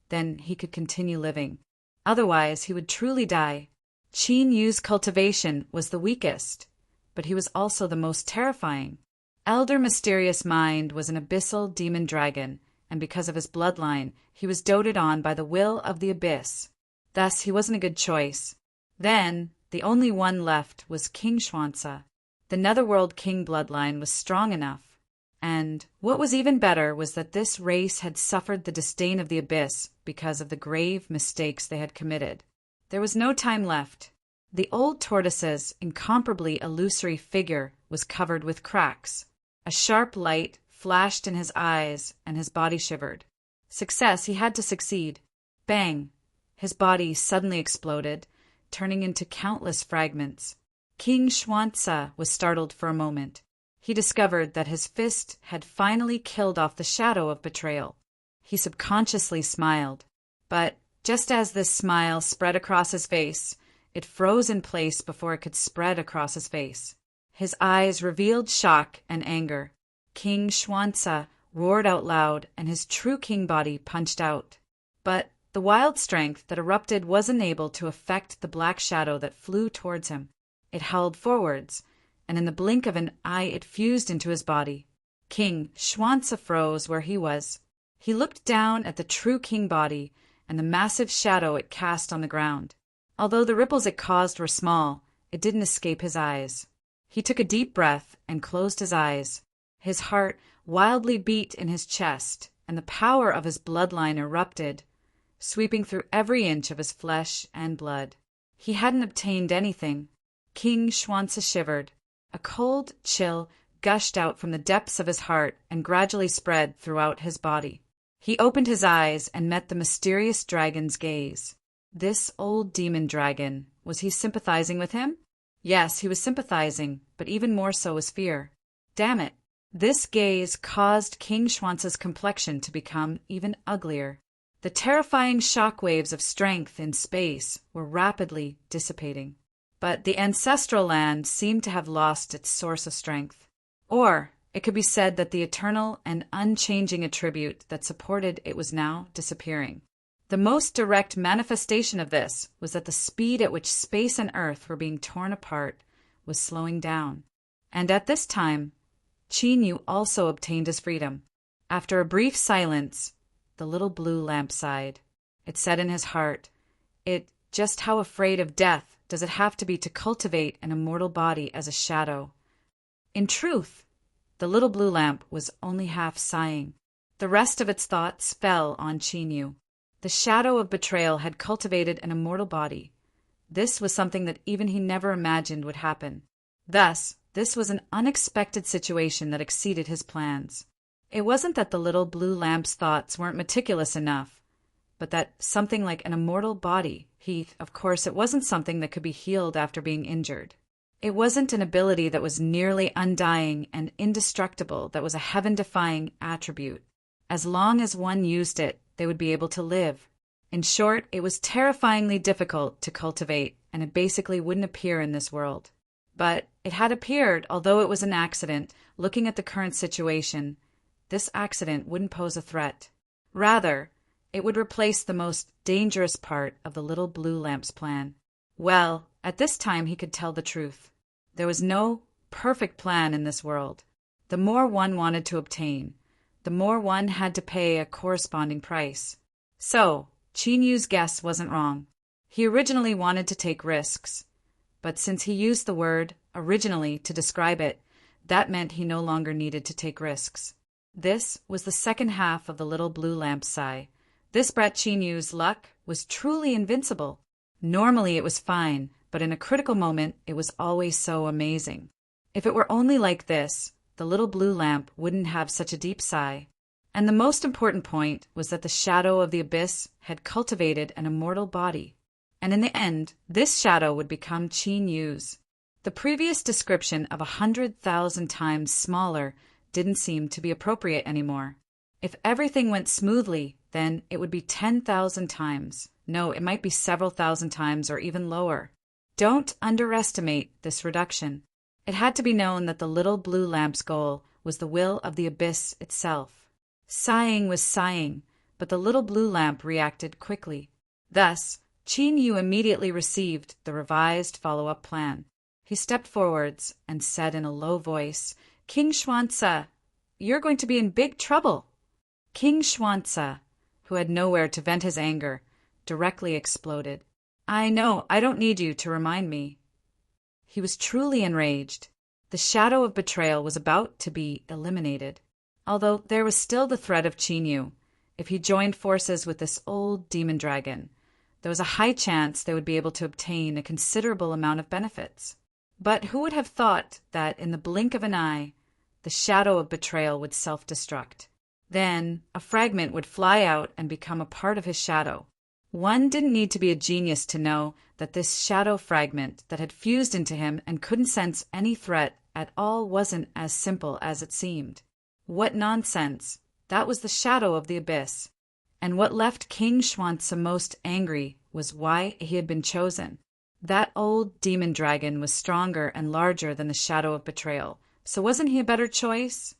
then he could continue living. Otherwise, he would truly die. Qin Yu's cultivation was the weakest, but he was also the most terrifying. Elder Mysterious Mind was an abyssal demon dragon, and because of his bloodline, he was doted on by the will of the abyss. Thus, he wasn't a good choice. Then, the only one left was King Xuanzi. The Netherworld King bloodline was strong enough. And what was even better was that this race had suffered the disdain of the abyss because of the grave mistakes they had committed. There was no time left. The old tortoise's incomparably illusory figure was covered with cracks. A sharp light flashed in his eyes and his body shivered. Success, he had to succeed. Bang! His body suddenly exploded, turning into countless fragments. King Xuanzi was startled for a moment. He discovered that his fist had finally killed off the shadow of betrayal. He subconsciously smiled. But just as this smile spread across his face, it froze in place before it could spread across his face. His eyes revealed shock and anger. King Xuanzi roared out loud, and his true king body punched out. But the wild strength that erupted wasn't able to affect the black shadow that flew towards him. It howled forwards, and in the blink of an eye it fused into his body. King Xuanzi froze where he was. He looked down at the true king body and the massive shadow it cast on the ground. Although the ripples it caused were small, it didn't escape his eyes. He took a deep breath and closed his eyes. His heart wildly beat in his chest, and the power of his bloodline erupted, sweeping through every inch of his flesh and blood. He hadn't obtained anything. King Xuanzi shivered. A cold chill gushed out from the depths of his heart and gradually spread throughout his body. He opened his eyes and met the mysterious dragon's gaze. This old demon dragon, was he sympathizing with him? Yes, he was sympathizing, but even more so was fear. Damn it! This gaze caused King Xuanzi's complexion to become even uglier. The terrifying shockwaves of strength in space were rapidly dissipating. But the ancestral land seemed to have lost its source of strength. Or it could be said that the eternal and unchanging attribute that supported it was now disappearing. The most direct manifestation of this was that the speed at which space and Earth were being torn apart was slowing down. And at this time, Qin Yu also obtained his freedom. After a brief silence, the little blue lamp sighed. It said in his heart, just how afraid of death does it have to be to cultivate an immortal body as a shadow? In truth, the little blue lamp was only half sighing. The rest of its thoughts fell on Qin Yu. The shadow of betrayal had cultivated an immortal body. This was something that even he never imagined would happen. Thus, this was an unexpected situation that exceeded his plans. It wasn't that the little blue lamp's thoughts weren't meticulous enough, but that something like an immortal body, of course, it wasn't something that could be healed after being injured. It wasn't an ability that was nearly undying and indestructible that was a heaven-defying attribute. As long as one used it, they would be able to live. In short, it was terrifyingly difficult to cultivate, and it basically wouldn't appear in this world. But it had appeared, although it was an accident. Looking at the current situation, this accident wouldn't pose a threat. Rather, it would replace the most dangerous part of the little blue lamp's plan. Well, at this time he could tell the truth. There was no perfect plan in this world. The more one wanted to obtain, the more one had to pay a corresponding price. So, Qin Yu's guess wasn't wrong. He originally wanted to take risks, but since he used the word originally to describe it, that meant he no longer needed to take risks. This was the second half of the little blue lamp's sigh. This brat Qin Yu's luck was truly invincible. Normally it was fine, but in a critical moment it was always so amazing. If it were only like this, the little blue lamp wouldn't have such a deep sigh. And the most important point was that the shadow of the abyss had cultivated an immortal body. And in the end, this shadow would become Qin Yu's. The previous description of 100,000 times smaller didn't seem to be appropriate anymore. If everything went smoothly, then it would be 10,000 times. No, it might be several thousand times or even lower. Don't underestimate this reduction. It had to be known that the little blue lamp's goal was the will of the abyss itself. Sighing was sighing, but the little blue lamp reacted quickly. Thus, Qin Yu immediately received the revised follow-up plan. He stepped forwards and said in a low voice, "King Xuanzi, you're going to be in big trouble." King Xuanzi, who had nowhere to vent his anger, directly exploded. "I know, I don't need you to remind me." He was truly enraged. The shadow of betrayal was about to be eliminated. Although there was still the threat of Qin Yu. If he joined forces with this old demon dragon, there was a high chance they would be able to obtain a considerable amount of benefits. But who would have thought that in the blink of an eye, the shadow of betrayal would self-destruct? Then a fragment would fly out and become a part of his shadow. One didn't need to be a genius to know that this shadow fragment that had fused into him and couldn't sense any threat at all wasn't as simple as it seemed. What nonsense! That was the shadow of the abyss. And what left King Xuanzi most angry was why he had been chosen. That old demon dragon was stronger and larger than the shadow of betrayal, so wasn't he a better choice?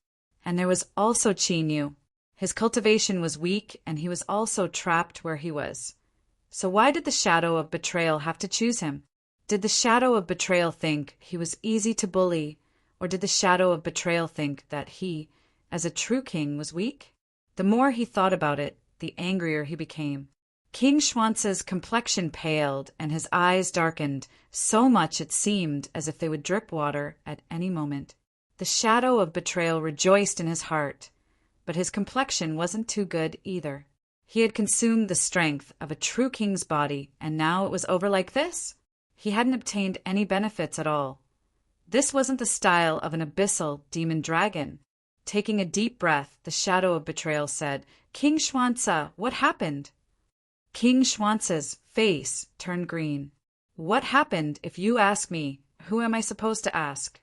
And there was also Qin Yu. His cultivation was weak, and he was also trapped where he was. So why did the shadow of betrayal have to choose him? Did the shadow of betrayal think he was easy to bully, or did the shadow of betrayal think that he, as a true king, was weak? The more he thought about it, the angrier he became. King Xuanzi's complexion paled and his eyes darkened, so much it seemed as if they would drip water at any moment. The shadow of betrayal rejoiced in his heart, but his complexion wasn't too good either. He had consumed the strength of a true king's body, and now it was over like this? He hadn't obtained any benefits at all. This wasn't the style of an abyssal demon dragon. Taking a deep breath, the shadow of betrayal said, "King Xuanzi, what happened?" King Xuanzi's face turned green. "What happened? If you ask me, who am I supposed to ask?"